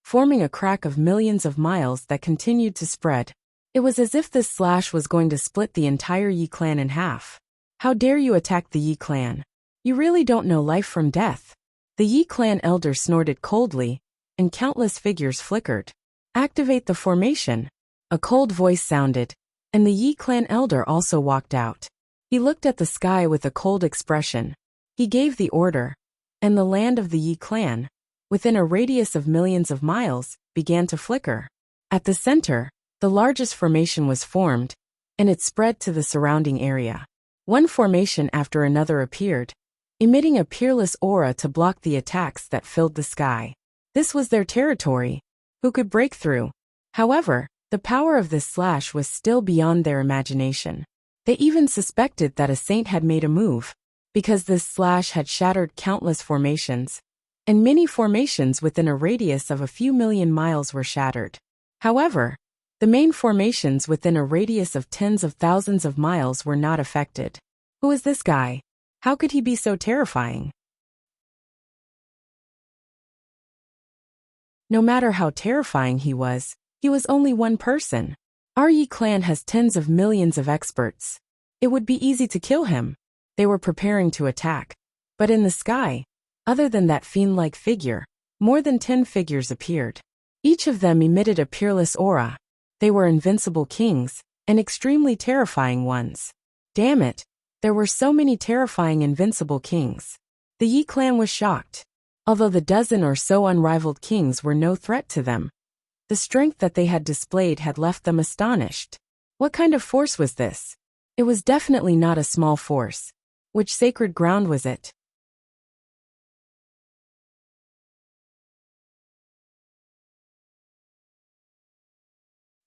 forming a crack of millions of miles that continued to spread. It was as if this slash was going to split the entire Yi clan in half. How dare you attack the Yi clan? You really don't know life from death. The Yi clan elder snorted coldly, and countless figures flickered. Activate the formation. A cold voice sounded, and the Yi clan elder also walked out. He looked at the sky with a cold expression. He gave the order, and the land of the Yi clan, within a radius of millions of miles, began to flicker. At the center, the largest formation was formed, and it spread to the surrounding area. One formation after another appeared, emitting a peerless aura to block the attacks that filled the sky. This was their territory. Who could break through? However, the power of this slash was still beyond their imagination. They even suspected that a saint had made a move, because this slash had shattered countless formations, and many formations within a radius of a few million miles were shattered. However, the main formations within a radius of tens of thousands of miles were not affected. Who is this guy? How could he be so terrifying? No matter how terrifying he was only one person. Our Yi clan has tens of millions of experts. It would be easy to kill him. They were preparing to attack. But in the sky, other than that fiend-like figure, more than 10 figures appeared. Each of them emitted a peerless aura. They were invincible kings, and extremely terrifying ones. Damn it, there were so many terrifying invincible kings. The Yi clan was shocked. Although the dozen or so unrivaled kings were no threat to them, the strength that they had displayed had left them astonished. What kind of force was this? It was definitely not a small force. Which sacred ground was it?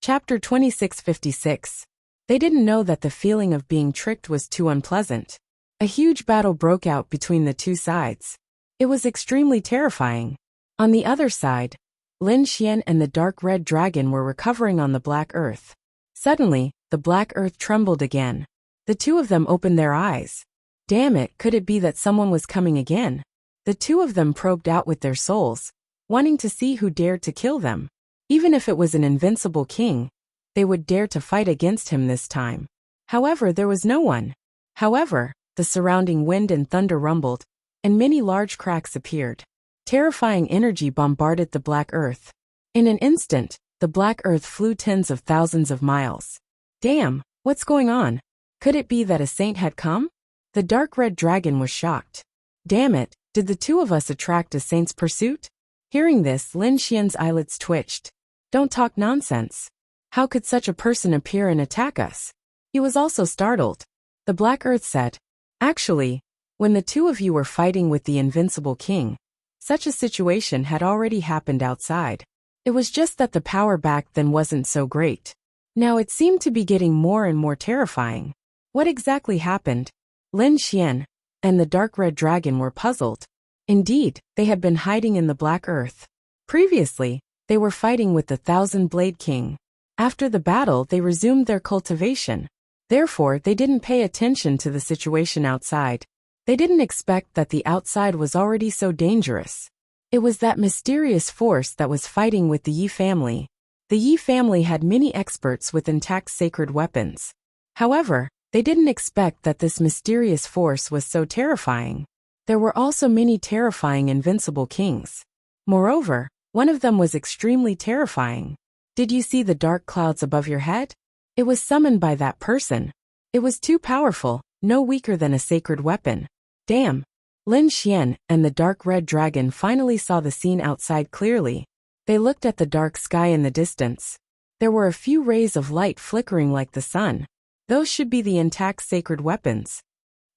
Chapter 2656. They didn't know that the feeling of being tricked was too unpleasant. A huge battle broke out between the two sides. It was extremely terrifying. On the other side, Lin Xian and the dark red dragon were recovering on the black earth. Suddenly, the black earth trembled again. The two of them opened their eyes. Damn it, could it be that someone was coming again? The two of them probed out with their souls, wanting to see who dared to kill them. Even if it was an invincible king, they would dare to fight against him this time. However, there was no one. However, the surrounding wind and thunder rumbled, and many large cracks appeared. Terrifying energy bombarded the black earth. In an instant, the black earth flew tens of thousands of miles. Damn, what's going on? Could it be that a saint had come? The dark red dragon was shocked. Damn it, did the two of us attract a saint's pursuit? Hearing this, Lin Xian's eyelids twitched. Don't talk nonsense. How could such a person appear and attack us? He was also startled. The black earth said, actually, when the two of you were fighting with the invincible king, such a situation had already happened outside. It was just that the power back then wasn't so great. Now it seemed to be getting more and more terrifying. What exactly happened? Lin Xian and the dark red dragon were puzzled. Indeed, they had been hiding in the black earth. Previously, they were fighting with the Thousand-Blade King. After the battle, they resumed their cultivation. Therefore, they didn't pay attention to the situation outside. They didn't expect that the outside was already so dangerous. It was that mysterious force that was fighting with the Yi family. The Yi family had many experts with intact sacred weapons. However, they didn't expect that this mysterious force was so terrifying. There were also many terrifying invincible kings. Moreover, one of them was extremely terrifying. Did you see the dark clouds above your head? It was summoned by that person. It was too powerful, no weaker than a sacred weapon. Damn! Lin Xian and the dark red dragon finally saw the scene outside clearly. They looked at the dark sky in the distance. There were a few rays of light flickering like the sun. Those should be the intact sacred weapons.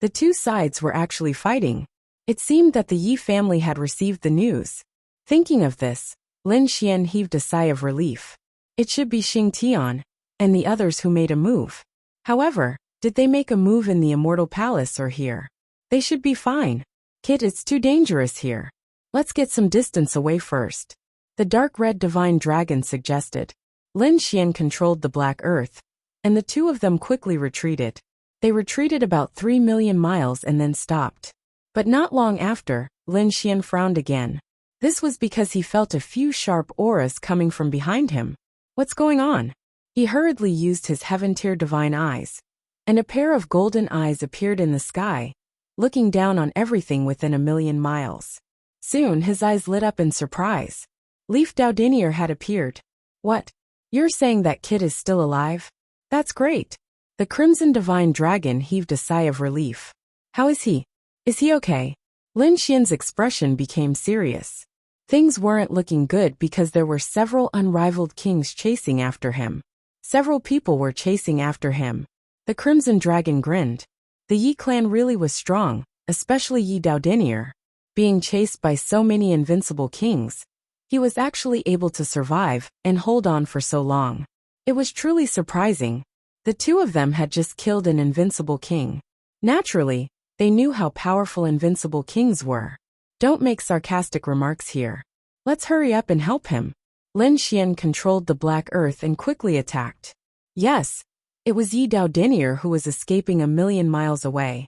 The two sides were actually fighting. It seemed that the Yi family had received the news. Thinking of this, Lin Xian heaved a sigh of relief. It should be Xing Tian and the others who made a move. However, did they make a move in the Immortal Palace or here? They should be fine. Kid, it's too dangerous here. Let's get some distance away first. The dark red divine dragon suggested. Lin Xian controlled the black earth, and the two of them quickly retreated. They retreated about 3 million miles and then stopped. But not long after, Lin Xian frowned again. This was because he felt a few sharp auras coming from behind him. What's going on? He hurriedly used his heaven-tier divine eyes, and a pair of golden eyes appeared in the sky, looking down on everything within 1,000,000 miles. Soon his eyes lit up in surprise. Leaf Doudinier had appeared. What? You're saying that kid is still alive? That's great. The Crimson Divine Dragon heaved a sigh of relief. How is he? Is he okay? Lin Xian's expression became serious. Things weren't looking good because there were several unrivaled kings chasing after him. Several people were chasing after him. The Crimson Dragon grinned. The Yi clan really was strong, especially Yi Doudinier. Being chased by so many invincible kings, he was actually able to survive and hold on for so long. It was truly surprising. The two of them had just killed an invincible king. Naturally, they knew how powerful invincible kings were. Don't make sarcastic remarks here. Let's hurry up and help him. Lin Xian controlled the black earth and quickly attacked. Yes, it was Yi Doudinier who was escaping 1,000,000 miles away.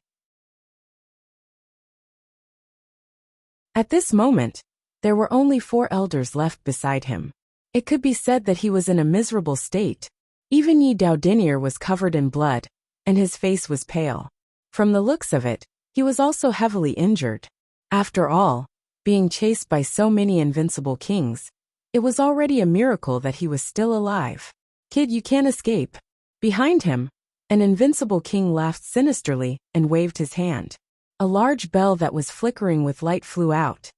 At this moment, there were only 4 elders left beside him. It could be said that he was in a miserable state. Even Yi Doudinier was covered in blood, and his face was pale. From the looks of it, he was also heavily injured. After all, being chased by so many invincible kings, it was already a miracle that he was still alive. Kid, you can't escape. Behind him, an invincible king laughed sinisterly and waved his hand. A large bell that was flickering with light flew out.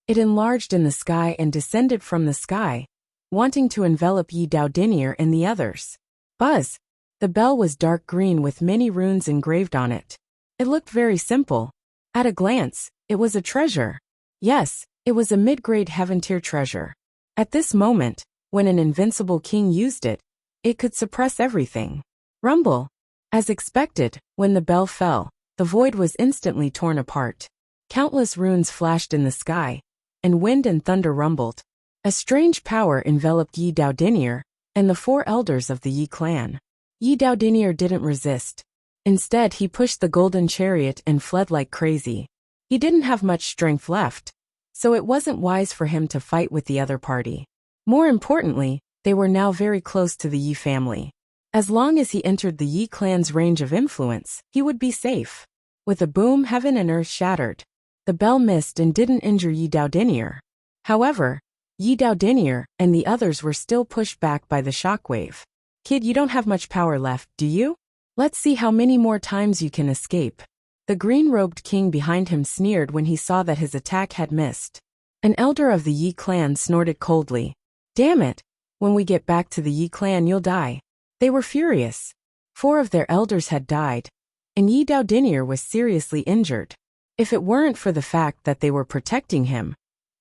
It enlarged in the sky and descended from the sky, wanting to envelop Yi Doudinier and the others. Buzz! The bell was dark green with many runes engraved on it. It looked very simple. At a glance, it was a treasure. Yes, it was a mid-grade heaven-tier treasure. At this moment, when an invincible king used it, it could suppress everything. Rumble! As expected, when the bell fell, the void was instantly torn apart. Countless runes flashed in the sky, and wind and thunder rumbled. A strange power enveloped Yi Daodinier and the 4 elders of the Yi clan. Yi Daodinier didn't resist. Instead, he pushed the golden chariot and fled like crazy. He didn't have much strength left, so it wasn't wise for him to fight with the other party. More importantly, they were now very close to the Yi family. As long as he entered the Yi clan's range of influence, he would be safe. With a boom, heaven and earth shattered. The bell missed and didn't injure Yi Daodinier. However, Yi Daodinier and the others were still pushed back by the shockwave. Kid, you don't have much power left, do you? Let's see how many more times you can escape. The green-robed king behind him sneered when he saw that his attack had missed. An elder of the Yi clan snorted coldly. Damn it! When we get back to the Yi clan, you'll die. They were furious. 4 of their elders had died, and Yi Daodinier was seriously injured. If it weren't for the fact that they were protecting him,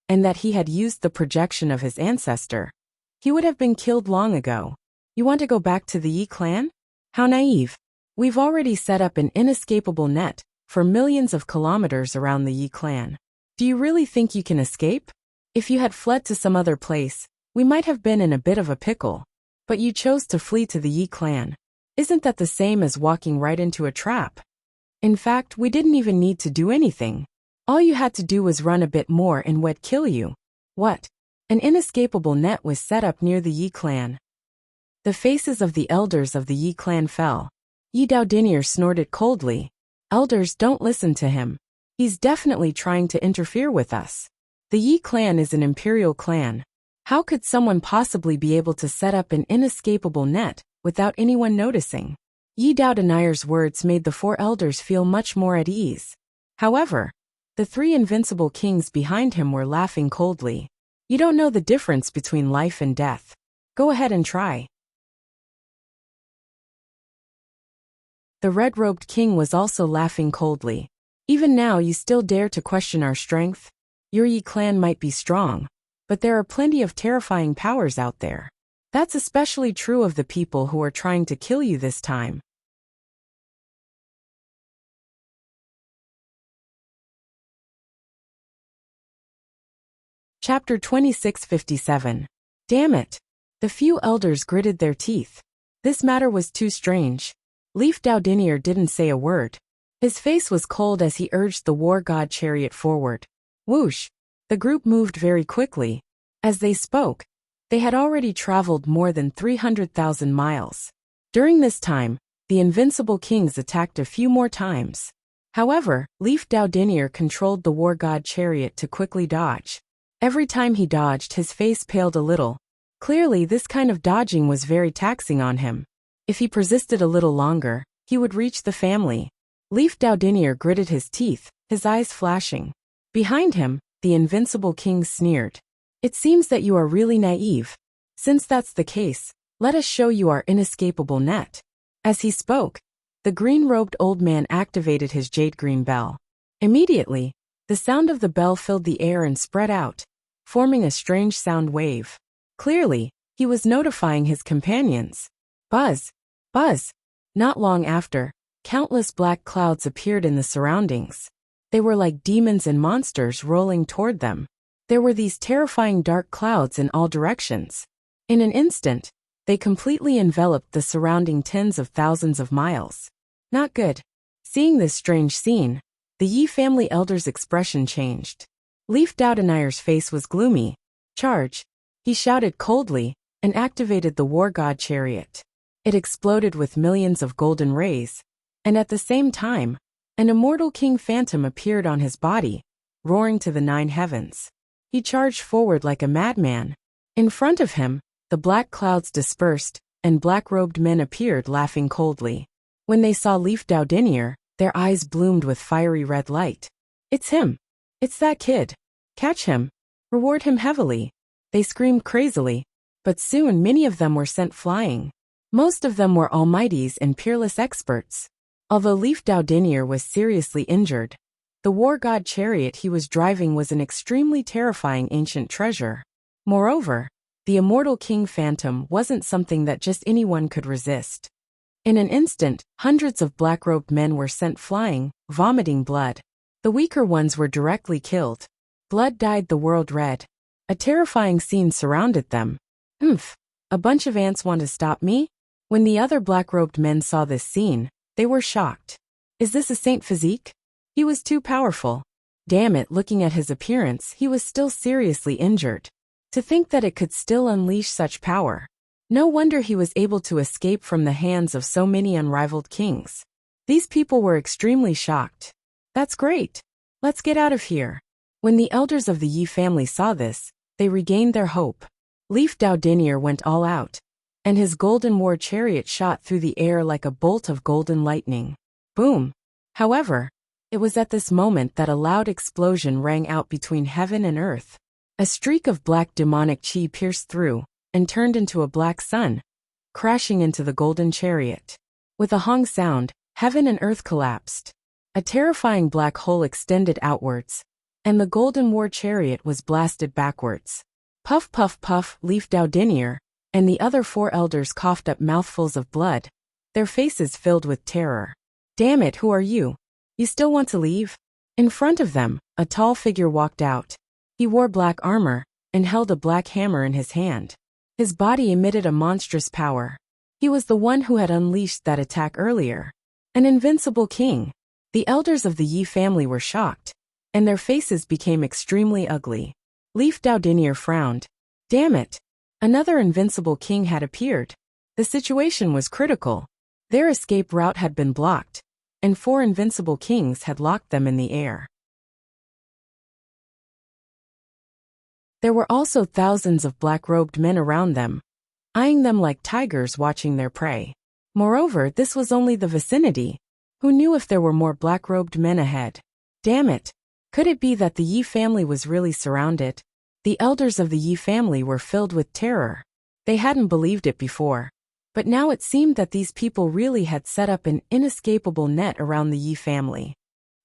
and that he had used the projection of his ancestor, he would have been killed long ago. You want to go back to the Yi clan? How naive. We've already set up an inescapable net for millions of kilometers around the Yi clan. Do you really think you can escape? If you had fled to some other place, we might have been in a bit of a pickle. But you chose to flee to the Yi clan. Isn't that the same as walking right into a trap? In fact, we didn't even need to do anything. All you had to do was run a bit more and we'd kill you. What? An inescapable net was set up near the Yi clan. The faces of the elders of the Yi clan fell. Yi Daodinier snorted coldly. Elders, don't listen to him. He's definitely trying to interfere with us. The Yi clan is an imperial clan. How could someone possibly be able to set up an inescapable net without anyone noticing? Yi Daodinier's words made the 4 elders feel much more at ease. However, the 3 invincible kings behind him were laughing coldly. You don't know the difference between life and death. Go ahead and try. The red-robed king was also laughing coldly. Even now you still dare to question our strength? Your Yi clan might be strong, but there are plenty of terrifying powers out there. That's especially true of the people who are trying to kill you this time. Chapter 2657. Damn it! The few elders gritted their teeth. This matter was too strange. Leif Daodinier didn't say a word. His face was cold as he urged the war god chariot forward. Whoosh! The group moved very quickly. As they spoke, they had already traveled more than 300,000 miles. During this time, the invincible kings attacked a few more times. However, Leif Daodinier controlled the war god chariot to quickly dodge. Every time he dodged, his face paled a little. Clearly, this kind of dodging was very taxing on him. If he persisted a little longer, he would reach the family. Leif Daodinier gritted his teeth, his eyes flashing. Behind him, the invincible king sneered. It seems that you are really naive. Since that's the case, let us show you our inescapable net. As he spoke, the green-robed old man activated his jade-green bell. Immediately, the sound of the bell filled the air and spread out, forming a strange sound wave. Clearly, he was notifying his companions. Buzz! Buzz! Not long after, countless black clouds appeared in the surroundings. They were like demons and monsters rolling toward them. There were these terrifying dark clouds in all directions. In an instant, they completely enveloped the surrounding tens of thousands of miles. Not good. Seeing this strange scene, the Yi family elder's expression changed. Leif Daodinier's face was gloomy. Charge! He shouted coldly, and activated the war god chariot. It exploded with millions of golden rays, and at the same time, an immortal king phantom appeared on his body, roaring to the 9 heavens. He charged forward like a madman. In front of him, the black clouds dispersed, and black-robed men appeared laughing coldly. When they saw Leif Daodinier, their eyes bloomed with fiery red light. It's him! It's that kid! Catch him! Reward him heavily! They screamed crazily, but soon many of them were sent flying. Most of them were almighties and peerless experts. Although Leif Daodinier was seriously injured, the war god chariot he was driving was an extremely terrifying ancient treasure. Moreover, the immortal king phantom wasn't something that just anyone could resist. In an instant, hundreds of black-robed men were sent flying, vomiting blood. The weaker ones were directly killed. Blood dyed the world red. A terrifying scene surrounded them. Oomph! A bunch of ants want to stop me? When the other black-robed men saw this scene, they were shocked. Is this a saint physique? He was too powerful. Damn it, looking at his appearance, he was still seriously injured. To think that it could still unleash such power. No wonder he was able to escape from the hands of so many unrivaled kings. These people were extremely shocked. That's great. Let's get out of here. When the elders of the Yi family saw this, they regained their hope. Leaf Daodinier went all out, and his golden war chariot shot through the air like a bolt of golden lightning. Boom! However, it was at this moment that a loud explosion rang out between heaven and earth. A streak of black demonic chi pierced through, and turned into a black sun, crashing into the golden chariot. With a hong sound, heaven and earth collapsed. A terrifying black hole extended outwards, and the golden war chariot was blasted backwards. Puff puff puff, Leaf Daodinier, and the other 4 elders coughed up mouthfuls of blood, their faces filled with terror. Damn it, who are you? You still want to leave? In front of them, a tall figure walked out. He wore black armor, and held a black hammer in his hand. His body emitted a monstrous power. He was the one who had unleashed that attack earlier. An invincible king. The elders of the Yi family were shocked, and their faces became extremely ugly. Leaf Daodinier frowned. Damn it! Another invincible king had appeared. The situation was critical. Their escape route had been blocked, and 4 invincible kings had locked them in the air. There were also thousands of black-robed men around them, eyeing them like tigers watching their prey. Moreover, this was only the vicinity. Who knew if there were more black-robed men ahead? Damn it! Could it be that the Yi family was really surrounded? The elders of the Yi family were filled with terror. They hadn't believed it before. But now it seemed that these people really had set up an inescapable net around the Yi family.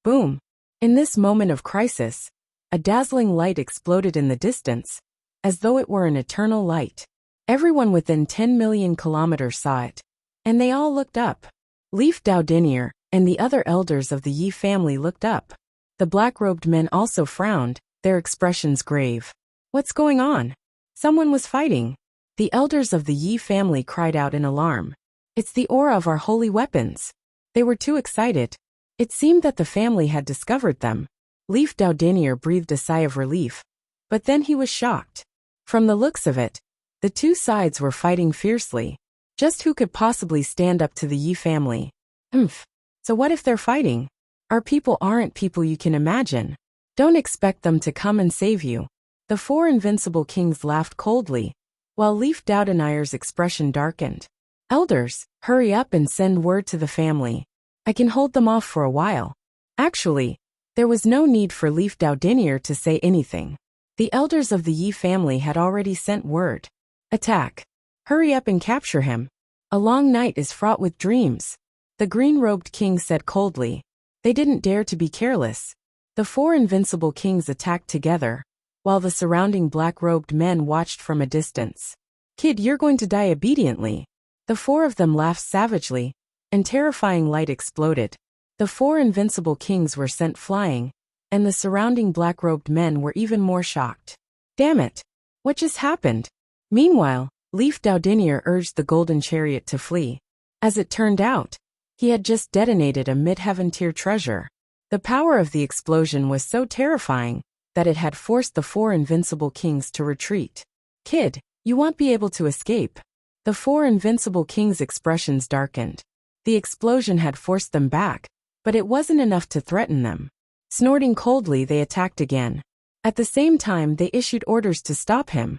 Boom! In this moment of crisis, a dazzling light exploded in the distance, as though it were an eternal light. Everyone within 10 million kilometers saw it, and they all looked up. Leaf Daodinier and the other elders of the Yi family looked up. The black-robed men also frowned, their expressions grave. What's going on? Someone was fighting. The elders of the Yi family cried out in alarm. It's the aura of our holy weapons. They were too excited. It seemed that the family had discovered them. Leaf Daodinier breathed a sigh of relief, but then he was shocked. From the looks of it, the 2 sides were fighting fiercely. Just who could possibly stand up to the Yi family? So what if they're fighting? Our people aren't people you can imagine. Don't expect them to come and save you. The 4 invincible kings laughed coldly, while Leaf Daodinier's expression darkened. Elders, hurry up and send word to the family. I can hold them off for a while. Actually, there was no need for Leaf Daodinier to say anything. The elders of the Yi family had already sent word. Attack. Hurry up and capture him. A long night is fraught with dreams. The green-robed king said coldly. They didn't dare to be careless. The 4 invincible kings attacked together, while the surrounding black-robed men watched from a distance. Kid, you're going to die obediently. The 4 of them laughed savagely, and terrifying light exploded. The 4 invincible kings were sent flying, and the surrounding black-robed men were even more shocked. Damn it! What just happened? Meanwhile, Leaf Daodinier urged the golden chariot to flee. As it turned out, he had just detonated a mid-heaven tier treasure. The power of the explosion was so terrifying that it had forced the 4 invincible kings to retreat. Kid, you won't be able to escape. The 4 invincible kings' expressions darkened. The explosion had forced them back, but it wasn't enough to threaten them. Snorting coldly, they attacked again. At the same time, they issued orders to stop him.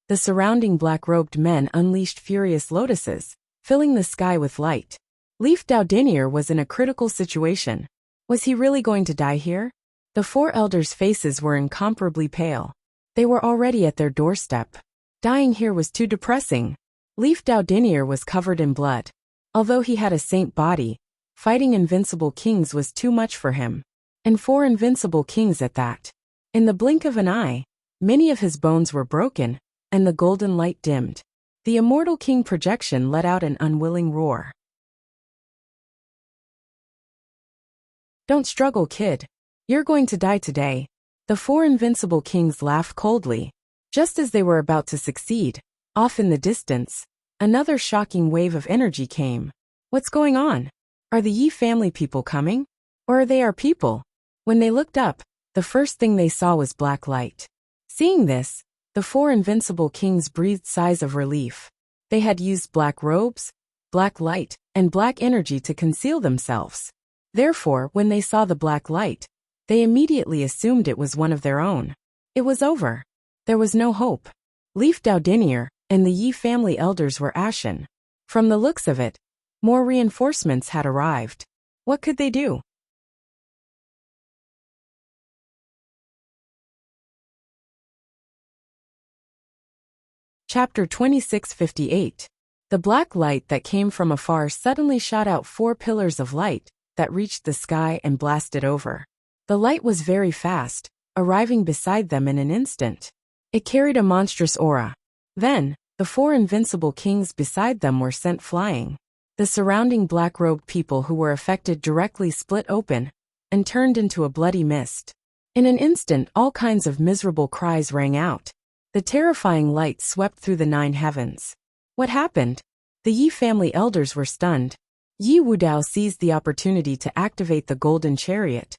The surrounding black-robed men unleashed furious lotuses, filling the sky with light. Leaf Daodinier was in a critical situation. Was he really going to die here? The 4 elders' faces were incomparably pale. They were already at their doorstep. Dying here was too depressing. Leaf Daodinier was covered in blood. Although he had a saint body, fighting invincible kings was too much for him. And 4 invincible kings at that. In the blink of an eye, many of his bones were broken, and the golden light dimmed. The immortal king projection let out an unwilling roar. Don't struggle, kid. You're going to die today. The 4 invincible kings laughed coldly, Just as they were about to succeed, off in the distance, another shocking wave of energy came. What's going on? Are the Yi family people coming? Or are they our people? When they looked up, the first thing they saw was black light. Seeing this, the four invincible kings breathed sighs of relief. They had used black robes, black light, and black energy to conceal themselves. Therefore, when they saw the black light, they immediately assumed it was one of their own. It was over. There was no hope. Leaf Daudinier and the Yi family elders were ashen. From the looks of it, more reinforcements had arrived. What could they do? Chapter 2658. The black light that came from afar suddenly shot out 4 pillars of light that reached the sky and blasted over. The light was very fast, arriving beside them in an instant. It carried a monstrous aura. Then, the 4 invincible kings beside them were sent flying. The surrounding black-robed people who were affected directly split open and turned into a bloody mist. In an instant, all kinds of miserable cries rang out. The terrifying light swept through the 9 heavens. What happened? The Yi family elders were stunned. Yi Wudao seized the opportunity to activate the golden chariot,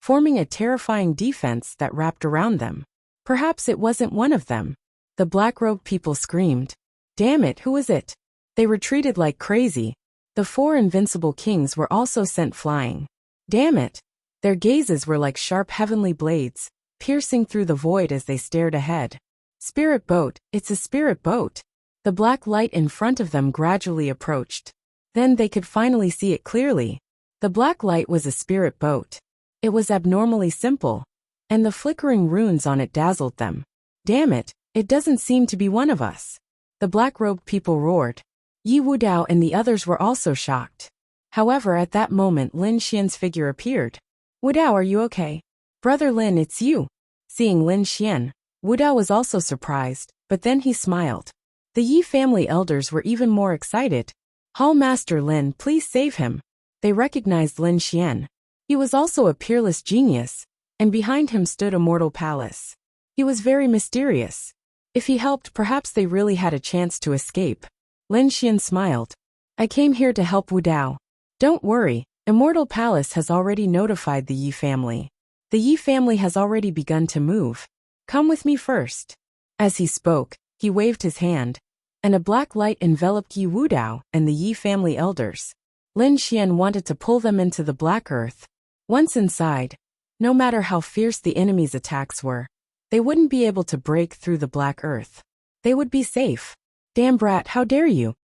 forming a terrifying defense that wrapped around them. Perhaps it wasn't one of them. The black-robed people screamed. Damn it, who is it? They retreated like crazy. The 4 invincible kings were also sent flying. Damn it! Their gazes were like sharp heavenly blades, piercing through the void as they stared ahead. Spirit boat, it's a spirit boat. The black light in front of them gradually approached. Then they could finally see it clearly. The black light was a spirit boat. It was abnormally simple, and the flickering runes on it dazzled them. Damn it, it doesn't seem to be one of us. The black-robed people roared. Yi Wudao and the others were also shocked. However, at that moment Lin Xian's figure appeared. Wudao, are you okay? Brother Lin, it's you. Seeing Lin Xian, Wudao was also surprised, but then he smiled. The Yi family elders were even more excited. Hall Master Lin, please save him. They recognized Lin Xian. He was also a peerless genius, and behind him stood a mortal palace. He was very mysterious. If he helped, perhaps they really had a chance to escape. Lin Xian smiled. I came here to help Wudao. Don't worry, Immortal Palace has already notified the Yi family. The Yi family has already begun to move. Come with me first. As he spoke, he waved his hand, and a black light enveloped Yi Wudao and the Yi family elders. Lin Xian wanted to pull them into the black earth. Once inside, no matter how fierce the enemy's attacks were, they wouldn't be able to break through the black earth. They would be safe. Damn brat, how dare you?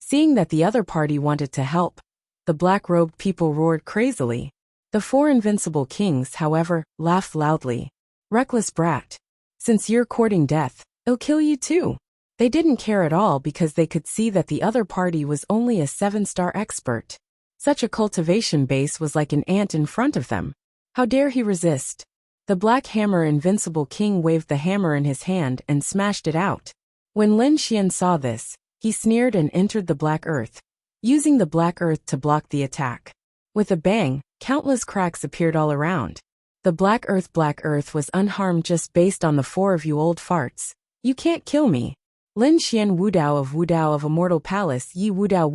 Seeing that the other party wanted to help, the black-robed people roared crazily. The 4 invincible kings, however, laughed loudly. Reckless brat. Since you're courting death, it'll kill you too. They didn't care at all because they could see that the other party was only a 7-star expert. Such a cultivation base was like an ant in front of them. How dare he resist? The Black Hammer Invincible King waved the hammer in his hand and smashed it out. When Lin Xian saw this, he sneered and entered the Black Earth, using the Black Earth to block the attack. With a bang, countless cracks appeared all around. The Black Earth was unharmed just based on the 4 of you old farts. You can't kill me. Lin Xian Wudao of Immortal Palace, Yi Wudao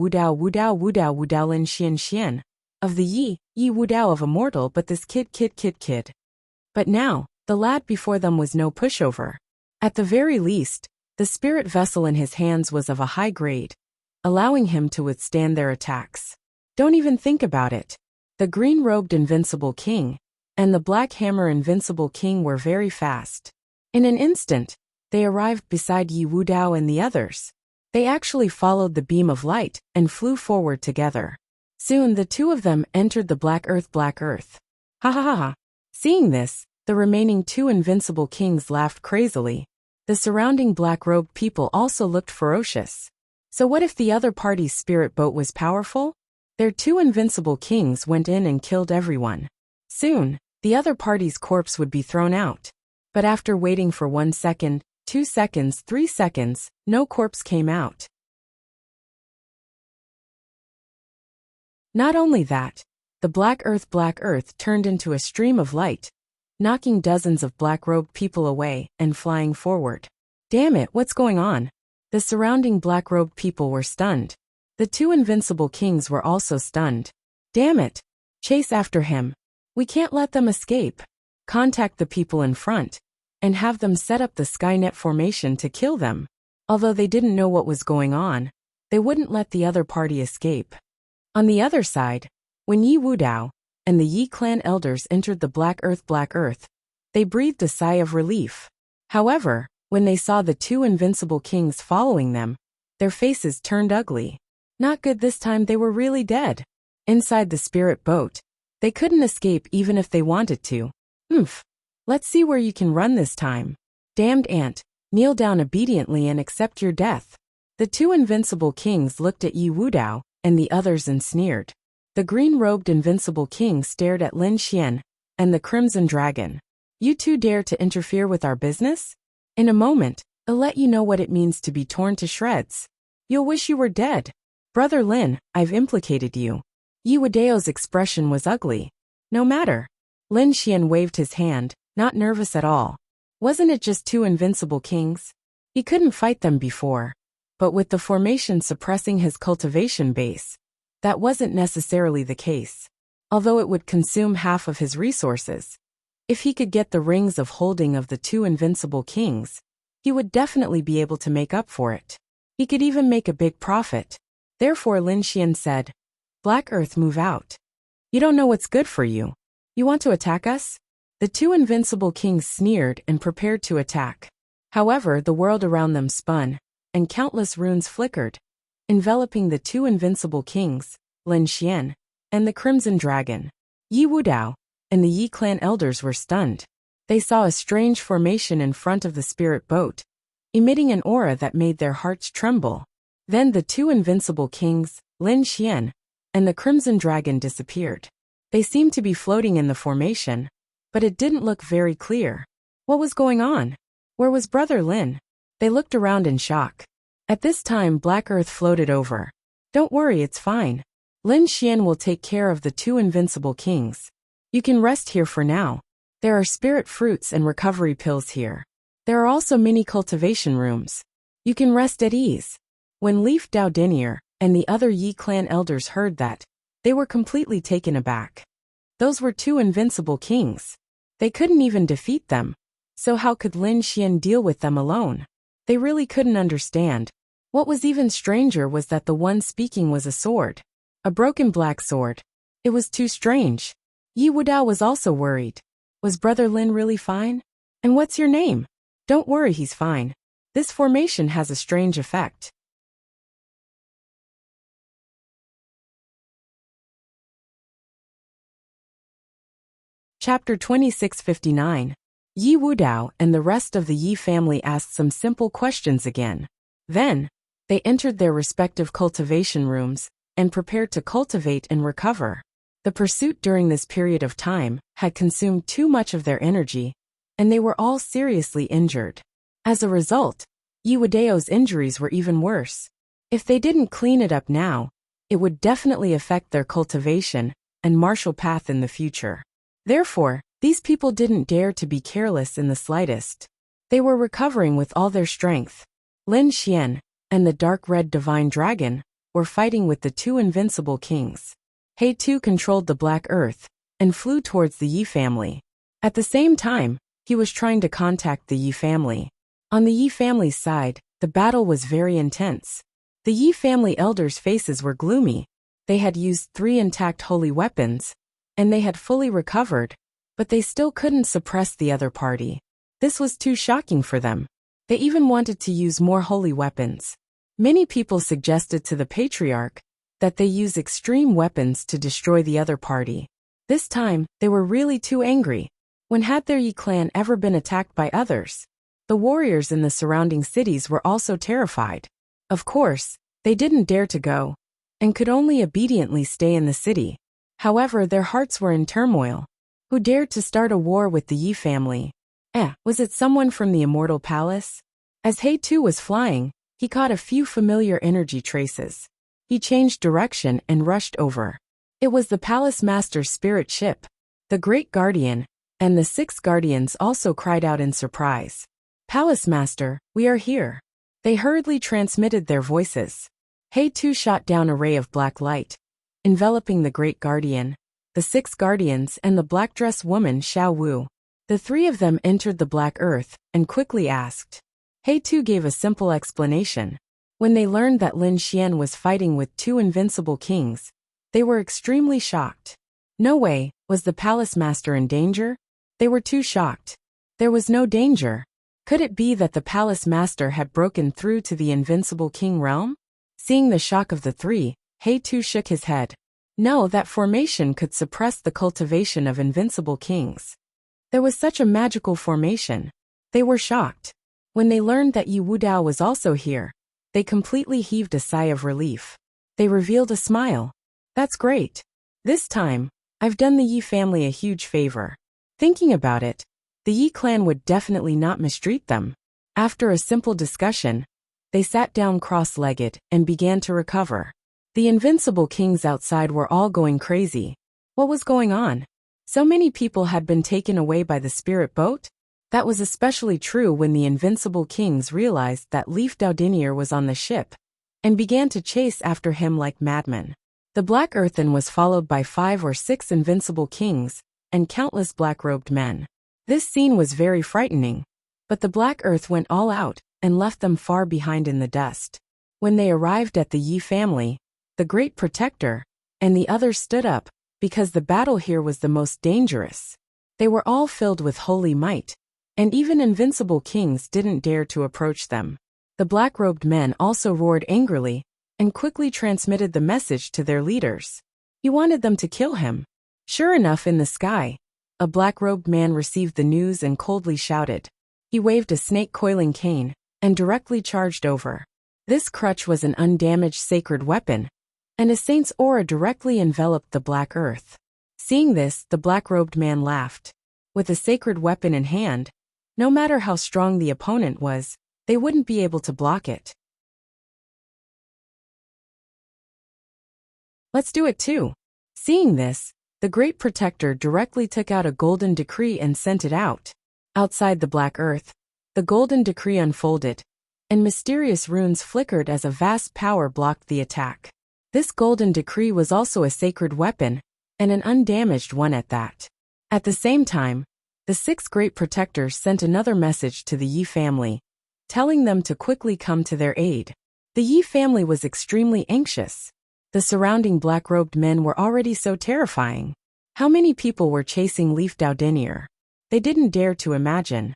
Lin Xian of the Yi Wudao of Immortal, but this kid. But now, the lad before them was no pushover. At the very least, the spirit vessel in his hands was of a high grade, allowing him to withstand their attacks. Don't even think about it. The green-robed Invincible King and the Black Hammer Invincible King were very fast. In an instant, they arrived beside Yi Wudao and the others. They actually followed the beam of light and flew forward together. Soon the 2 of them entered the Black Earth. Ha ha ha ha. Seeing this, the remaining 2 invincible kings laughed crazily. The surrounding black-robed people also looked ferocious. So what if the other party's spirit boat was powerful? Their 2 invincible kings went in and killed everyone. Soon, the other party's corpse would be thrown out. But after waiting for 1 second, 2 seconds, 3 seconds, no corpse came out. Not only that, the Black Earth turned into a stream of light, knocking dozens of black-robed people away and flying forward. Damn it, what's going on? The surrounding black-robed people were stunned. The two invincible kings were also stunned. Damn it! Chase after him. We can't let them escape. Contact the people in front and have them set up the Skynet formation to kill them. Although they didn't know what was going on, they wouldn't let the other party escape. On the other side, when Yi Wudao and the Yi clan elders entered the Black Earth, they breathed a sigh of relief. However, when they saw the two invincible kings following them, their faces turned ugly. Not good this time, they were really dead. Inside the spirit boat, they couldn't escape even if they wanted to. Let's see where you can run this time. Damned ant, kneel down obediently and accept your death. The two invincible kings looked at Yi Wudao and the others and sneered. The green-robed invincible king stared at Lin Xian and the crimson dragon. You two dare to interfere with our business? In a moment, I'll let you know what it means to be torn to shreds. You'll wish you were dead. Brother Lin, I've implicated you. Yi Wudao's expression was ugly. No matter. Lin Xian waved his hand, not nervous at all. Wasn't it just two invincible kings? He couldn't fight them before. But with the formation suppressing his cultivation base, that wasn't necessarily the case. Although it would consume half of his resources. If he could get the rings of holding of the two invincible kings, he would definitely be able to make up for it. He could even make a big profit. Therefore Lin Xian said, Black Earth, move out. You don't know what's good for you. You want to attack us? The two invincible kings sneered and prepared to attack. However, the world around them spun, and countless runes flickered, enveloping the two invincible kings, Lin Xian, and the crimson dragon. Yi Wudao and the Yi clan elders were stunned. They saw a strange formation in front of the spirit boat, emitting an aura that made their hearts tremble. Then the two invincible kings, Lin Xian, and the crimson dragon disappeared. They seemed to be floating in the formation, but it didn't look very clear. What was going on? Where was Brother Lin? They looked around in shock. At this time Black Earth floated over. Don't worry, it's fine. Lin Xian will take care of the two invincible kings. You can rest here for now. There are spirit fruits and recovery pills here. There are also mini cultivation rooms. You can rest at ease. When Leaf Dao Dinier and the other Yi clan elders heard that, they were completely taken aback. Those were two invincible kings. They couldn't even defeat them. So how could Lin Xian deal with them alone? They really couldn't understand. What was even stranger was that the one speaking was a sword. A broken black sword. It was too strange. Yi Wudao was also worried. Was Brother Lin really fine? And what's your name? Don't worry, he's fine. This formation has a strange effect. Chapter 2659. Yi Wudao and the rest of the Yi family asked some simple questions again. Then, they entered their respective cultivation rooms and prepared to cultivate and recover. The pursuit during this period of time had consumed too much of their energy, and they were all seriously injured. As a result, Yi Wudao's injuries were even worse. If they didn't clean it up now, it would definitely affect their cultivation and martial path in the future. Therefore, these people didn't dare to be careless in the slightest. They were recovering with all their strength. Lin Xian and the dark red divine dragon were fighting with the two invincible kings. He too controlled the Black Earth and flew towards the Yi family. At the same time, he was trying to contact the Yi family. On the Yi family's side, the battle was very intense. The Yi family elders' faces were gloomy. They had used 3 intact holy weapons, and they had fully recovered, but they still couldn't suppress the other party. This was too shocking for them. They even wanted to use more holy weapons. Many people suggested to the patriarch that they use extreme weapons to destroy the other party. This time, they were really too angry. When had their Yi clan ever been attacked by others? The warriors in the surrounding cities were also terrified. Of course, they didn't dare to go, and could only obediently stay in the city. However, their hearts were in turmoil. Who dared to start a war with the Yi family? Was it someone from the Immortal Palace? As He too was flying, he caught a few familiar energy traces. He changed direction and rushed over. It was the Palace Master's spirit ship. The Great Guardian and the 6 guardians also cried out in surprise. Palace Master, we are here. They hurriedly transmitted their voices. He-Tu shot down a ray of black light, enveloping the Great Guardian, the 6 guardians and the black-dressed woman Xiao Wu. The 3 of them entered the Black Earth and quickly asked. He-Tu gave a simple explanation. When they learned that Lin Xian was fighting with 2 invincible kings, they were extremely shocked. No way, was the Palace Master in danger? They were too shocked. There was no danger. Could it be that the Palace Master had broken through to the invincible king realm? Seeing the shock of the 3, He-Tu shook his head. No, that formation could suppress the cultivation of invincible kings. There was such a magical formation. They were shocked. When they learned that Yi Wudao was also here, they completely heaved a sigh of relief. They revealed a smile. That's great. This time, I've done the Yi family a huge favor. Thinking about it, the Yi clan would definitely not mistreat them. After a simple discussion, they sat down cross-legged and began to recover. The invincible kings outside were all going crazy. What was going on? So many people had been taken away by the spirit boat? That was especially true when the invincible kings realized that Leaf Daudinier was on the ship and began to chase after him like madmen. The Black Earthen was followed by 5 or 6 invincible kings and countless black-robed men. This scene was very frightening, but the Black Earth went all out and left them far behind in the dust. When they arrived at the Yi family, the Great Protector and the others stood up because the battle here was the most dangerous. They were all filled with holy might, and even invincible kings didn't dare to approach them. The black-robed men also roared angrily and quickly transmitted the message to their leaders. He wanted them to kill him. Sure enough, in the sky, a black-robed man received the news and coldly shouted. He waved a snake-coiling cane and directly charged over. This crutch was an undamaged sacred weapon, and a saint's aura directly enveloped the Black Earth. Seeing this, the black-robed man laughed. With a sacred weapon in hand, no matter how strong the opponent was, they wouldn't be able to block it. Let's do it too. Seeing this, the Great Protector directly took out a golden decree and sent it out. Outside the Black Earth, the golden decree unfolded, and mysterious runes flickered as a vast power blocked the attack. This golden decree was also a sacred weapon, and an undamaged one at that. At the same time, the 6 Great Protectors sent another message to the Yi family, telling them to quickly come to their aid. The Yi family was extremely anxious. The surrounding black-robed men were already so terrifying. How many people were chasing Leaf Daudinier? They didn't dare to imagine.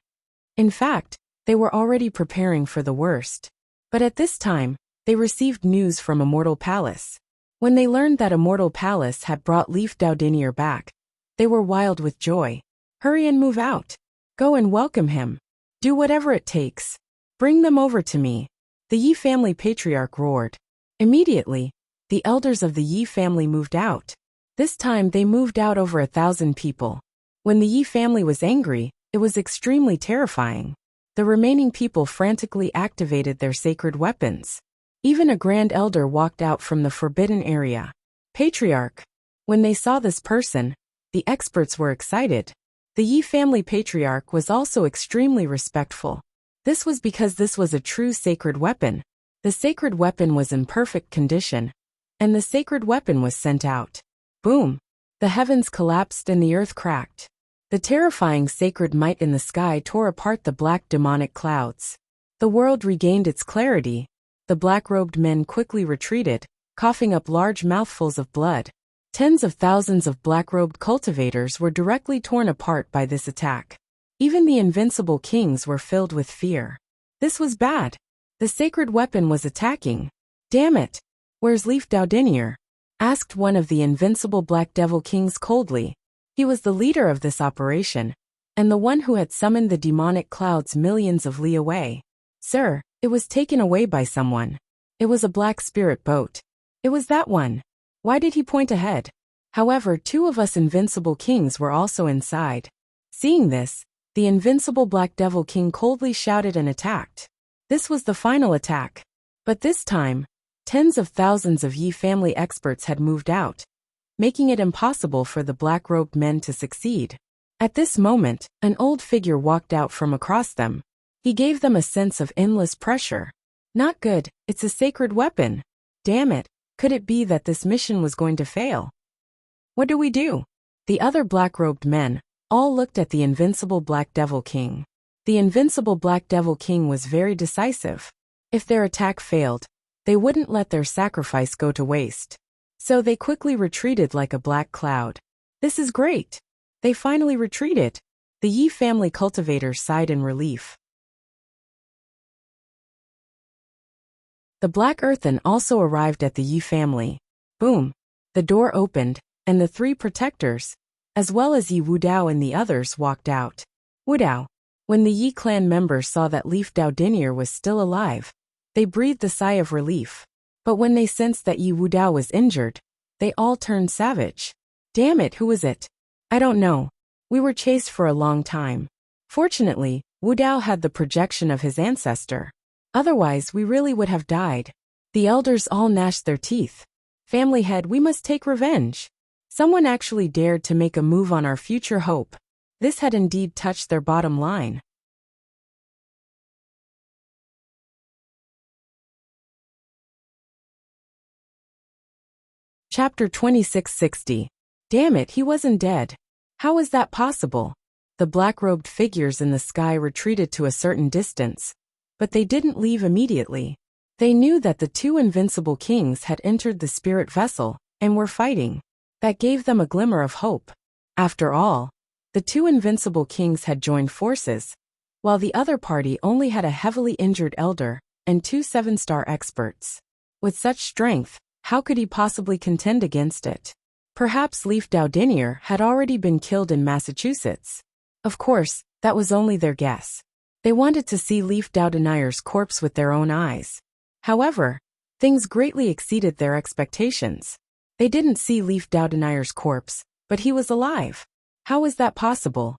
In fact, they were already preparing for the worst. But at this time, they received news from Immortal Palace. When they learned that Immortal Palace had brought Leaf Daudinier back, they were wild with joy. Hurry and move out. Go and welcome him. Do whatever it takes. Bring them over to me. The Yi family patriarch roared. Immediately, the elders of the Yi family moved out. This time they moved out over 1,000 people. When the Yi family was angry, it was extremely terrifying. The remaining people frantically activated their sacred weapons. Even a grand elder walked out from the forbidden area. Patriarch. When they saw this person, the experts were excited. The Yi family patriarch was also extremely respectful. This was because this was a true sacred weapon. The sacred weapon was in perfect condition, and the sacred weapon was sent out. Boom! The heavens collapsed and the earth cracked. The terrifying sacred might in the sky tore apart the black demonic clouds. The world regained its clarity. The black-robed men quickly retreated, coughing up large mouthfuls of blood. Tens of thousands of black-robed cultivators were directly torn apart by this attack. Even the invincible kings were filled with fear. This was bad. The sacred weapon was attacking. Damn it! Where's Leaf Daudinier? Asked one of the invincible Black Devil Kings coldly. He was the leader of this operation, and the one who had summoned the demonic clouds millions of li away. Sir, it was taken away by someone. It was a black spirit boat. It was that one. Why did he point ahead? However, 2 of us invincible kings were also inside. Seeing this, the invincible Black Devil King coldly shouted and attacked. This was the final attack. But this time, tens of thousands of Yi family experts had moved out, making it impossible for the black-robed men to succeed. At this moment, an old figure walked out from across them. He gave them a sense of endless pressure. Not good, it's a sacred weapon. Damn it, could it be that this mission was going to fail? What do we do? The other black-robed men all looked at the invincible Black Devil King. The invincible Black Devil King was very decisive. If their attack failed, they wouldn't let their sacrifice go to waste. So they quickly retreated like a black cloud. This is great. They finally retreated. The Yi family cultivators sighed in relief. The Black Earthen also arrived at the Yi family. Boom! The door opened, and the three protectors, as well as Yi Wudao and the others, walked out. Wudao. When the Yi clan members saw that Leaf Dao Dinier was still alive, they breathed a sigh of relief. But when they sensed that Yi Wudao was injured, they all turned savage. Damn it, who is it? I don't know. We were chased for a long time. Fortunately, Wudao had the projection of his ancestor. Otherwise, we really would have died. The elders all gnashed their teeth. Family head, we must take revenge. Someone actually dared to make a move on our future hope. This had indeed touched their bottom line. Chapter 2660. Damn it, he wasn't dead. How was that possible? The black-robed figures in the sky retreated to a certain distance, but they didn't leave immediately. They knew that the two invincible kings had entered the spirit vessel and were fighting. That gave them a glimmer of hope. After all, the two invincible kings had joined forces, while the other party only had a heavily injured elder and two 7-star experts. With such strength, how could he possibly contend against it? Perhaps Leaf Dao Dinier had already been killed in Massachusetts. Of course, that was only their guess. They wanted to see Leaf Dao Dinier's corpse with their own eyes. However, things greatly exceeded their expectations. They didn't see Leaf Dao Dinier's corpse, but he was alive. How was that possible?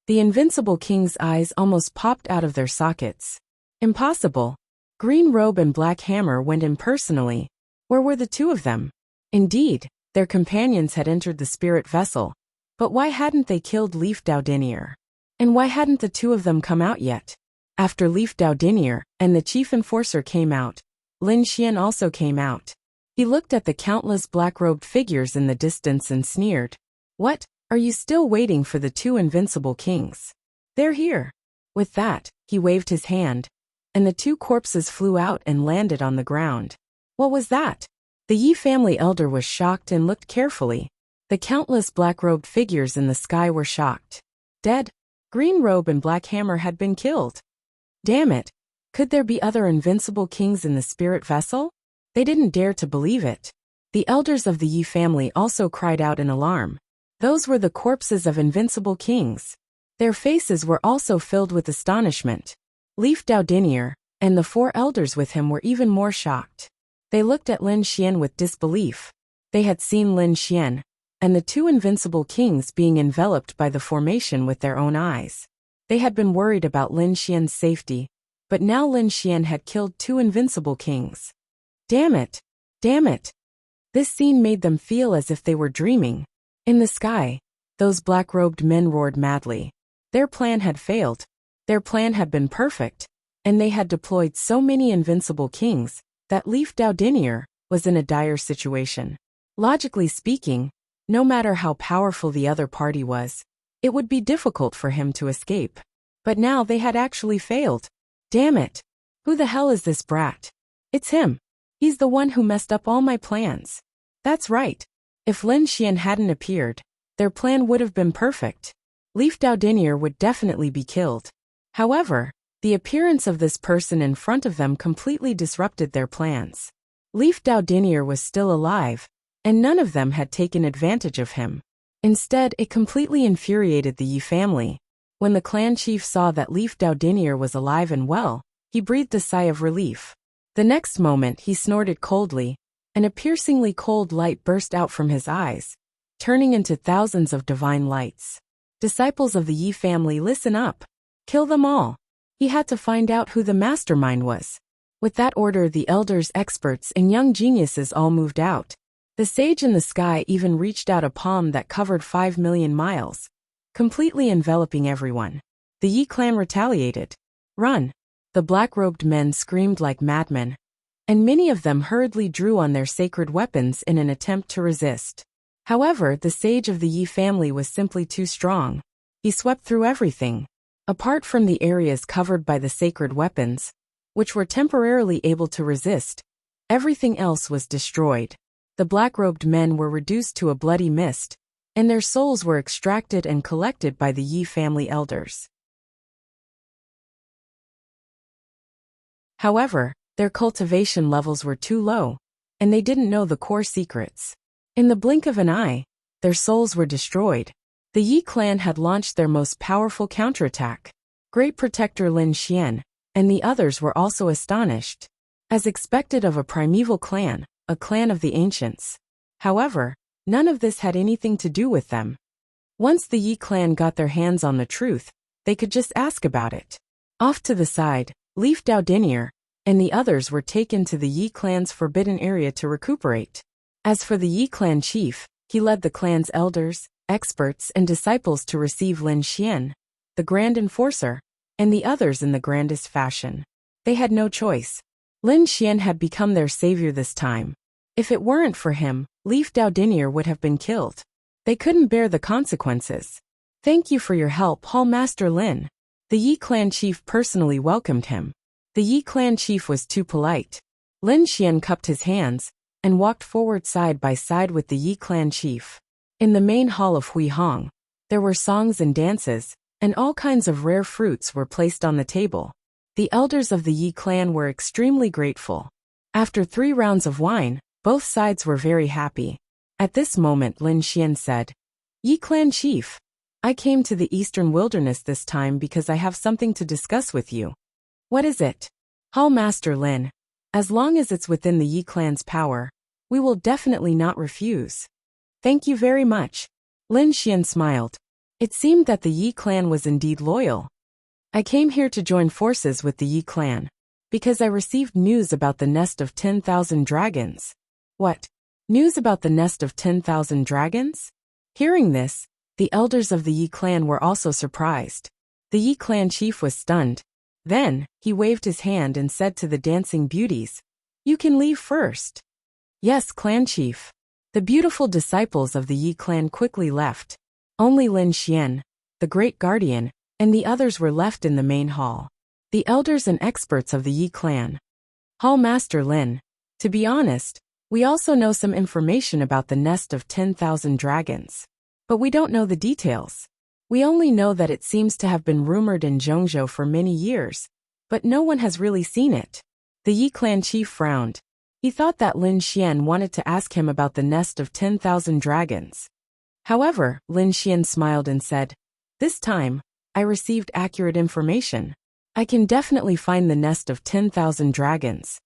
The invincible king's eyes almost popped out of their sockets. Impossible. Green Robe and Black Hammer went in personally. Where were the two of them? Indeed, their companions had entered the spirit vessel. But why hadn't they killed Leaf Dao Dinier? And why hadn't the two of them come out yet? After Leaf Dao Dinier and the chief enforcer came out, Lin Xian also came out. He looked at the countless black-robed figures in the distance and sneered. What? Are you still waiting for the two invincible kings? They're here. With that, he waved his hand, and the two corpses flew out and landed on the ground. What was that? The Yi family elder was shocked and looked carefully. The countless black-robed figures in the sky were shocked. Dead. Green Robe and Black Hammer had been killed. Damn it. Could there be other invincible kings in the spirit vessel? They didn't dare to believe it. The elders of the Yi family also cried out in alarm. Those were the corpses of invincible kings. Their faces were also filled with astonishment. Leaf Dao Dinier and the four elders with him were even more shocked. They looked at Lin Xian with disbelief. They had seen Lin Xian and the two invincible kings being enveloped by the formation with their own eyes. They had been worried about Lin Xian's safety, but now Lin Xian had killed two invincible kings. Damn it! Damn it! This scene made them feel as if they were dreaming. In the sky, those black-robed men roared madly. Their plan had failed. Their plan had been perfect, and they had deployed so many invincible kings that Leaf Dao Dinier was in a dire situation. Logically speaking, no matter how powerful the other party was, it would be difficult for him to escape. But now they had actually failed. Damn it! Who the hell is this brat? It's him. He's the one who messed up all my plans. That's right. If Lin Xian hadn't appeared, their plan would have been perfect. Leaf Dao Dinier would definitely be killed. However, the appearance of this person in front of them completely disrupted their plans. Leaf Dao Dinier was still alive, and none of them had taken advantage of him. Instead, it completely infuriated the Yi family. When the clan chief saw that Leaf Dao Dinier was alive and well, he breathed a sigh of relief. The next moment he snorted coldly, and a piercingly cold light burst out from his eyes, turning into thousands of divine lights. Disciples of the Yi family, listen up. Kill them all. He had to find out who the mastermind was. With that order, the elders, experts, and young geniuses all moved out. The sage in the sky even reached out a palm that covered 5 million miles, completely enveloping everyone. The Yi clan retaliated. Run! The black-robed men screamed like madmen, and many of them hurriedly drew on their sacred weapons in an attempt to resist. However, the sage of the Yi family was simply too strong. He swept through everything. Apart from the areas covered by the sacred weapons, which were temporarily able to resist, everything else was destroyed. The black-robed men were reduced to a bloody mist, and their souls were extracted and collected by the Yi family elders. However, their cultivation levels were too low, and they didn't know the core secrets. In the blink of an eye, their souls were destroyed. The Yi clan had launched their most powerful counterattack. Great Protector Lin Xian and the others were also astonished. As expected of a primeval clan, a clan of the ancients. However, none of this had anything to do with them. Once the Yi clan got their hands on the truth, they could just ask about it. Off to the side, Leaf Daodinier and the others were taken to the Yi clan's forbidden area to recuperate. As for the Yi clan chief, he led the clan's elders, experts and disciples to receive Lin Xian, the Grand Enforcer, and the others in the grandest fashion. They had no choice. Lin Xian had become their savior this time. If it weren't for him, Leaf Daodinier would have been killed. They couldn't bear the consequences. Thank you for your help, Hall Master Lin. The Yi clan chief personally welcomed him. The Yi clan chief was too polite. Lin Xian cupped his hands and walked forward side by side with the Yi clan chief. In the main hall of Hui Hong, there were songs and dances, and all kinds of rare fruits were placed on the table. The elders of the Yi clan were extremely grateful. After 3 rounds of wine, both sides were very happy. At this moment Lin Xian said, Yi clan chief, I came to the eastern wilderness this time because I have something to discuss with you. What is it? Hall Master Lin, as long as it's within the Yi clan's power, we will definitely not refuse. Thank you very much. Lin Xian smiled. It seemed that the Yi clan was indeed loyal. I came here to join forces with the Yi clan, because I received news about the nest of 10,000 dragons. What? News about the nest of 10,000 dragons? Hearing this, the elders of the Yi clan were also surprised. The Yi clan chief was stunned. Then, he waved his hand and said to the dancing beauties, You can leave first. Yes, clan chief. The beautiful disciples of the Yi clan quickly left. Only Lin Xian, the great guardian, and the others were left in the main hall. The elders and experts of the Yi clan. Hall Master Lin, to be honest, we also know some information about the nest of 10,000 dragons. But we don't know the details. We only know that it seems to have been rumored in Zhongzhou for many years, but no one has really seen it. The Yi clan chief frowned. He thought that Lin Xian wanted to ask him about the nest of 10,000 dragons. However, Lin Xian smiled and said, This time, I received accurate information. I can definitely find the nest of 10,000 dragons.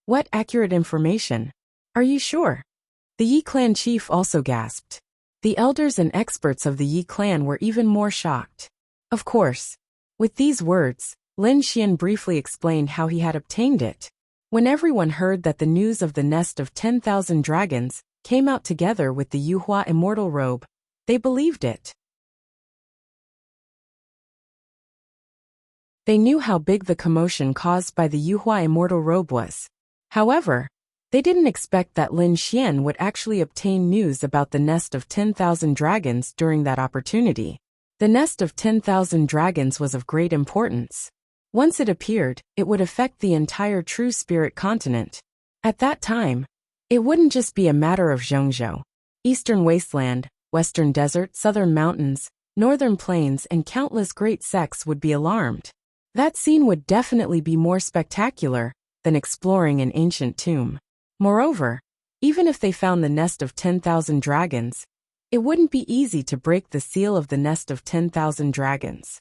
What accurate information? Are you sure? The Yi clan chief also gasped. The elders and experts of the Yi clan were even more shocked. Of course. With these words, Lin Xian briefly explained how he had obtained it. When everyone heard that the news of the nest of 10,000 dragons came out together with the Yuhua immortal robe, they believed it. They knew how big the commotion caused by the Yuhua immortal robe was. However, they didn't expect that Lin Xian would actually obtain news about the nest of 10,000 dragons during that opportunity. The nest of 10,000 dragons was of great importance. Once it appeared, it would affect the entire True Spirit continent. At that time, it wouldn't just be a matter of Zhongzhou. Eastern wasteland, western desert, southern mountains, northern plains and countless great sects would be alarmed. That scene would definitely be more spectacular than exploring an ancient tomb. Moreover, even if they found the nest of 10,000 dragons, it wouldn't be easy to break the seal of the nest of 10,000 dragons.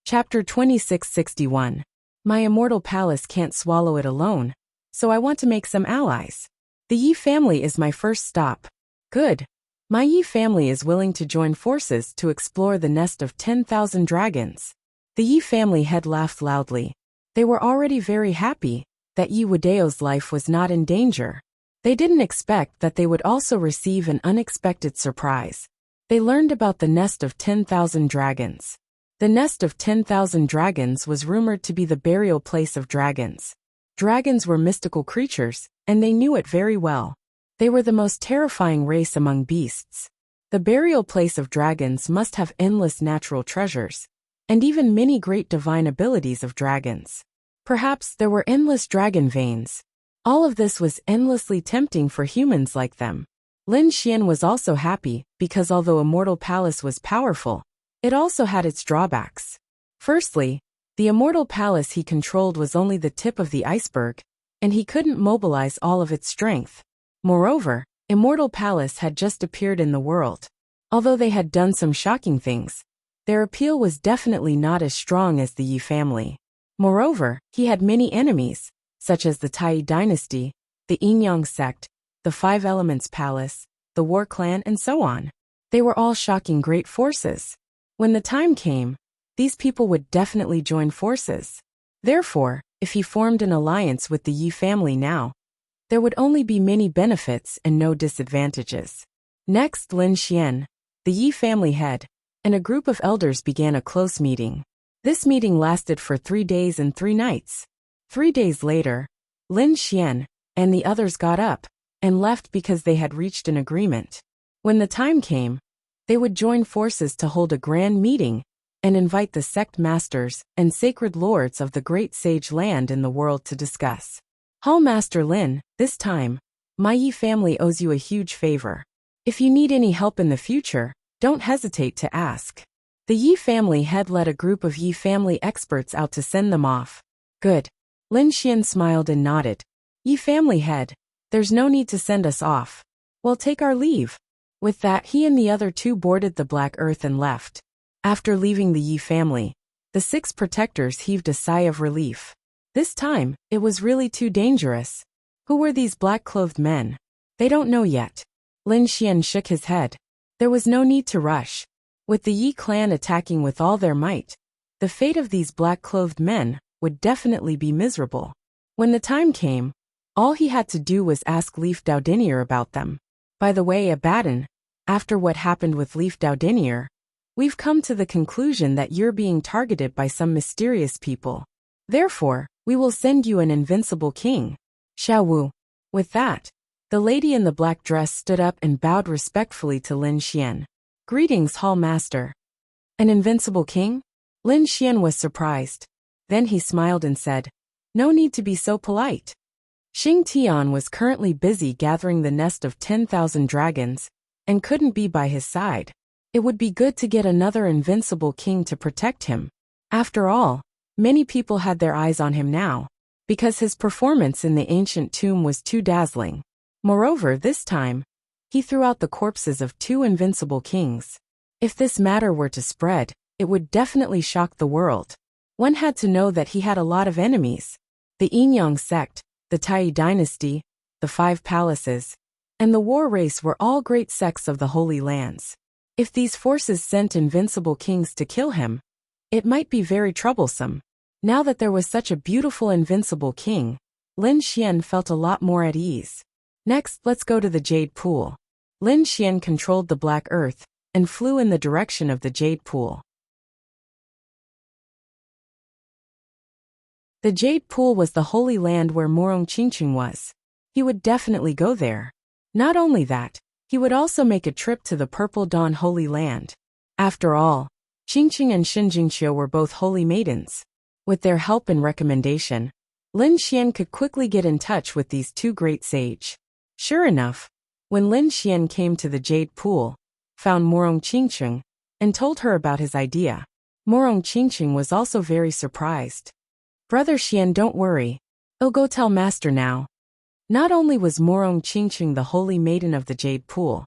Chapter 2661. My immortal palace can't swallow it alone, so I want to make some allies. The Yi family is my first stop. Good. My Yi family is willing to join forces to explore the nest of 10,000 dragons. The Yi family head laughed loudly. They were already very happy that Yi Wudeo's life was not in danger. They didn't expect that they would also receive an unexpected surprise. They learned about the nest of 10,000 dragons. The nest of 10,000 dragons was rumored to be the burial place of dragons. Dragons were mystical creatures, and they knew it very well. They were the most terrifying race among beasts. The burial place of dragons must have endless natural treasures, and even many great divine abilities of dragons. Perhaps there were endless dragon veins. All of this was endlessly tempting for humans like them. Lin Xian was also happy, because although Immortal Palace was powerful, it also had its drawbacks. Firstly, the Immortal Palace he controlled was only the tip of the iceberg, and he couldn't mobilize all of its strength. Moreover, Immortal Palace had just appeared in the world. Although they had done some shocking things, their appeal was definitely not as strong as the Yi family. Moreover, he had many enemies, such as the Tai dynasty, the Yin-Yang sect, the Five Elements Palace, the War Clan, and so on. They were all shocking great forces. When the time came, these people would definitely join forces. Therefore, if he formed an alliance with the Yi family now, there would only be many benefits and no disadvantages. Next, Lin Xian, the Yi family head, and a group of elders began a close meeting. This meeting lasted for 3 days and 3 nights. 3 days later, Lin Xian and the others got up and left because they had reached an agreement. When the time came, they would join forces to hold a grand meeting and invite the sect masters and sacred lords of the great sage land in the world to discuss. Hall Master Lin, this time, my Yi family owes you a huge favor. If you need any help in the future, don't hesitate to ask. The Yi family head led a group of Yi family experts out to send them off. Good. Lin Xian smiled and nodded. Yi family head, there's no need to send us off. We'll take our leave. With that, he and the other 2 boarded the Black Earth and left. After leaving the Yi family, the 6 protectors heaved a sigh of relief. This time, it was really too dangerous. Who were these black-clothed men? They don't know yet. Lin Xian shook his head. There was no need to rush. With the Yi clan attacking with all their might, the fate of these black-clothed men would definitely be miserable. When the time came, all he had to do was ask Leaf Doudinier about them. By the way, Abaddon, after what happened with Leaf Doudinier, we've come to the conclusion that you're being targeted by some mysterious people. Therefore, we will send you an invincible king. Xiao Wu. With that, the lady in the black dress stood up and bowed respectfully to Lin Xian. Greetings, Hall Master. An invincible king? Lin Xian was surprised. Then he smiled and said, no need to be so polite. Xing Tian was currently busy gathering the nest of 10,000 dragons, and couldn't be by his side. It would be good to get another invincible king to protect him. After all, many people had their eyes on him now, because his performance in the ancient tomb was too dazzling. Moreover, this time, he threw out the corpses of 2 invincible kings. If this matter were to spread, it would definitely shock the world. One had to know that he had a lot of enemies. The Yin-Yang sect, the Tai dynasty, the 5 palaces, and the war race were all great sects of the Holy Lands. If these forces sent invincible kings to kill him, it might be very troublesome. Now that there was such a beautiful invincible king, Lin Xian felt a lot more at ease. Next, let's go to the Jade Pool. Lin Xian controlled the Black Earth and flew in the direction of the Jade Pool. The Jade Pool was the holy land where Morong Qingqing was. He would definitely go there. Not only that, he would also make a trip to the Purple Dawn Holy Land. After all, Qingqing and Shinjingqiu were both holy maidens. With their help and recommendation, Lin Xian could quickly get in touch with these 2 great sage. Sure enough, when Lin Xian came to the Jade Pool, found Morong Qingqing, and told her about his idea, Morong Qingqing was also very surprised. Brother Xian, don't worry. I'll go tell Master now. Not only was Morong Qingqing the holy maiden of the Jade Pool,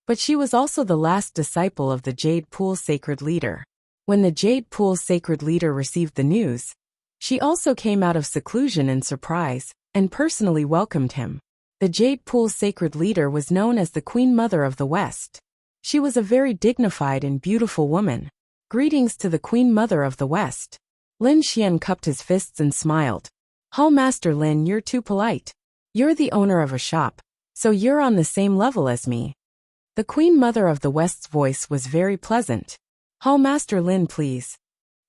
but she was also the last disciple of the Jade Pool sacred leader. When the Jade Pool sacred leader received the news, she also came out of seclusion in surprise and personally welcomed him. The Jade Pool sacred leader was known as the Queen Mother of the West. She was a very dignified and beautiful woman. Greetings to the Queen Mother of the West. Lin Xian cupped his fists and smiled. Hall Master Lin, you're too polite. You're the owner of a shop, So you're on the same level as me. The Queen Mother of the West's voice was very pleasant. Hall Master Lin, please.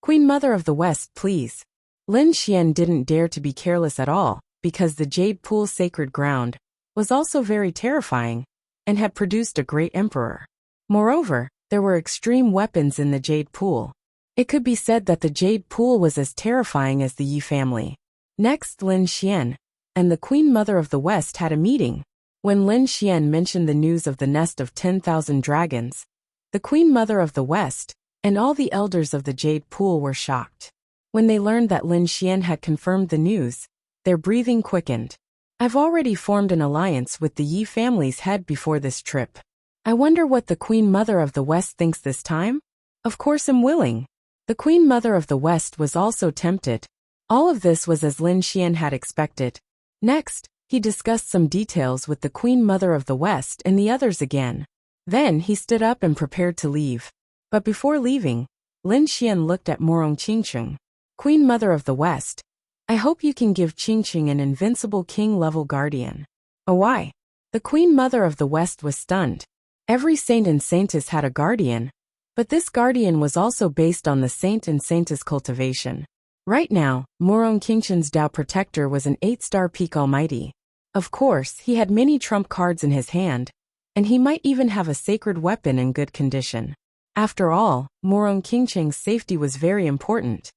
Queen Mother of the West, please. Lin Xian didn't dare to be careless at all, because the Jade Pool's sacred ground was also very terrifying, and had produced a great emperor. Moreover, there were extreme weapons in the Jade Pool. It could be said that the Jade Pool was as terrifying as the Yi family. Next, Lin Xian and the Queen Mother of the West had a meeting. When Lin Xian mentioned the news of the nest of 10,000 dragons, the Queen Mother of the West and all the elders of the Jade Pool were shocked. When they learned that Lin Xian had confirmed the news, their breathing quickened. I've already formed an alliance with the Yi family's head before this trip. I wonder what the Queen Mother of the West thinks this time? Of course I'm willing. The Queen Mother of the West was also tempted. All of this was as Lin Xian had expected. Next, he discussed some details with the Queen Mother of the West and the others again. Then he stood up and prepared to leave. But before leaving, Lin Xian looked at Morong Qingqing. Queen Mother of the West, I hope you can give Qingqing an invincible king-level guardian. Oh, why? The Queen Mother of the West was stunned. Every saint and saintess had a guardian, but this guardian was also based on the saint and saintess cultivation. Right now, Morong Qingqing's Dao protector was an 8-star peak almighty. Of course, he had many trump cards in his hand, and he might even have a sacred weapon in good condition. After all, Morong Qingqing's safety was very important.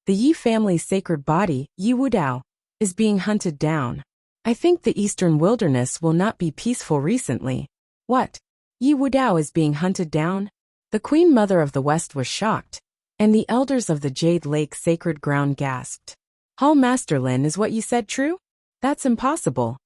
The Yi family's sacred body, Yi Wudao, is being hunted down. I think the eastern wilderness will not be peaceful recently. What? Yi Wudao is being hunted down? The Queen Mother of the West was shocked, and the elders of the Jade Lake sacred ground gasped. Hall Master Lin, is what you said true? That's impossible.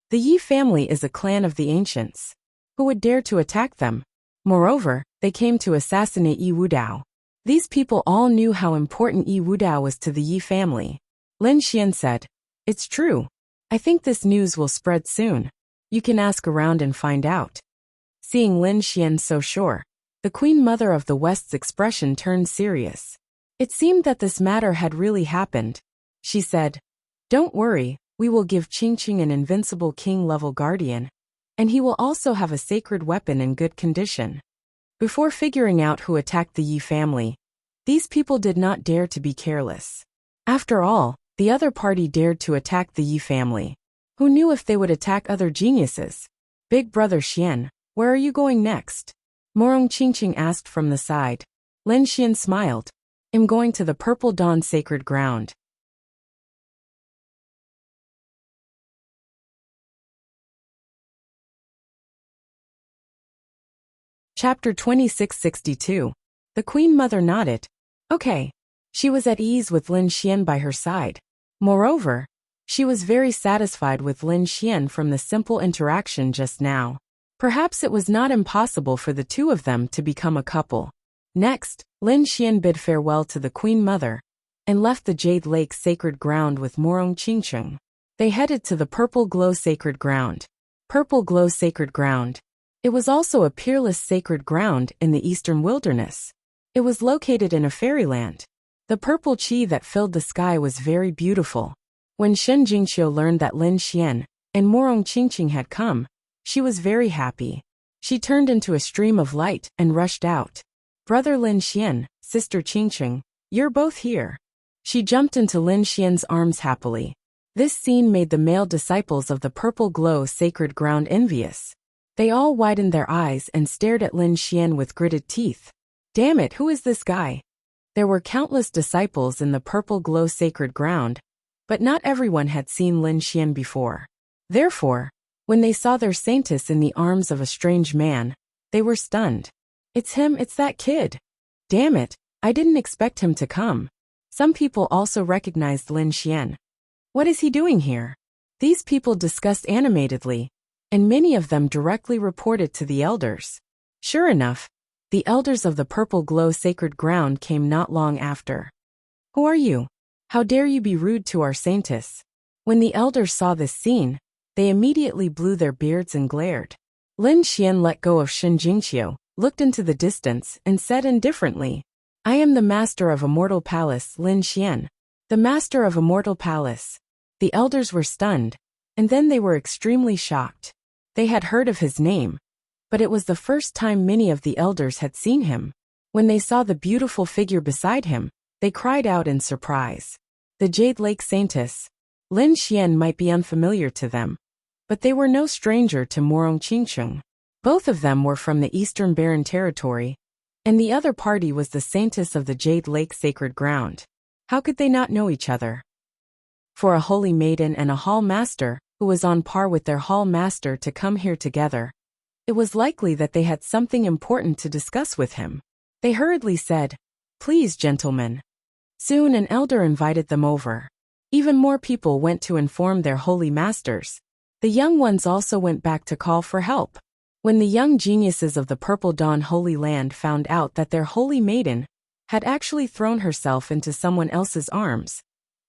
The Yi family is a clan of the ancients. Who would dare to attack them? Moreover, they came to assassinate Yi Wudao. These people all knew how important Yi Wudao was to the Yi family. Lin Xian said, It's true. I think this news will spread soon. You can ask around and find out. Seeing Lin Xian so sure, the Queen Mother of the West's expression turned serious. It seemed that this matter had really happened. She said, Don't worry, we will give Qingqing an invincible king-level guardian, and he will also have a sacred weapon in good condition. Before figuring out who attacked the Yi family, these people did not dare to be careless. After all, the other party dared to attack the Yi family. Who knew if they would attack other geniuses? Big Brother Xian, where are you going next? Morong Qingqing asked from the side. Lin Xian smiled. I'm going to the Purple Dawn sacred ground. Chapter 2662. The Queen Mother nodded. Okay. She was at ease with Lin Xian by her side. Moreover, she was very satisfied with Lin Xian from the simple interaction just now. Perhaps it was not impossible for the two of them to become a couple. Next, Lin Xian bid farewell to the Queen Mother and left the Jade Lake sacred ground with Morong Qingqing. They headed to the Purple Glow sacred ground. Purple Glow sacred ground. It was also a peerless sacred ground in the eastern wilderness. It was located in a fairyland. The purple qi that filled the sky was very beautiful. When Shen Jingqiu learned that Lin Xian and Morong Qingqing had come, she was very happy. She turned into a stream of light and rushed out. Brother Lin Xian, Sister Qingqing, you're both here. She jumped into Lin Xian's arms happily. This scene made the male disciples of the Purple Glow sacred ground envious. They all widened their eyes and stared at Lin Xian with gritted teeth. Damn it, who is this guy? There were countless disciples in the Purple Glow sacred ground, but not everyone had seen Lin Xian before. Therefore, when they saw their saintess in the arms of a strange man, they were stunned. It's him, it's that kid. Damn it, I didn't expect him to come. Some people also recognized Lin Xian. What is he doing here? These people discussed animatedly, and many of them directly reported to the elders. Sure enough, the elders of the Purple Glow sacred ground came not long after. Who are you? How dare you be rude to our saintess? When the elders saw this scene, they immediately blew their beards and glared. Lin Xian let go of Shen Jingqiu, looked into the distance, and said indifferently, I am the master of Immortal Palace, Lin Xian. The master of Immortal Palace. The elders were stunned, and then they were extremely shocked. They had heard of his name, but it was the first time many of the elders had seen him. When they saw the beautiful figure beside him, they cried out in surprise. The Jade Lake Saintess. Lin Xian might be unfamiliar to them, but they were no stranger to Morong Qingsheng. Both of them were from the Eastern Barren Territory, and the other party was the Saintess of the Jade Lake Sacred Ground. How could they not know each other? For a holy maiden and a hall master, who was on par with their hall master, to come here together, it was likely that they had something important to discuss with him. They hurriedly said, "Please, gentlemen." Soon an elder invited them over. Even more people went to inform their holy masters. The young ones also went back to call for help. When the young geniuses of the Purple Dawn Holy Land found out that their holy maiden had actually thrown herself into someone else's arms,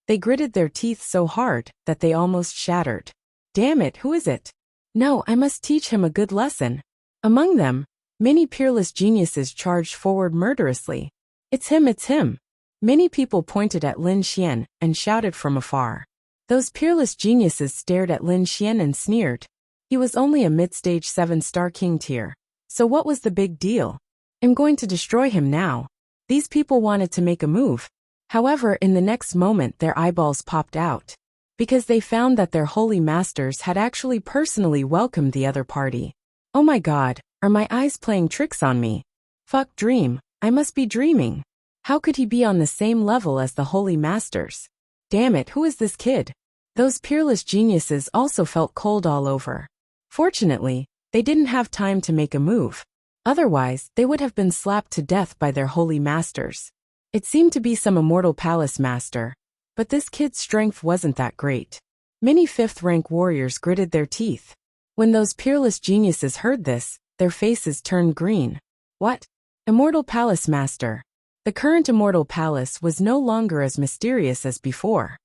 they gritted their teeth so hard that they almost shattered. "Damn it, who is it? No, I must teach him a good lesson." Among them, many peerless geniuses charged forward murderously. It's him, it's him." Many people pointed at Lin Xian and shouted from afar. Those peerless geniuses stared at Lin Xian and sneered. He was only a mid-stage 7-star king tier, so what was the big deal? "I'm going to destroy him now." These people wanted to make a move. However, in the next moment their eyeballs popped out, because they found that their holy masters had actually personally welcomed the other party. Oh my god, are my eyes playing tricks on me? Fuck dream, I must be dreaming. How could he be on the same level as the holy masters? Damn it, who is this kid? Those peerless geniuses also felt cold all over. Fortunately, they didn't have time to make a move. Otherwise, they would have been slapped to death by their holy masters. It seemed to be some immortal palace master, but this kid's strength wasn't that great. Many 5th-rank warriors gritted their teeth. When those peerless geniuses heard this, their faces turned green. What? Immortal palace master. The current immortal palace was no longer as mysterious as before.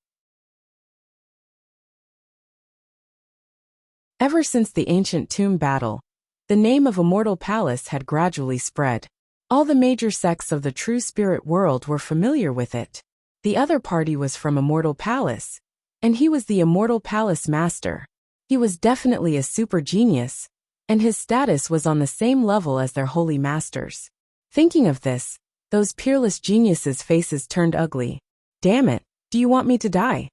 Ever since the ancient tomb battle, the name of Immortal Palace had gradually spread. All the major sects of the true spirit world were familiar with it. The other party was from Immortal Palace, and he was the Immortal Palace master. He was definitely a super genius, and his status was on the same level as their holy masters. Thinking of this, those peerless geniuses' faces turned ugly. Damn it, do you want me to die?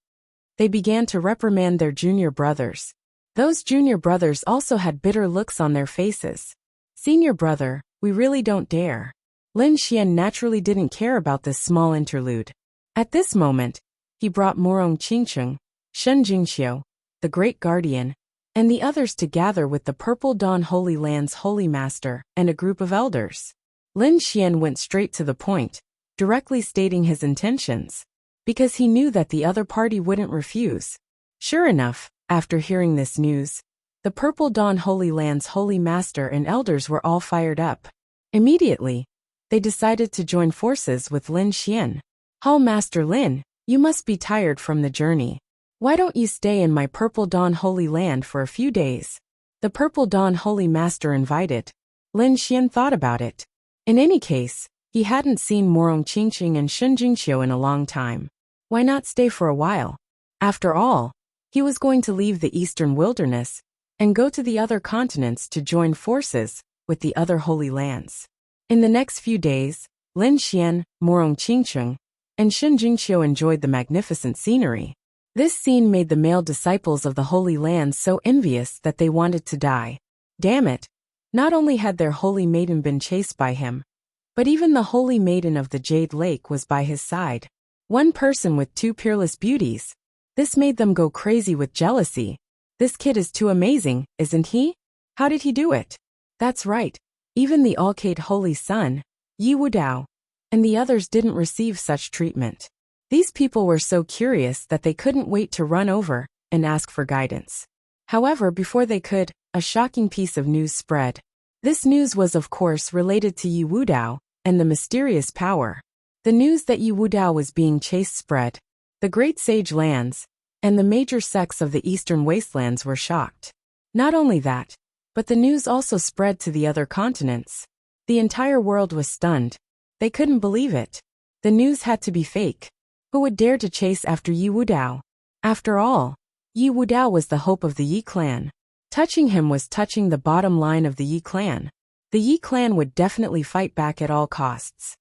They began to reprimand their junior brothers. Those junior brothers also had bitter looks on their faces. Senior brother, we really don't dare. Lin Xian naturally didn't care about this small interlude. At this moment, he brought Morong Qingsheng, Shen Jingxiu, the Great Guardian, and the others to gather with the Purple Dawn Holy Land's Holy Master and a group of elders. Lin Xian went straight to the point, directly stating his intentions, because he knew that the other party wouldn't refuse. Sure enough, after hearing this news, the Purple Dawn Holy Land's Holy Master and elders were all fired up. Immediately, they decided to join forces with Lin Xian. Hall Master Lin, you must be tired from the journey. Why don't you stay in my Purple Dawn Holy Land for a few days? The Purple Dawn Holy Master invited. Lin Xian thought about it. In any case, he hadn't seen Morong Qingsheng and Shen Jingxiu in a long time. Why not stay for a while? After all, he was going to leave the eastern wilderness and go to the other continents to join forces with the other holy lands. In the next few days, Lin Xian, Morong Qingsheng, and Shen Jingxiu enjoyed the magnificent scenery. This scene made the male disciples of the Holy Land so envious that they wanted to die. Damn it! Not only had their holy maiden been chased by him, but even the holy maiden of the Jade Lake was by his side. One person with 2 peerless beauties. This made them go crazy with jealousy. This kid is too amazing, isn't he? How did he do it? That's right. Even the Alcate Holy Son, Yi Wudao, and the others didn't receive such treatment. These people were so curious that they couldn't wait to run over and ask for guidance. However, before they could, a shocking piece of news spread. This news was of course related to Yi Wudao and the mysterious power. The news that Yi Wudao was being chased spread. The great sage lands and the major sects of the eastern wastelands were shocked. Not only that, but the news also spread to the other continents. The entire world was stunned. They couldn't believe it. The news had to be fake. Who would dare to chase after Yi Wudao? After all, Yi Wudao was the hope of the Yi clan. Touching him was touching the bottom line of the Yi clan. The Yi clan would definitely fight back at all costs.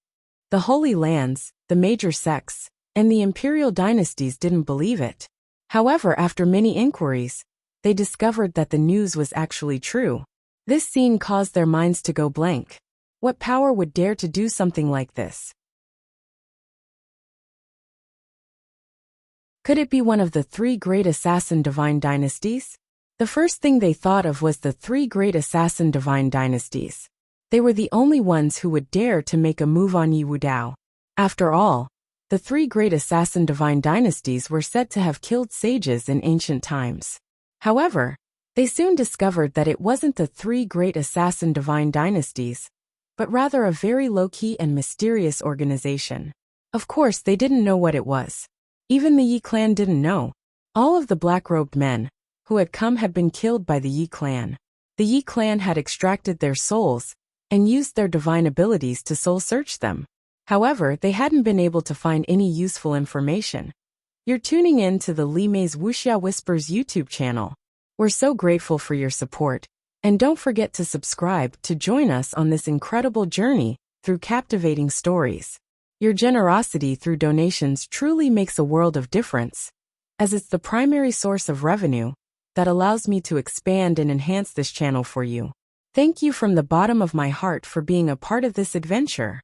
The Holy Lands, the major sects, and the imperial dynasties didn't believe it. However, after many inquiries, they discovered that the news was actually true. This scene caused their minds to go blank. What power would dare to do something like this? Could it be one of the three great assassin divine dynasties? The first thing they thought of was the three great assassin divine dynasties. They were the only ones who would dare to make a move on Yi Wudao. After all, the three great assassin divine dynasties were said to have killed sages in ancient times. However, they soon discovered that it wasn't the three great assassin divine dynasties, but rather a very low-key and mysterious organization. Of course, they didn't know what it was. Even the Yi clan didn't know. All of the black-robed men who had come had been killed by the Yi clan. The Yi clan had extracted their souls and used their divine abilities to soul-search them. However, they hadn't been able to find any useful information. You're tuning in to the Li Mei's Wuxia Whispers YouTube channel. We're so grateful for your support, and don't forget to subscribe to join us on this incredible journey through captivating stories. Your generosity through donations truly makes a world of difference, as it's the primary source of revenue that allows me to expand and enhance this channel for you. Thank you from the bottom of my heart for being a part of this adventure.